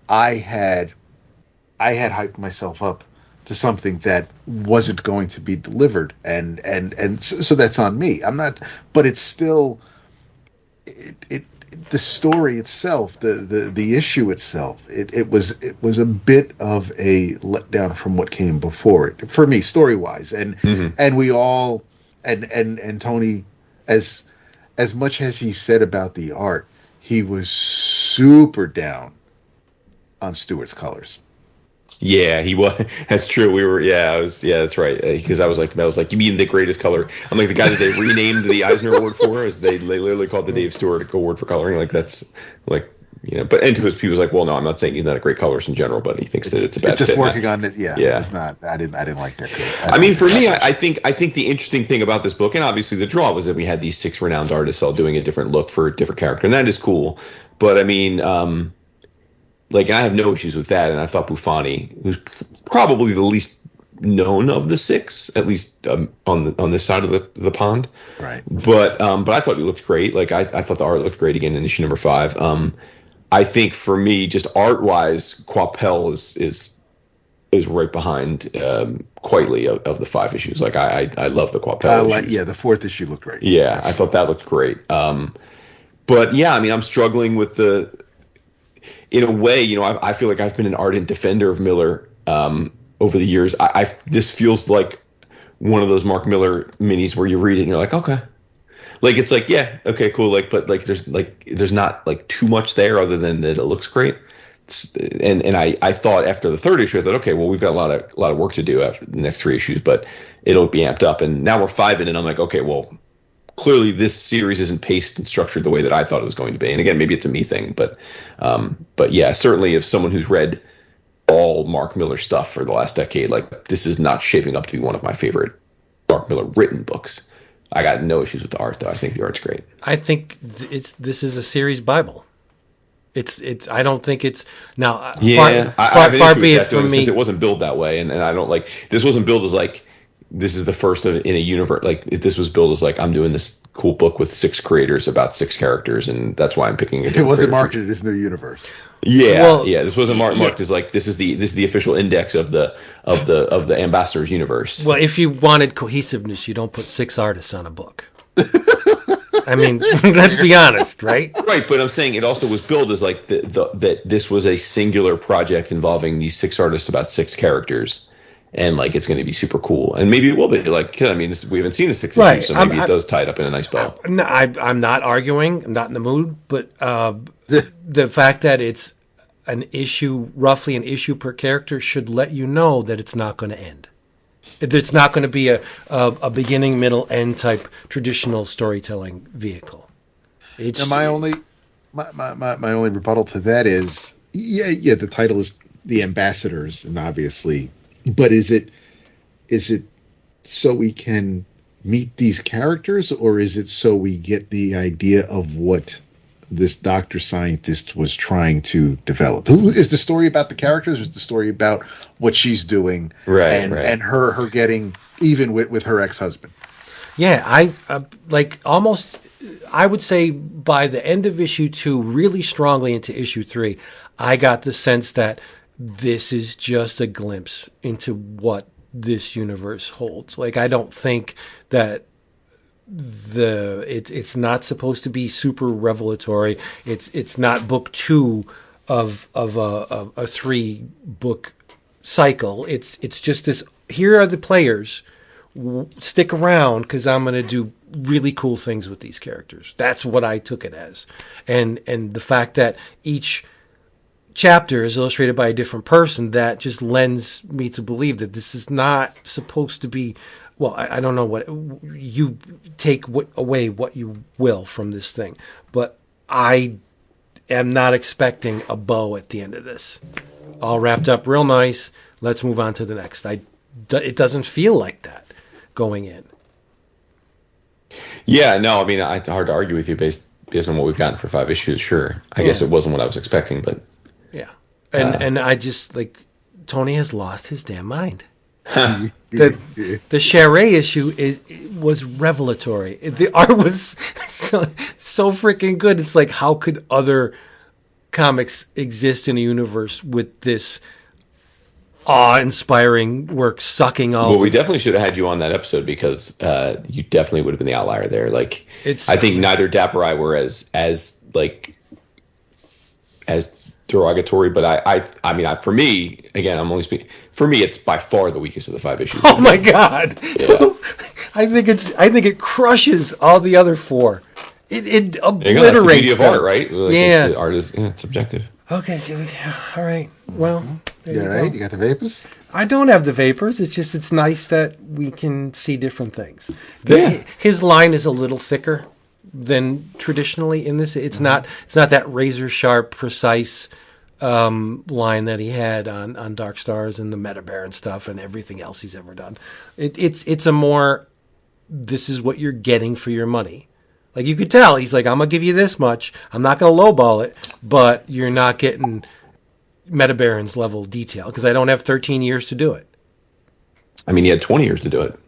I had hyped myself up to something that wasn't going to be delivered, and so that's on me. I'm not, but it's still the story itself, the issue itself, it was a bit of a letdown from what came before it for me, story wise, and we all and Tony, as much as he said about the art, he was super down on Stewart's colors. Yeah, he was. That's true. We were. Yeah, that's right. Because I was like, you mean the greatest color? I'm like, the guy that they renamed the Eisner Award for, is they literally called the Dave Stewart Award for coloring. Like that's like, But and to his, he was like, well, no, I'm not saying he's not a great colorist in general, but he thinks that it's a bad. Just working on it. Yeah. It's not. I didn't like that. I mean, for me, I think the interesting thing about this book, and obviously the draw, was that we had these 6 renowned artists all doing a different look for a different character, and that is cool. But I mean. Like, I have no issues with that, and I thought Bufani, who's probably the least known of the 6, at least on this side of the pond. Right. But I thought he looked great. Like, I thought the art looked great again in issue number 5. I think for me, just art-wise, Quapel is right behind Quietly of the 5 issues. Like, I love the Quapel issue. The 4th issue looked great. Yeah, I thought that looked great. But yeah, I mean, I'm struggling with in a way, I feel like I've been an ardent defender of Miller over the years. This feels like one of those Mark Millar minis where you read it and you're like, okay, like it's like, yeah, okay, cool. Like, but like there's not like too much there other than that it looks great. And I thought after the 3rd issue, I thought, okay, well, we've got a lot of work to do after the next 3 issues, but it'll be amped up. And now we're 5 in, and I'm like, okay, well, clearly this series isn't paced and structured the way that I thought it was going to be. And again, maybe it's a me thing, but yeah, certainly if someone who's read all Mark Millar stuff for the last decade, like this is not shaping up to be one of my favorite Mark Millar written books. I got no issues with the art, though. I think the art's great. I think this is a series Bible. It's. I don't think it's now. Yeah, far be it from me. Since it wasn't billed that way, and I don't like this. Wasn't billed as like this is the first in a universe. Like this was billed as like I'm doing this cool book with 6 creators about 6 characters, and that's why I'm picking it. It wasn't marketed as new universe. Yeah, this wasn't marked as like this is the official index of the Ambassadors universe. Well, if you wanted cohesiveness, you don't put 6 artists on a book. I mean, let's be honest, right? Right, but I'm saying it also was billed as like that this was a singular project involving these 6 artists about 6 characters, and like it's going to be super cool, and maybe it will be. Like, I mean, we haven't seen the 6 issues, so maybe it does tie it up in a nice bow. I'm not arguing. I'm not in the mood, but the fact that it's roughly an issue per character, should let you know that it's not going to end. It's not going to be a beginning, middle, end type traditional storytelling vehicle. Now my only rebuttal to that is, the title is The Ambassadors, and obviously, but is it so we can meet these characters, or is it so we get the idea of what this doctor scientist was trying to develop? Who is the story about the characters, or is the story about what she's doing, and her getting even with her ex-husband? Yeah, I like almost. I would say by the end of issue 2, really strongly into issue 3, I got the sense that this is just a glimpse into what this universe holds. Like, I don't think that it's not supposed to be super revelatory. It's not book 2 of a 3-book cycle. It's just this. Here are the players. Stick around because I'm going to do really cool things with these characters. That's what I took it as, and the fact that each chapter is illustrated by a different person, that just lends me to believe that this is not supposed to be. Well, I don't know what you take away what you will from this thing, but I am not expecting a bow at the end of this. All wrapped up real nice. Let's move on to the next. It doesn't feel like that going in. Yeah, no, I mean, it's hard to argue with you based on what we've gotten for 5 issues. Sure, I guess it wasn't what I was expecting, but yeah, and I just like Tony has lost his damn mind. The Charret issue was revelatory. The art was so freaking good. It's like, how could other comics exist in a universe with this awe-inspiring work sucking all? Well, we definitely should have had you on that episode because you definitely would have been the outlier there. Like, I think neither Dap or I were as derogatory, but I mean, for me, again, I'm only speaking. For me, it's by far the weakest of the 5 issues. Oh my god! Yeah. I think it crushes all the other 4. It obliterates. That's the beauty of art, right? Like, yeah, art is subjective. Okay, all right. Well, you right? You got the vapors? I don't have the vapors. It's nice that we can see different things. His line is a little thicker than traditionally in this. It's not that razor sharp, precise line that he had on Dark Stars and the Meta Baron stuff and everything else he's ever done. It's a more, this is what you're getting for your money. Like, you could tell he's like, I'm gonna give you this much. I'm not gonna lowball it, but you're not getting Meta Baron's level detail because I don't have 13 years to do it. I mean, he had 20 years to do it.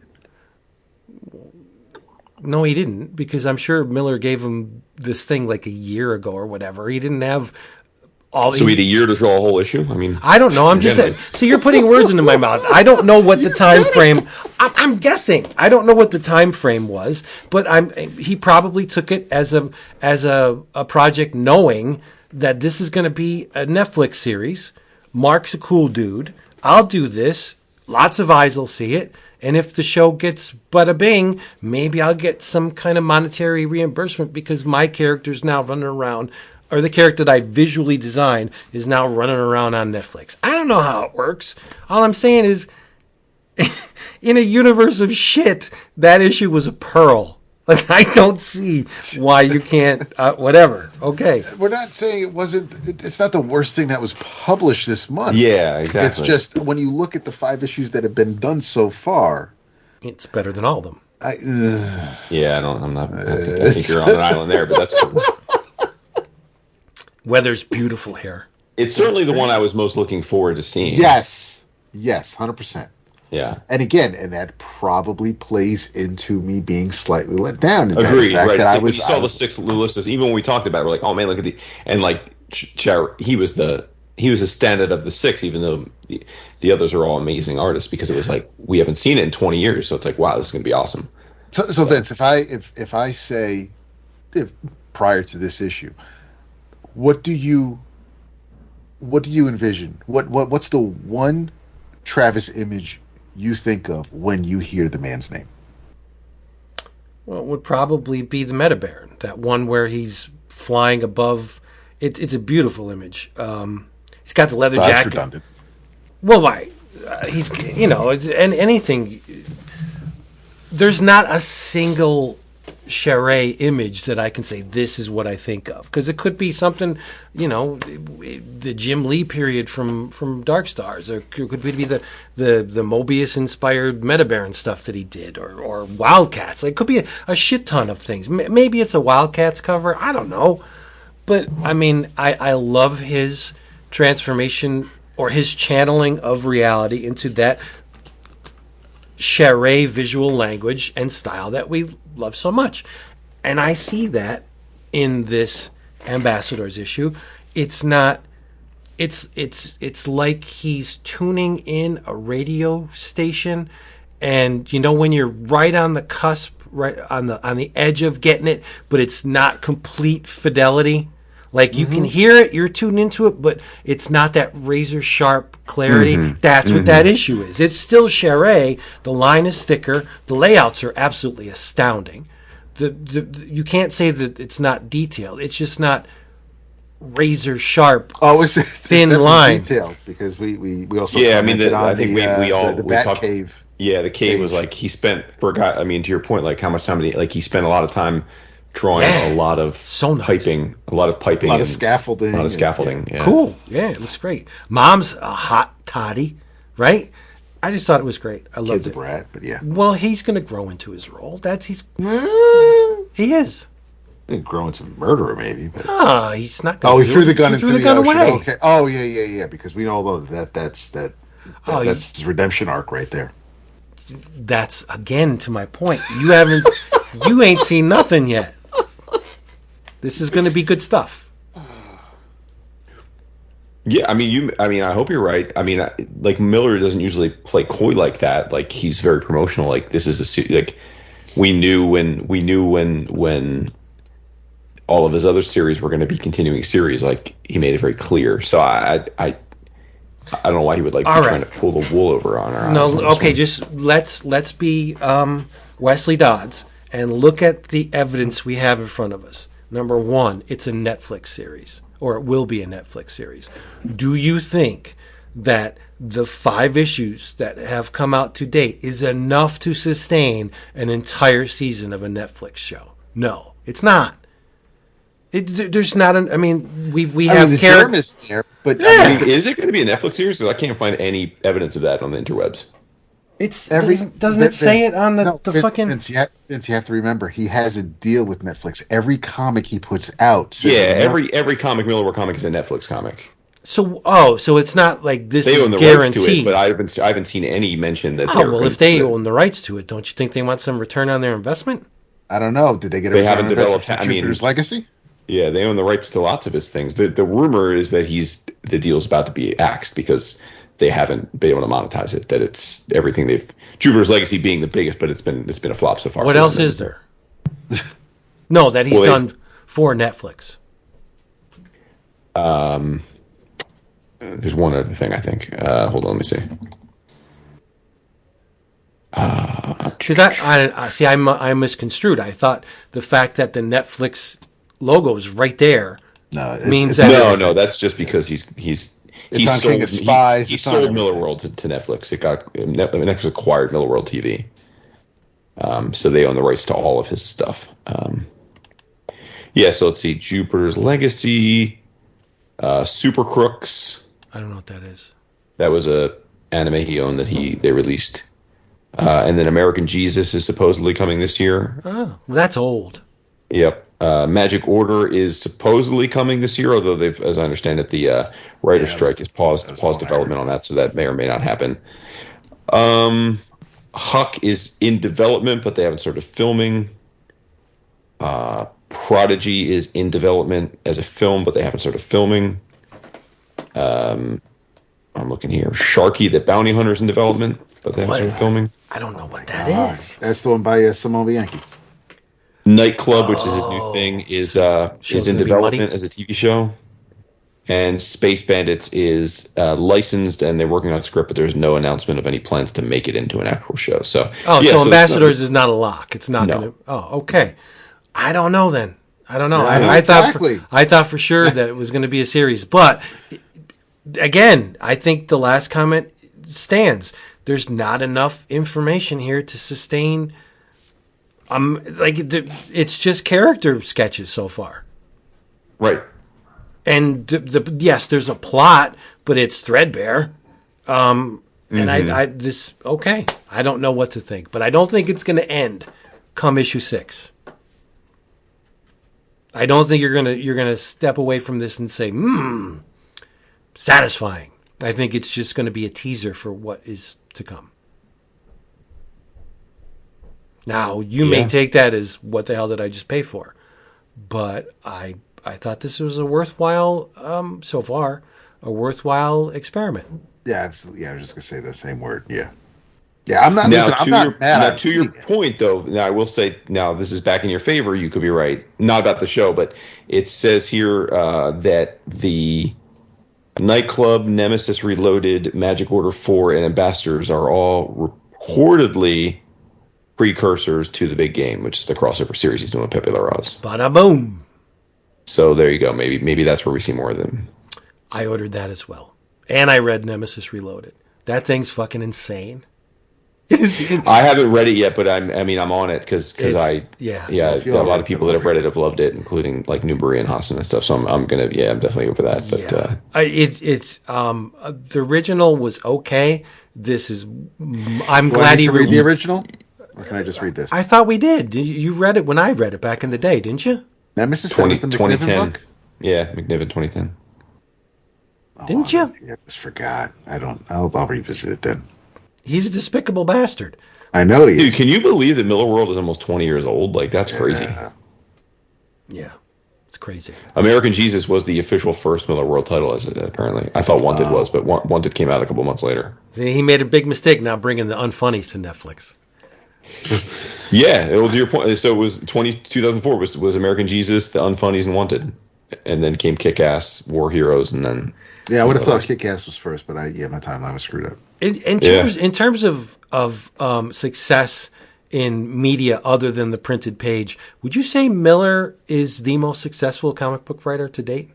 No, he didn't, because I'm sure Miller gave him this thing like a year ago or whatever. He didn't have all. So he had a year to draw a whole issue? I mean, I don't know. I'm just saying. So you're putting words into my mouth. I don't know what the time frame. I'm guessing. I don't know what the time frame was, but he probably took it as a project, knowing that this is going to be a Netflix series. Mark's a cool dude. I'll do this. Lots of eyes will see it. And if the show gets bada bing, maybe I'll get some kind of monetary reimbursement because my character's now running around, or the character that I visually designed is now running around on Netflix. I don't know how it works. All I'm saying is, in a universe of shit, that issue was a pearl. Like, I don't see why you can't. Whatever. Okay. We're not saying it wasn't. It's not the worst thing that was published this month. Yeah, exactly. It's just when you look at the 5 issues that have been done so far, It's better than all of them. Yeah, I think you're on an island there, but that's cool. Weather's beautiful here. It's certainly the one I was most looking forward to seeing. yes, 100%. Yeah. And again, that probably plays into me being slightly let down. Agreed. Right. That When you saw the 6 lists, even when we talked about it, we're like, oh man, look at and like he was the standard of the 6, even though the others are all amazing artists, because it was like we haven't seen it in 20 years, so it's like, wow, this is going to be awesome. So Vince, if I say prior to this issue, what do you envision? What's the one Travis image you think of when you hear the man's name? Well, it would probably be the Metabaron, that one where he's flying above. It's a beautiful image. He's got the leather That's jacket. redundant. Well, right. He's, and anything. There's not a single Charest image that I can say this is what I think of, because it could be something, the Jim Lee period from Dark Stars, or it could be the Mobius inspired Metabaron stuff that he did, or Wildcats. Like, it could be a shit ton of things. Maybe it's a Wildcats cover. I don't know, but I mean, I love his transformation or his channeling of reality into that Charest visual language and style that we love so much. And I see that in this Ambassadors issue. It's not it's like he's tuning in a radio station, and when you're right on the cusp, right on the edge of getting it, but it's not complete fidelity. Like, you can hear it, you're tuned into it, but it's not that razor sharp clarity. That's what that issue is. It's still Charest. The line is thicker. The layouts are absolutely astounding. You can't say that it's not detailed. It's just not razor sharp. Oh, it's thin line. Detailed, because we also I think we all the we Bat talked. Cave. Yeah, the cave was like he spent to your point, like how much time he spent a lot of time drawing a lot of piping, a lot of scaffolding. Yeah. Cool. Yeah, it looks great. Mom's a hot toddy, right? I just thought it was great. I loved Kid's it. a brat, but yeah. Well, he's going to grow into his role. He is. Grow into murderer, maybe. But he's not going to. Oh, he threw the gun into the gun ocean. away. Okay. Oh, yeah. Because we all know that's his redemption arc right there. That's, again, to my point. You ain't seen nothing yet. This is going to be good stuff. Yeah, I hope you're right. Like, Miller doesn't usually play coy like that. Like, he's very promotional. Like, this is we knew when all of his other series were going to be continuing series. Like, he made it very clear. So I don't know why he would be trying to pull the wool over on our eyes. No, okay, just let's be Wesley Dodds and look at the evidence we have in front of us. Number one, it's a Netflix series, or it will be a Netflix series. Do you think that the 5 issues that have come out to date is enough to sustain an entire season of a Netflix show? No, it's not. There's not we have the characters germ is there, but is it going to be a Netflix series? Because I can't find any evidence of that on the interwebs. Doesn't it say it on the fucking... Vince, you have to remember, he has a deal with Netflix. Every comic he puts out... every comic, Miller War comic is a Netflix comic. So it's not like this they is own the guaranteed. rights to it, but I haven't seen any mention that... if they own the rights to it, don't you think they want some return on their investment? I don't know. Did they get a They return haven't on investment developed... for Jupiter's Legacy? Yeah, they own the rights to lots of his things. The rumor is that the deal's about to be axed because they haven't been able to monetize it. That it's everything Jupiter's Legacy being the biggest, but it's been a flop so far. What else is there? No, that he's done for Netflix. There's one other thing, I think. Hold on, let me see. Because I misconstrued. I thought the fact that the Netflix logo is right there means that no. That's just because he sold Miller World to Netflix. Netflix acquired Miller World TV. So they own the rights to all of his stuff. So let's see. Jupiter's Legacy, Super Crooks. I don't know what that is. That was a anime he owned that they released. And then American Jesus is supposedly coming this year. Oh, well, that's old. Yep. Magic Order is supposedly coming this year, although they've, as I understand it, the writer's strike has paused development on that, so that may or may not happen. Huck is in development, but they haven't started filming. Prodigy is in development as a film, but they haven't started filming. I'm looking here. Sharky the Bounty Hunter is in development, but they haven't started filming. I don't know what that is. That's the one by Simone Bianchi. Nightclub, which is his new thing, is in development as a TV show. And Space Bandits is licensed, and they're working on a script, but there's no announcement of any plans to make it into an actual show. So, so Ambassadors is not a lock. It's not going to. Oh, okay. I don't know then. I don't know. Yeah, I thought for sure that it was going to be a series, but again, I think the last comment stands. There's not enough information here to sustain. It's just character sketches so far, right? And yes, there's a plot, but it's threadbare. And I don't know what to think, but I don't think it's going to end come issue 6. I don't think you're gonna step away from this and say, satisfying. I think it's just going to be a teaser for what is to come. Now, you may take that as, what the hell did I just pay for? But I thought this was a worthwhile, so far, a worthwhile experiment. Yeah, absolutely. Yeah, I was just going to say the same word. Yeah. Yeah, I'm not mad. To your point, though, now I will say, now this is back in your favor. You could be right. Not about the show, but it says here that the Nightclub, Nemesis Reloaded, Magic Order 4, and Ambassadors are all reportedly precursors to the big game, which is the crossover series he's doing with Pepe Larraz. Bada boom. So there you go. Maybe that's where we see more of them. I ordered that as well. And I read Nemesis Reloaded. That thing's fucking insane. I haven't read it yet, but I'm on it because a lot of people that have read it have loved it, including like Newbury and Hassan and stuff. So I'm definitely go for that. But the original was okay. This is I'm glad he read the original. Or can I just read this? I thought we did. You read it when I read it back in the day, didn't you? Nemesis 2010 book? Yeah, McNiven 2010. Didn't you? I just forgot. I'll revisit it then. He's a despicable bastard. I know he is. Dude, can you believe that Miller World is almost 20 years old? Like, that's crazy. Yeah, it's crazy. American Jesus was the official first Miller World title, apparently. I thought Wanted was, but Wanted came out a couple months later. See, he made a big mistake now bringing the Unfunnies to Netflix. Yeah, it was your point. So it was 2004 was American Jesus, the Unfunnies, and Wanted. And then came Kick-Ass, War Heroes, and then... Yeah, I would have thought Kick-Ass was first, but my timeline was screwed up. In terms of success in media other than the printed page, would you say Miller is the most successful comic book writer to date?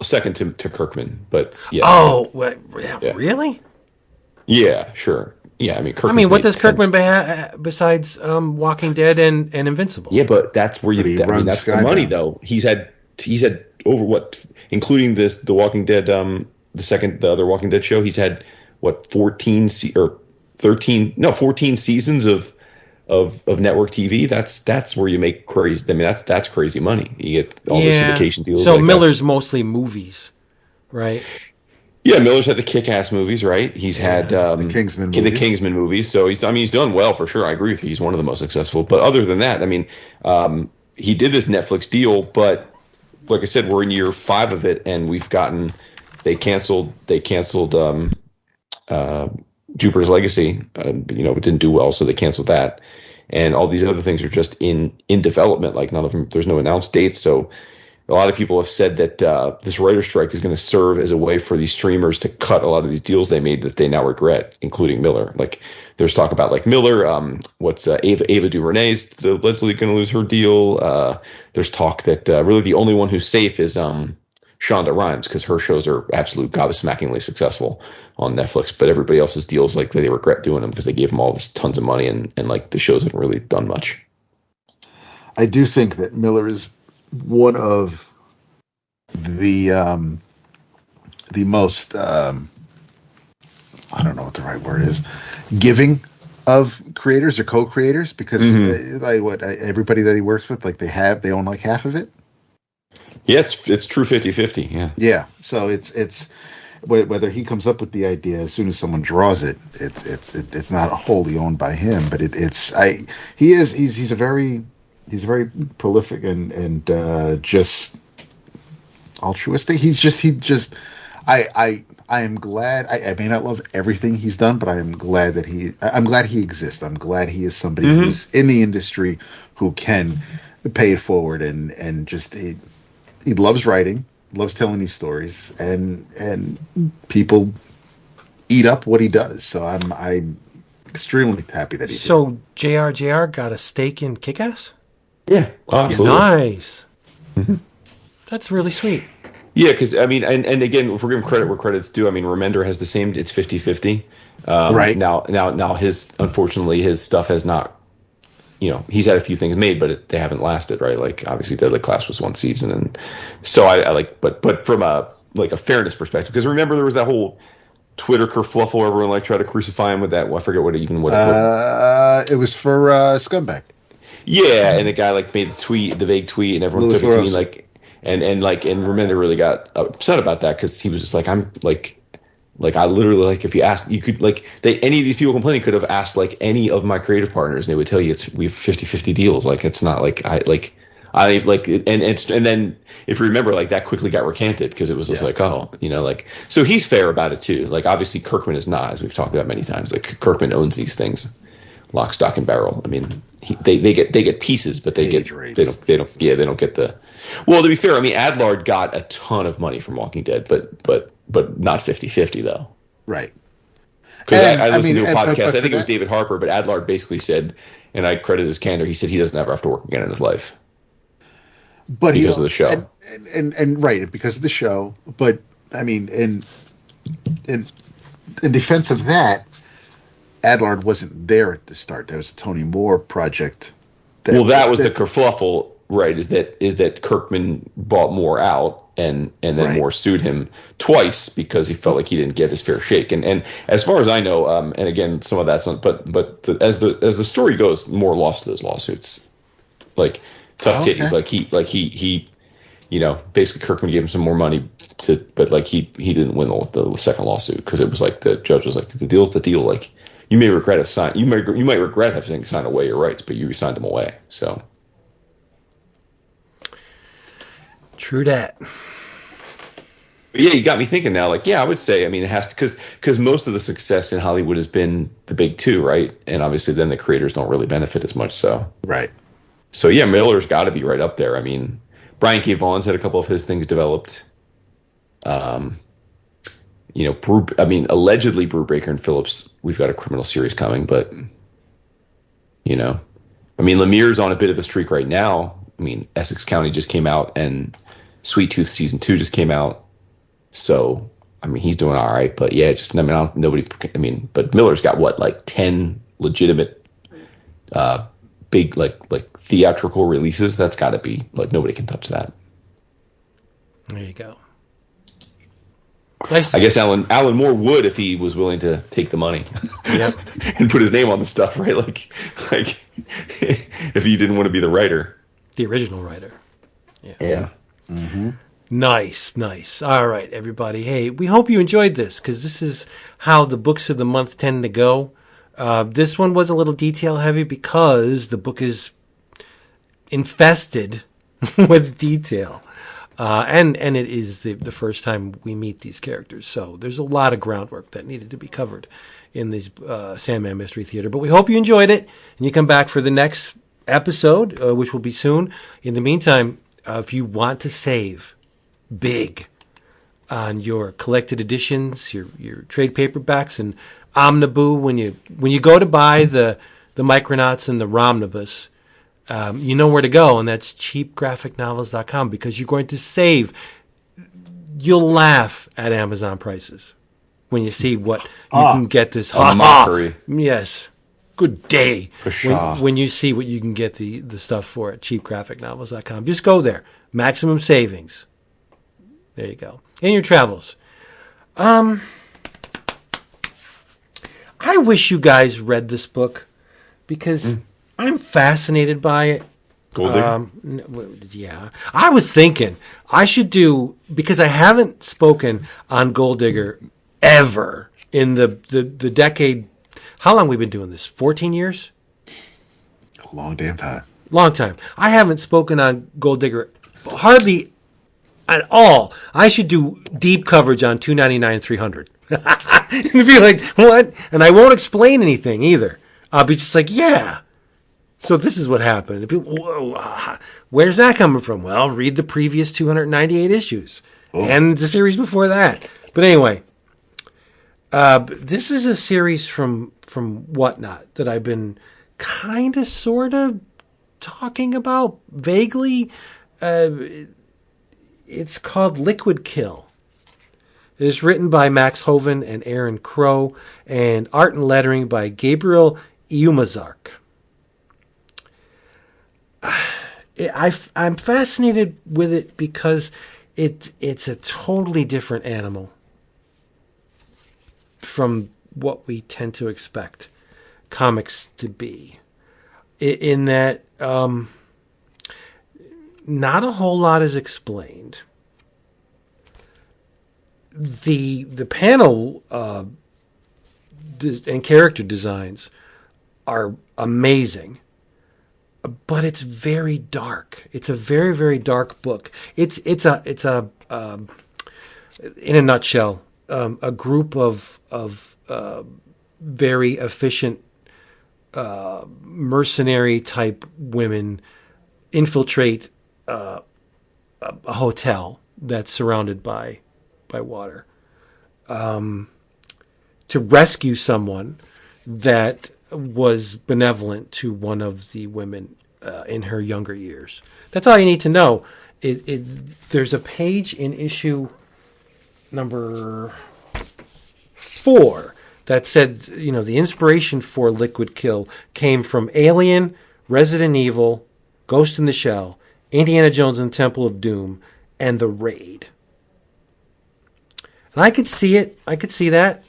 Second to Kirkman, but yeah. Oh, really? Yeah, sure. Yeah, Kirkman. What does Kirkman besides Walking Dead and Invincible? Yeah, but that's where that's the money though. He's had over what, including the Walking Dead, the other Walking Dead show. He's had 14 seasons of network TV. That's where you make crazy. That's crazy money. You get all the syndication deals. So Miller's mostly movies, right? Yeah, Miller's had the Kick-Ass movies, right? He's had the Kingsman movies. So he's done well for sure. I agree with you. He's one of the most successful. But other than that, he did this Netflix deal, but like I said, we're in year 5 of it, and they canceled Jupiter's Legacy. It didn't do well, so they canceled that. And all these other things are just in development. Like none of them, there's no announced dates. So a lot of people have said that this writer's strike is going to serve as a way for these streamers to cut a lot of these deals they made that they now regret, including Miller. Like there's talk about like Miller, Ava DuVernay's allegedly going to lose her deal. There's talk that really the only one who's safe is Shonda Rhimes, because her shows are absolute gobsmackingly successful on Netflix, but everybody else's deals, like, they regret doing them because they gave them all this tons of money, and like the shows haven't really done much. I do think that Miller is one of the most I don't know what the right word is, giving of creators or co-creators, because everybody that he works with, like, they own like half of it. Yeah, it's true 50-50. Yeah. Yeah. So it's whether he comes up with the idea as soon as someone draws it, it's not wholly owned by him, but he's a very prolific and just altruistic. I am glad. I may not love everything he's done, but I'm glad he exists. I'm glad he is somebody who's in the industry who can pay it forward, and just he loves writing, loves telling these stories, and people eat up what he does. So I'm extremely happy that he did. So JR got a stake in Kick-Ass? Yeah, absolutely. Nice. That's really sweet. Yeah, because, I mean, and again, if we're giving credit where credit's due, I mean, Remender has the same, it's 50-50. Right. Now, unfortunately, his stuff has not, he's had a few things made, but they haven't lasted, right? Like, obviously, Deadly Class was one season, and so I like, but from a fairness perspective, because remember, there was that whole Twitter kerfluffle, everyone like tried to crucify him with that, I forget what it was for Scumbag. Yeah, and the guy like made the vague tweet, and everyone took it to mean like, and Remender really got upset about that, because he was just like, I'm like I literally, like, if you asked, you could, like, any of these people complaining could have asked like any of my creative partners, and they would tell you we have 50-50 deals. Like, it's not like and then if you remember, like, that quickly got recanted, because it was just like, so he's fair about it too. Like, obviously Kirkman is not, as we've talked about many times. Like, Kirkman owns these things, lock, stock, and barrel. I mean, they get pieces, but they don't get the. Well, to be fair, I mean, Adlard got a ton of money from Walking Dead, but not 50-50 though. Right. Because I listened to a podcast. I think it was David Harper, but Adlard basically said, and I credit his candor, he said he doesn't ever have to work again in his life. But because of the show, and right, because of the show. But I mean, in defense of that, Adlard wasn't there at the start. There was a Tony Moore project. That was the kerfluffle, right? Is that Kirkman bought Moore out, and then Moore sued him twice because he felt like he didn't get his fair shake. And as far as I know, and again, some of that's not, as the story goes, Moore lost those lawsuits. Like, tough titties. He basically Kirkman gave him some more money but like he didn't win the second lawsuit, because it was like the judge was like, the deal's the deal. Like, you might regret having signed away your rights, but you signed them away. So true that. But yeah, you got me thinking now. Like, yeah, I would say, I mean, it has to, because most of the success in Hollywood has been the big two, right? And obviously, then the creators don't really benefit as much. So right. So yeah, Miller's got to be right up there. I mean, Brian K. Vaughan's had a couple of his things developed. Allegedly Brubaker and Phillips, we've got a criminal series coming, but Lemire's on a bit of a streak right now. I mean, Essex County just came out, and Sweet Tooth season 2 just came out. So, I mean, he's doing all right, but yeah, but Miller's got what, like 10 legitimate, big, like theatrical releases. That's got to be, like, nobody can touch that. There you go. Nice. I guess Alan Moore would, if he was willing to take the money, and put his name on the stuff, right? Like if he didn't want to be the writer, the original writer. Yeah. Mm-hmm. Nice. All right, everybody. Hey, we hope you enjoyed this, because this is how the books of the month tend to go. This one was a little detail heavy because the book is infested with detail. And it is the first time we meet these characters. So there's a lot of groundwork that needed to be covered in these Sandman Mystery Theater. But we hope you enjoyed it, and you come back for the next episode, which will be soon. In the meantime, if you want to save big on your collected editions, your trade paperbacks, and Omniboo, when you go to buy the Micronauts and the Romnibus, you know where to go, and that's cheapgraphicnovels.com, because you're going to save you'll laugh at Amazon prices when you see what you can get this. A mockery. Yes. Good day. Pshaw. When you see what you can get the stuff for at cheapgraphicnovels.com. Just go there. Maximum savings. There you go. In your travels. I wish you guys read this book because I'm fascinated by it. Gold Digger? Yeah. I was thinking I should do, because I haven't spoken on Gold Digger ever in the decade. How long have we been doing this? 14 years? A long damn time. Long time. I haven't spoken on Gold Digger hardly at all. I should do deep coverage on 299 300. And be like, what? And I won't explain anything either. I'll be just like, yeah. So this is what happened. And people, whoa, where's that coming from? Well, read the previous 298 issues and the series before that. But anyway, this is a series from Whatnot that I've been kind of, sort of talking about vaguely. It's called Liquid Kill. It is written by Max Hoven and Aaron Crow, and art and lettering by Gabriel Iumazark. I'm fascinated with it because it's a totally different animal from what we tend to expect comics to be. In that not a whole lot is explained. The panel and character designs are amazing, but it's very dark. It's a very, very dark book. It's a in a nutshell, a group of very efficient mercenary type women infiltrate a hotel that's surrounded by water, to rescue someone that was benevolent to one of the women in her younger years. That's all you need to know. There's a page in issue number 4 that said, the inspiration for Liquid Kill came from Alien, Resident Evil, Ghost in the Shell, Indiana Jones and Temple of Doom, and The Raid. And I could see it. I could see that.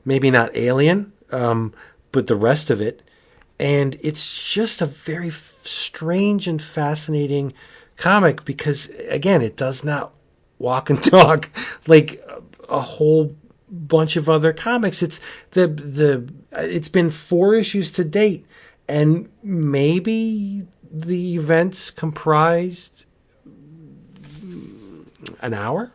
Maybe not Alien, but the rest of it. And it's just a very strange and fascinating comic because, again, it does not walk and talk like a whole bunch of other comics. It's it's been 4 issues to date, and maybe the events comprised an hour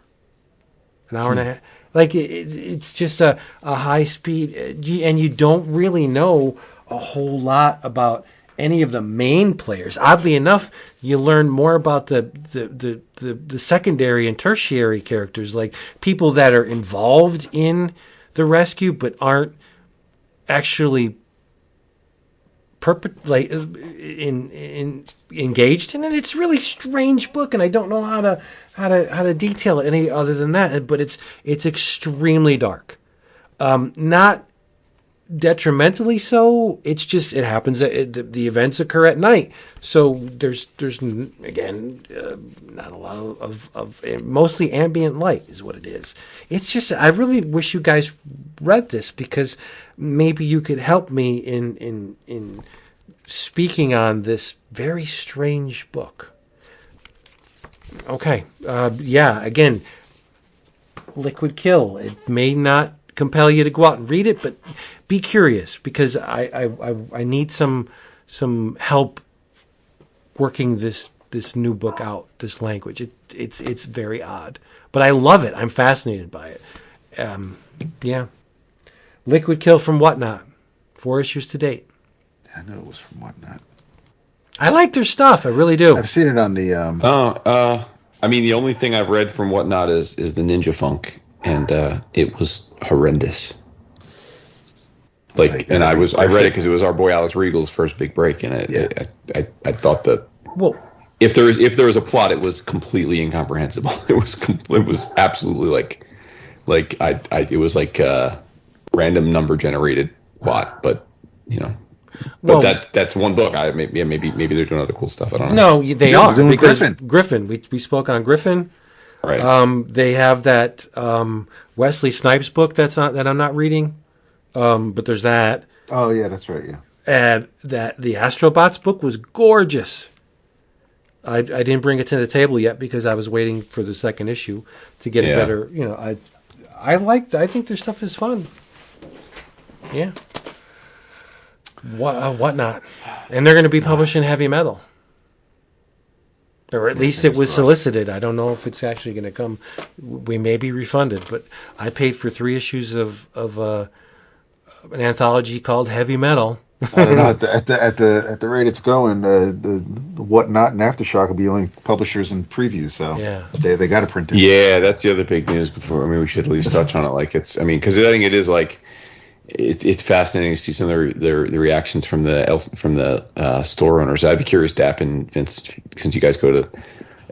and a half. Like it's just a high speed, and you don't really know a whole lot about any of the main players. Oddly enough, you learn more about the secondary and tertiary characters, like people that are involved in the rescue but aren't actually engaged in it. It's a really strange book, and I don't know how to detail it any other than that. But it's extremely dark, not detrimentally so. It's just it happens that the events occur at night, so there's again not a lot of mostly ambient light is what it is. It's just I really wish you guys read this because maybe you could help me in speaking on this very strange book. Okay, again, Liquid Kill. It may not compel you to go out and read it, but be curious because I need some help working this new book out, this language. It's very odd, but I love it. I'm fascinated by it. Liquid Kill from Whatnot, 4 issues to date. I know it was from Whatnot. I like their stuff. I really do. I've seen it on the. I mean, the only thing I've read from Whatnot is the Ninja Funk, and it was horrendous. I read it because it was our boy Alex Regal's first big break, and I thought that. Well, if there was a plot, it was completely incomprehensible. It was absolutely it was like random number generated plot, but Well, that's one book. Maybe they're doing other cool stuff. I don't know. no, they Yeah, are they're doing because Griffin. We spoke on Griffin. Right. They have that Wesley Snipes book that I'm not reading, but there's that, Oh yeah, that's right. Yeah. and that the Astrobots book was gorgeous. I didn't bring it to the table yet because I was waiting for the second issue to get a better. I think their stuff is fun. Yeah. Whatnot, and they're going to be publishing heavy metal, or at least it was solicited. I don't know if it's actually going to come. We may be refunded, but I paid for 3 issues of an anthology called Heavy Metal. I don't know at the rate it's going, the Whatnot and Aftershock will be only publishers and previews. So Yeah. they got to print it. Yeah, that's the other big news. We should at least touch on it. Because I think it is like. It's fascinating to see some of the reactions from the store owners. I'd be curious, Dap and Vince, since you guys go to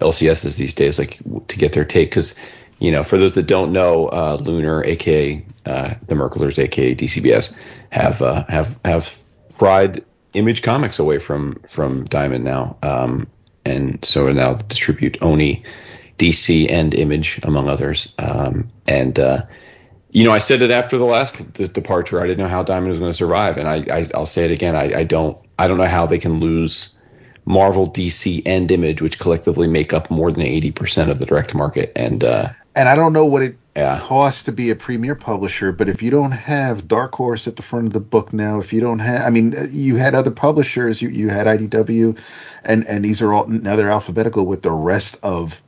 LCSs these days, like to get their take. Because for those that don't know, Lunar, aka the Merklers, aka DCBS, have pried Image Comics away from Diamond now, and so now distribute Oni, DC, and Image among others, I said it after the last departure. I didn't know how Diamond was going to survive, and I'll say it again. I don't know how they can lose Marvel, DC, and Image, which collectively make up more than 80% of the direct market. And I don't know what it costs to be a premier publisher, but if you don't have Dark Horse at the front of the book now, if you don't have, you had other publishers, you had IDW, and these are all now they're alphabetical with the rest of.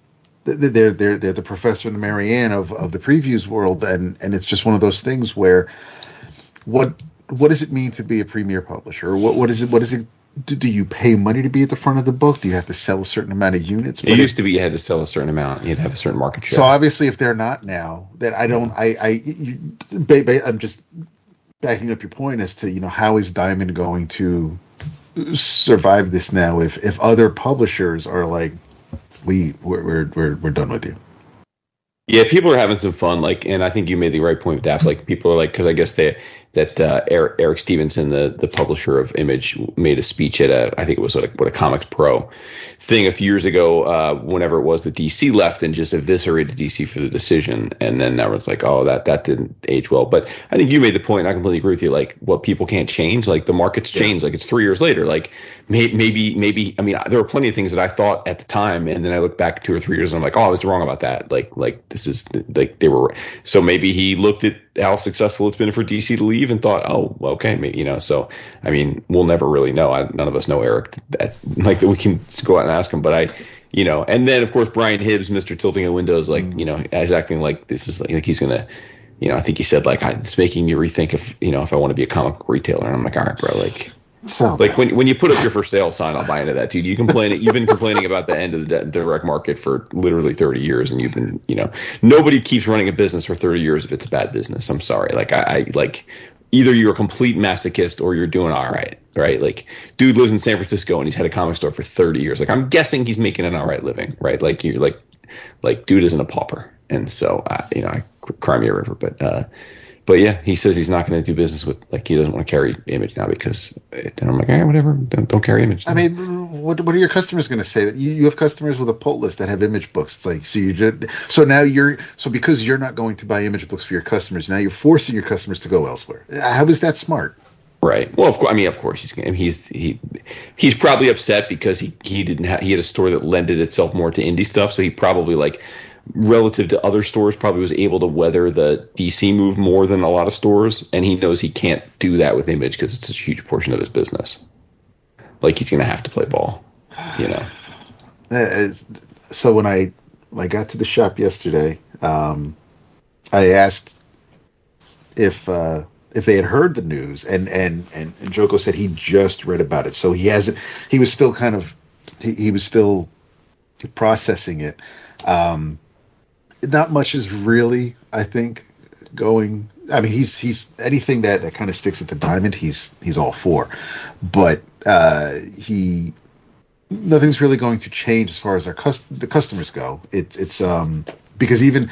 They're the Professor and the Marianne of the previews world, and it's just one of those things where what does it mean to be a premier publisher? What is it? Do you pay money to be at the front of the book? Do you have to sell a certain amount of units? It used to be you had to sell a certain amount. You'd have a certain market share. So obviously, if they're not now, then I'm just backing up your point as to how is Diamond going to survive this now if other publishers are like. We're done with you. Yeah, people are having some fun, and I think you made the right point with that. People are because I guess Eric Stevenson, the publisher of Image, made a speech at I think it was a Comics Pro thing a few years ago, whenever it was that DC left and just eviscerated DC for the decision, and then everyone's like, oh, that didn't age well. But I think you made the point, and I completely agree with you. What people can't change, the market's changed. It's 3 years later. Maybe there were plenty of things that I thought at the time, and then I look back 2 or 3 years and I'm like, oh, I was wrong about that. This is they were. So maybe he looked at how successful it's been for DC to leave and thought, oh, okay, So we'll never really know. None of us know Eric that we can go out and ask him. But and then of course Brian Hibbs, Mr. Tilting the Windows, is acting like this is like he's gonna. I think he said it's making me rethink if I want to be a comic book retailer. And I'm like, all right, bro, So when you put up your for sale sign, I'll buy into that, dude. You've been complaining about the end of the direct market for literally 30 years, and you've been, nobody keeps running a business for 30 years if it's a bad business. I'm sorry. Either you're a complete masochist or you're doing all right, right? Dude lives in San Francisco and he's had a comic store for 30 years. I'm guessing he's making an all right living, right? Dude isn't a pauper, and so I cry me a river, But yeah, he says he's not going to do business with he doesn't want to carry Image now because. And I'm like, all right, whatever, don't carry Image. What are your customers going to say? That you have customers with a pull list that have Image books. It's so because you're not going to buy Image books for your customers, now you're forcing your customers to go elsewhere. How is that smart? Right. Well, of course he's probably upset because he had a store that lended itself more to indie stuff, so he probably relative to other stores, probably was able to weather the DC move more than a lot of stores, and he knows he can't do that with Image because it's a huge portion of his business. He's going to have to play ball, So when I got to the shop yesterday, I asked if they had heard the news, and Joko said he just read about it, so he hasn't. He was still he was still processing it. Not much is really, I think, going. He's anything that kind of sticks at the Diamond. He's all for, but he nothing's really going to change as far as the customers go. It's because even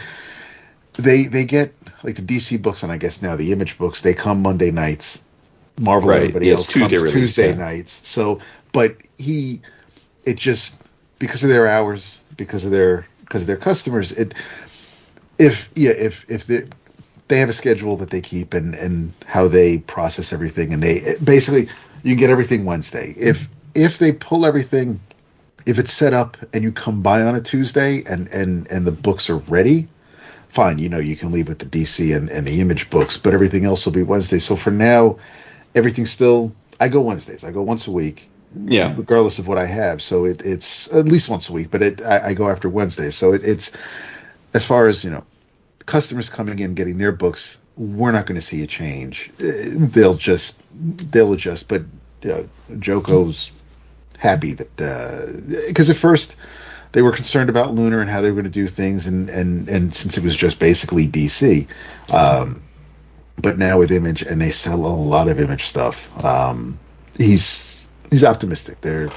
they get like the DC books, and I guess now the Image books, they come Monday nights. Marvel, Right. everybody Yeah, else it's Tuesday comes release, Tuesday yeah. nights. So, but it just, because of their hours, because of their customers, if they have a schedule that they keep and how they process everything, and they basically, you can get everything Wednesday. If they pull everything, if it's set up and you come by on a Tuesday and the books are ready, fine, you can leave with the DC and the Image books, but everything else will be Wednesday. So for now, everything's still, I go Wednesdays. I go once a week, Yeah. regardless of what I have. So it's at least once a week, but I go after Wednesdays. So it's, as far as, customers coming in, getting their books, we're not going to see a change. They'll adjust, but Joko's happy that, because at first they were concerned about Lunar and how they were going to do things, and since it was just basically DC, but now with Image, and they sell a lot of Image stuff, he's optimistic. They're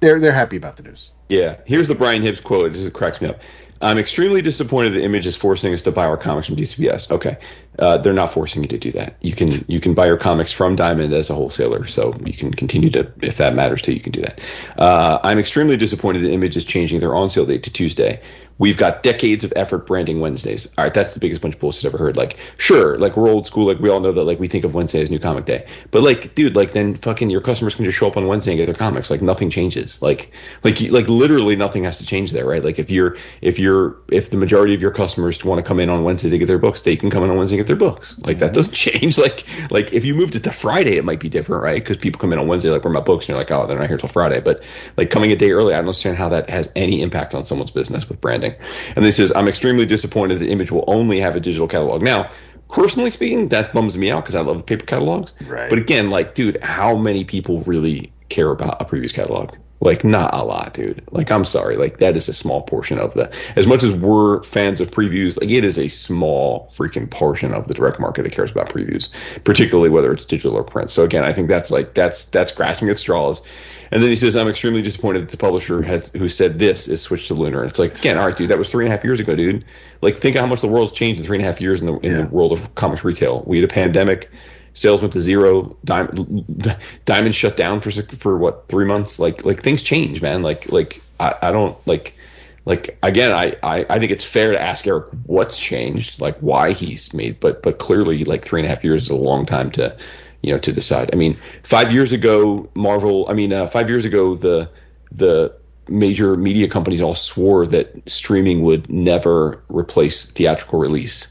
happy about the news. Yeah. Here's the Brian Hibbs quote. It just cracks me up. I'm extremely disappointed that Image is forcing us to buy our comics from DCBS. Okay. They're not forcing you to do that. You can buy your comics from Diamond as a wholesaler, so you can continue to, if that matters to you, you can do that. I'm extremely disappointed that Image is changing their on-sale date to Tuesday. We've got decades of effort branding Wednesdays. All right, that's the biggest bunch of bullshit I've ever heard. Like, sure, like we're old school, like we all know that, like we think of Wednesday as New Comic Day. But like, dude, like then fucking your customers can just show up on Wednesday and get their comics. Like nothing changes. Like literally nothing has to change there, right? Like if the majority of your customers want to come in on Wednesday to get their books, they can come in on Wednesday and get their books. Like that doesn't change. Like if you moved it to Friday, it might be different, right? Because people come in on Wednesday, like, where are my books? And you're like, oh, they're not here till Friday. But like coming a day early, I don't understand how that has any impact on someone's business with branding. And this is, I'm extremely disappointed that Image will only have a digital catalog. Now, personally speaking, that bums me out because I love the paper catalogs. Right. But again, like, dude, how many people really care about a previous catalog? Like, not a lot, dude. Like, I'm sorry. Like, that is a small portion of as much as we're fans of previews, like, it is a small freaking portion of the direct market that cares about previews, particularly whether it's digital or print. So again, I think that's grasping at straws. And then he says, I'm extremely disappointed that the publisher who said this is switched to Lunar. And it's like, again, all right, dude, that was 3.5 years ago, dude. Like, think of how much the world's changed in 3.5 years in the world of comics retail. We had a pandemic. Sales went to zero. Diamond shut down for what, 3 months? Like things change, man. I don't again. I think it's fair to ask Eric what's changed, like why he's made, but clearly like 3.5 years is a long time to decide. I mean, 5 years ago, 5 years ago, the major media companies all swore that streaming would never replace theatrical release,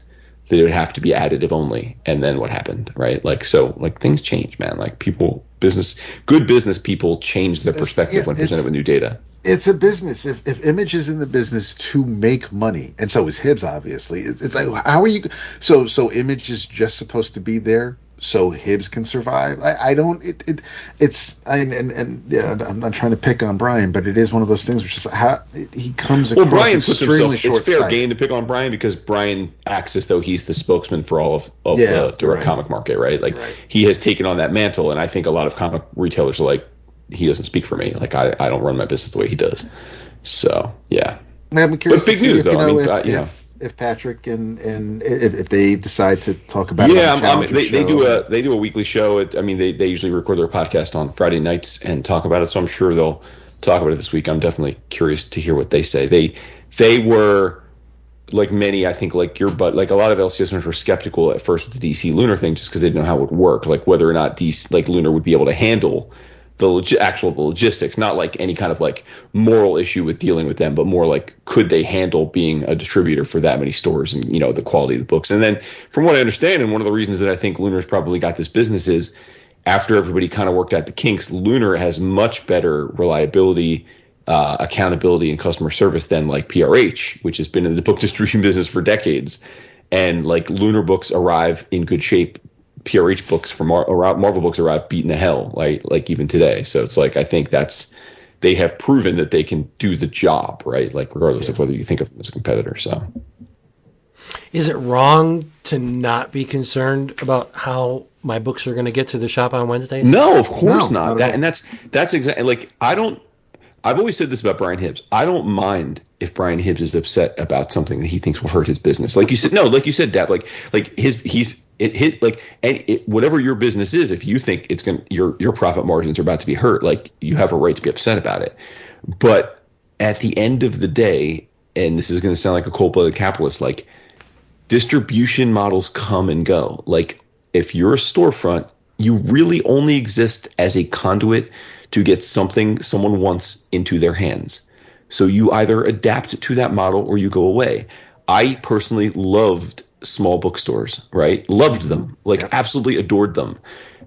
that it would have to be additive only. And then what happened, right? Like, so like things change, man. Like good business people change their perspective when presented with new data. It's a business. If Image is in the business to make money, and so is Hibbs, obviously. It's like, how are you? So Image is just supposed to be there so Hibbs can survive. I'm not trying to pick on Brian, but it is one of those things which is how he comes across. Well, Brian puts himself. It's fair game to pick on Brian because Brian acts as though he's the spokesman for all of the direct comic market, right? Like he has taken on that mantle, and I think a lot of comic retailers are like, he doesn't speak for me. Like I don't run my business the way he does. So yeah. I'm curious. But big news, though. If Patrick and if they decide to talk about it, they do a weekly show. They usually record their podcast on Friday nights and talk about it. So I'm sure they'll talk about it this week. I'm definitely curious to hear what they say. They were like many, I think, like a lot of LCS owners were skeptical at first with the DC Lunar thing, just because they didn't know how it would work, like whether or not DC, like Lunar, would be able to handle the logistics, not like any kind of like moral issue with dealing with them, but more like, could they handle being a distributor for that many stores and, the quality of the books. And then from what I understand, and one of the reasons that I think Lunar's probably got this business is after everybody kind of worked out the kinks, Lunar has much better reliability, accountability, and customer service than like PRH, which has been in the book distribution business for decades. And like Lunar books arrive in good shape. PRH books from Marvel books arrive beaten to hell, like even today. So it's like, I think they have proven that they can do the job, right? Like regardless of whether you think of them as a competitor. So is it wrong to not be concerned about how my books are going to get to the shop on Wednesdays? No, of course not. Not That's exactly, like, I don't, I've always said this about Brian Hibbs. I don't mind if Brian Hibbs is upset about something that he thinks will hurt his business. Like you said, no, like you said, Dad, whatever your business is, if you think it's your profit margins are about to be hurt, like you have a right to be upset about it. But at the end of the day, and this is going to sound like a cold-blooded capitalist, like distribution models come and go. Like if you're a storefront, you really only exist as a conduit to get something someone wants into their hands. So you either adapt to that model or you go away. I personally loved small bookstores, right? Loved them, absolutely adored them.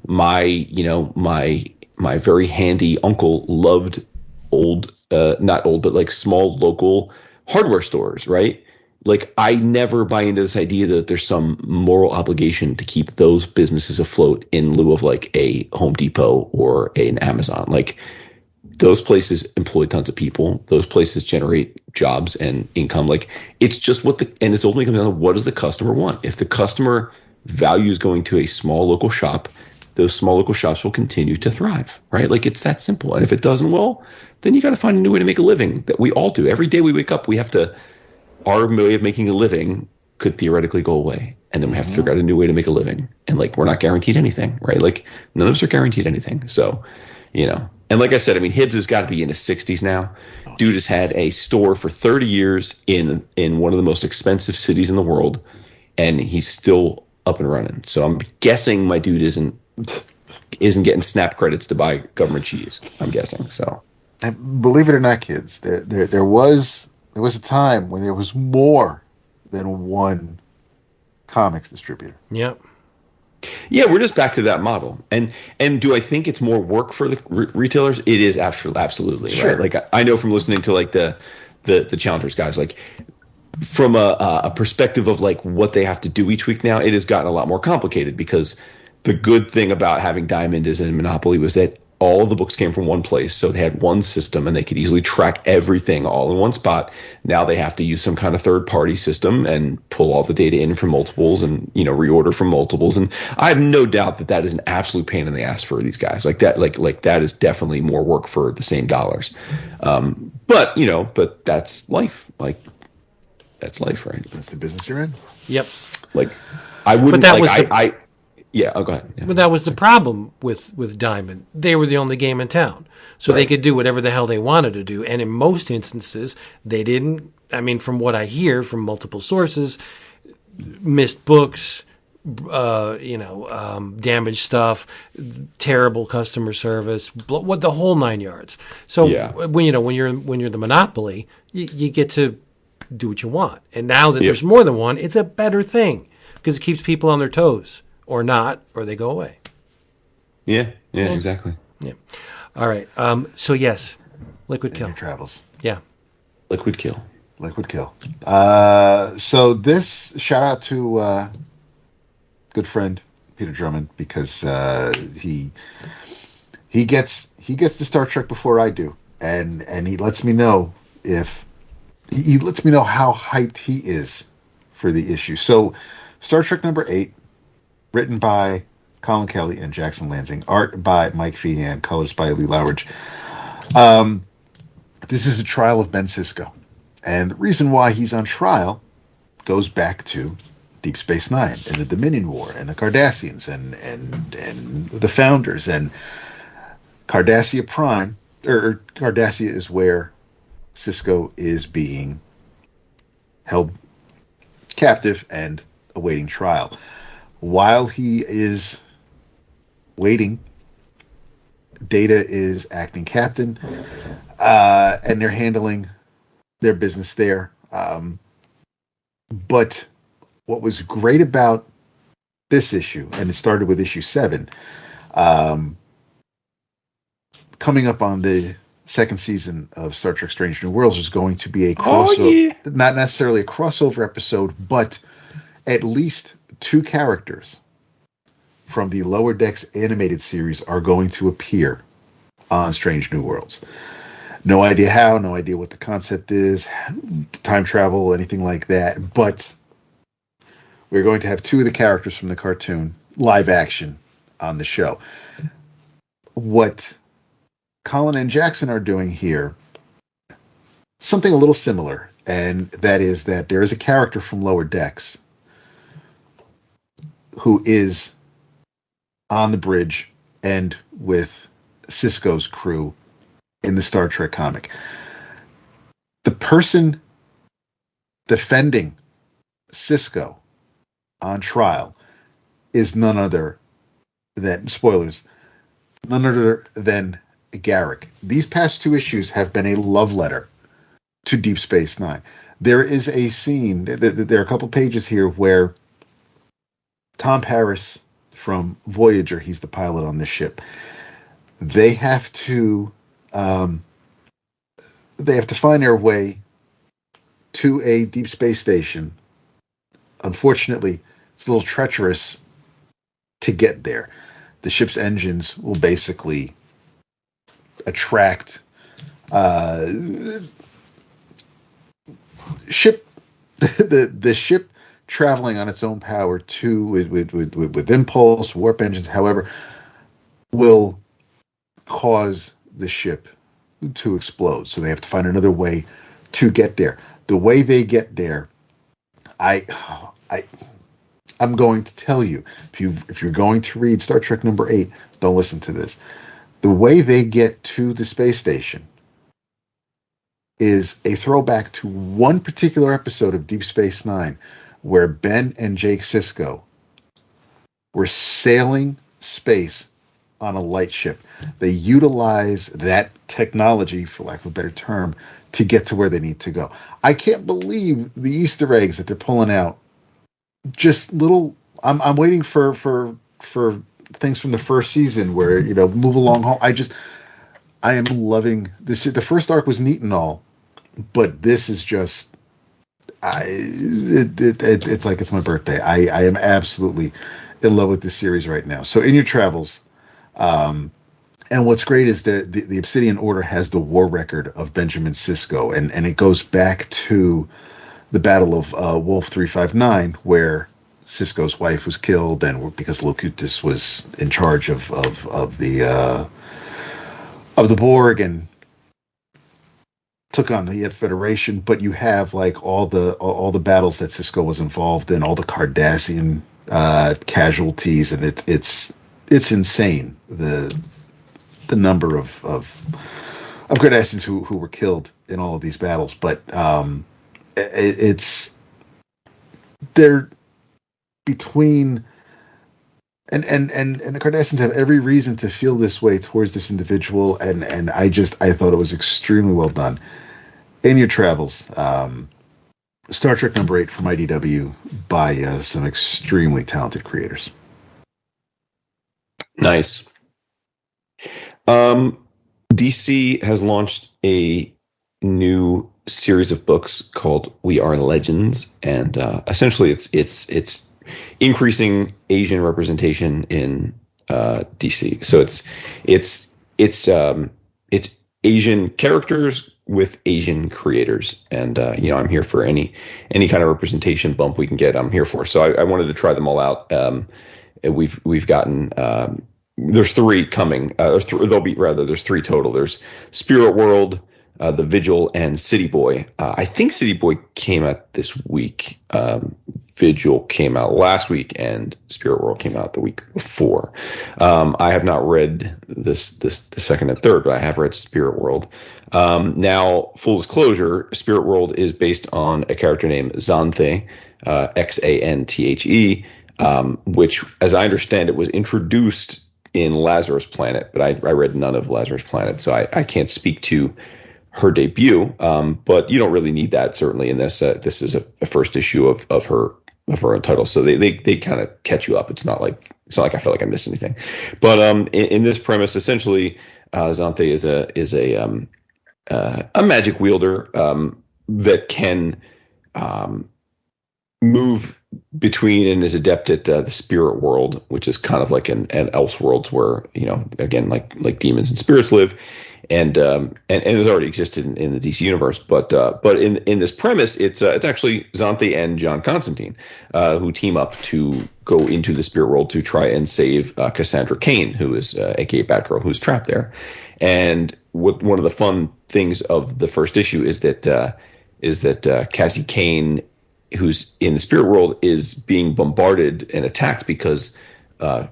My very handy uncle loved not old, but like small local hardware stores, right? Like I never buy into this idea that there's some moral obligation to keep those businesses afloat in lieu of like a Home Depot or an Amazon. Like those places employ tons of people. Those places generate jobs and income. Like it's just and it's ultimately comes down to what does the customer want? If the customer values going to a small local shop, those small local shops will continue to thrive, right? Like it's that simple. And if it doesn't, well, then you got to find a new way to make a living that we all do. Every day we wake up, our way of making a living could theoretically go away. And then we have to figure out a new way to make a living. And like, we're not guaranteed anything, right? Like none of us are guaranteed anything. So, and like I said, I mean, Hibbs has got to be in his 60s now. Dude has had a store for 30 years in one of the most expensive cities in the world. And he's still up and running. So I'm guessing my dude isn't getting SNAP credits to buy government cheese. I'm guessing. So, and believe it or not, kids, there was a time when there was more than one comics distributor. Yep. Yeah, we're just back to that model. And do I think it's more work for the retailers? It is absolutely sure. Right. Like I know from listening to like the Challengers guys, like from a perspective of like what they have to do each week now, it has gotten a lot more complicated because the good thing about having Diamond as a monopoly was that all of the books came from one place, so they had one system and they could easily track everything all in one spot. Now they have to use some kind of third-party system and pull all the data in from multiples and reorder from multiples. And I have no doubt that is an absolute pain in the ass for these guys. Like that, like that is definitely more work for the same dollars. But that's life. Like that's life, right? That's the business you're in. Yep. Like I wouldn't. But that like Yeah, go ahead. Yeah. But that was the problem with Diamond. They were the only game in town. So They could do whatever the hell they wanted to do. And in most instances, they didn't. I mean, from what I hear from multiple sources, missed books, damaged stuff, terrible customer service, what the whole 9 yards. So when you're the monopoly, you get to do what you want. And now that there's more than one, it's a better thing because it keeps people on their toes. Or not, or they go away. Yeah, exactly. Yeah. All right. So yes, Liquid Kill. Travels. Yeah. Liquid Kill. So this shout out to good friend Peter Drummond because he gets to Star Trek before I do, and he lets me know how hyped he is for the issue. So Star Trek number 8. Written by Colin Kelly and Jackson Lansing. Art by Mike Feehan. Colors by Lee Lowridge. This is a trial of Ben Sisko. And the reason why he's on trial goes back to Deep Space Nine and the Dominion War and the Cardassians and the Founders. And Cardassia Prime, or Cardassia is where Sisko is being held captive and awaiting trial. While he is waiting, Data is acting captain, and they're handling their business there. But what was great about this issue, and it started with issue 7, coming up on the second season of Star Trek Strange New Worlds is going to be a crossover, not necessarily a crossover episode, but at least 2 characters from the Lower Decks animated series are going to appear on Strange New Worlds. No idea how, no idea what the concept is, time travel, anything like that, but we're going to have 2 of the characters from the cartoon live action on the show. What Colin and Jackson are doing here something a little similar, and that is that there is a character from Lower Decks who is on the bridge and with Sisko's crew in the Star Trek comic. The person defending Sisko on trial is none other than, spoilers, none other than Garrick. These past 2 issues have been a love letter to Deep Space Nine. There is a scene, there are a couple pages here where Tom Paris from Voyager, he's the pilot on this ship, they have to find their way to a deep space station. Unfortunately, it's a little treacherous to get there. The ship's engines will basically attract the ship traveling on its own power with impulse, warp engines, however, will cause the ship to explode. So they have to find another way to get there. The way they get there, I'm going to tell you, if you're going to read Star Trek number 8, don't listen to this. The way they get to the space station is a throwback to one particular episode of Deep Space Nine where Ben and Jake Sisko were sailing space on a light ship. They utilize that technology, for lack of a better term, to get to where they need to go. I can't believe the Easter eggs that they're pulling out. Just little. I'm waiting for things from the first season where, move along home. I am loving this. The first arc was neat and all, but this is just. It's like it's my birthday. I am absolutely in love with this series right now. So in your travels, and what's great is the Obsidian Order has the war record of Benjamin Sisko, and it goes back to the Battle of Wolf 359, where Sisko's wife was killed, and because Locutus was in charge of the Borg and took on the Federation. But you have like all the battles that Sisko was involved in, all the Cardassian casualties, and it's insane the number of Cardassians who were killed in all of these battles. But they're between and the Cardassians have every reason to feel this way towards this individual, and I thought it was extremely well done. In your travels, Star Trek number 8 from IDW by some extremely talented creators. Nice. DC has launched a new series of books called We Are Legends, and essentially it's increasing Asian representation in DC. So it's Asian characters with Asian creators, and I'm here for any kind of representation bump we can get. I'm here for. So I wanted to try them all out. We've gotten there's 3 coming. There's 3 total. There's Spirit World, The Vigil, and City Boy. I think City Boy came out this week. Vigil came out last week, and Spirit World came out the week before. I have not read the second and third, but I have read Spirit World. Now, full disclosure, Spirit World is based on a character named Xanthe, Xanthe, which, as I understand it, was introduced in Lazarus Planet, but I read none of Lazarus Planet, so I can't speak to her debut, but you don't really need that certainly in this. This is a first issue of her own title, so they kind of catch you up. It's not like I feel like I missed anything. But in this premise, essentially, Xanthe is a magic wielder that can move between and is adept at the spirit world, which is kind of like an else worlds where, again, like demons and spirits live, and it has already existed in the DC universe. But in this premise, it's actually Xanthe and John Constantine who team up to go into the spirit world to try and save Cassandra Cain, who is aka Batgirl, who's trapped there. And one of the fun things of the first issue is that Cassie Cain, who's in the spirit world, is being bombarded and attacked because of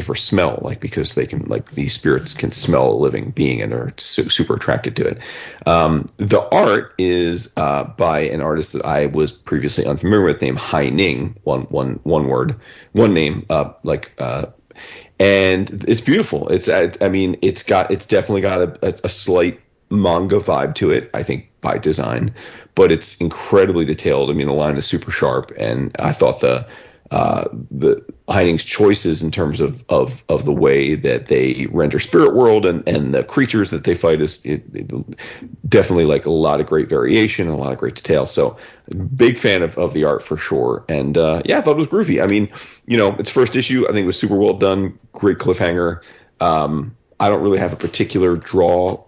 her smell, because these spirits can smell a living being and are super attracted to it. The art is by an artist that I was previously unfamiliar with, named Hai Ning, one name, and it's beautiful. It's definitely got a slight manga vibe to it, I think, by design, but it's incredibly detailed. I mean, the line is super sharp, and I thought the Heining's choices in terms of the way that they render spirit world and the creatures that they fight is definitely like a lot of great variation and a lot of great detail. So big fan of the art for sure. And I thought it was groovy. I mean, its first issue, I think, was super well done. Great cliffhanger. I don't really have a particular draw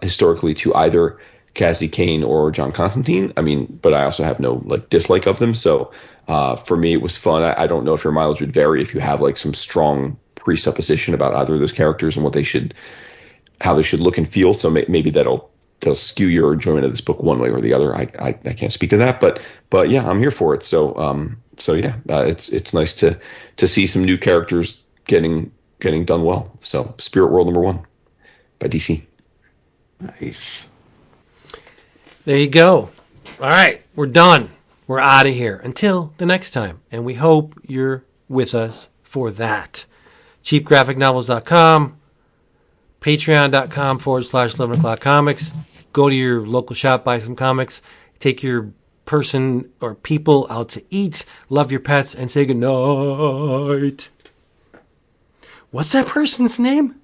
historically to either Cassie Cain or John Constantine. I mean, but I also have no dislike of them. So for me, it was fun. I don't know if your mileage would vary if you have some strong presupposition about either of those characters and how they should look and feel. So maybe that'll skew your enjoyment of this book one way or the other. I can't speak to that, but yeah, I'm here for it. So it's nice to see some new characters getting done well. So Spirit World #1 by DC. Nice. There you go. All right, we're done. We're out of here until the next time. And we hope you're with us for that. cheapgraphicnovels.com, patreon.com/11o'clockcomics. Go to your local shop, buy some comics, take your person or people out to eat, love your pets, and say goodnight. What's that person's name?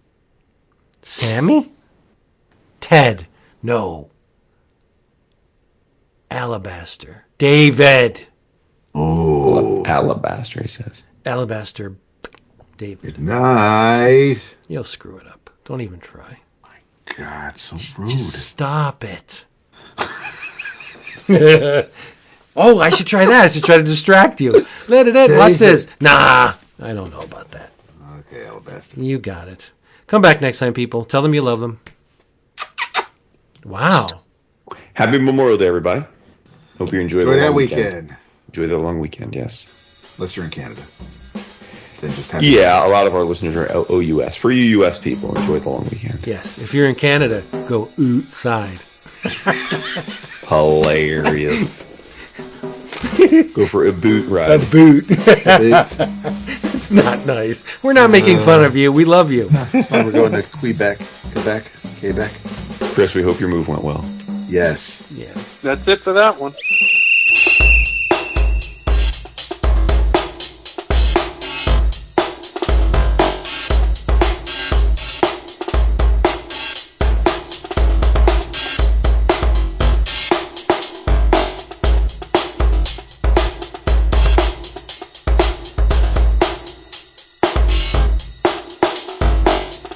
Sammy? Ted. No. Alabaster. David. Oh. Alabaster, he says. Alabaster. David. Good night. You'll screw it up. Don't even try. God, so rude. Just stop it. Oh, I should try that. I should try to distract you. Let it in. Watch this. Nah, I don't know about that. Okay, Alabaster. You got it. Come back next time, people. Tell them you love them. Wow. Happy Memorial Day, everybody. Hope you enjoy the that long weekend. Enjoy the long weekend, yes. Unless you're in Canada. Then just have a lot of our listeners are OUS. For you US people, enjoy the long weekend. Yes, if you're in Canada, go outside. Hilarious. Go for a boot ride. A boot. It's not nice. We're not making fun of you. We love you. We're going to Quebec. Chris, we hope your move went well. Yes. Yeah. That's it for that one.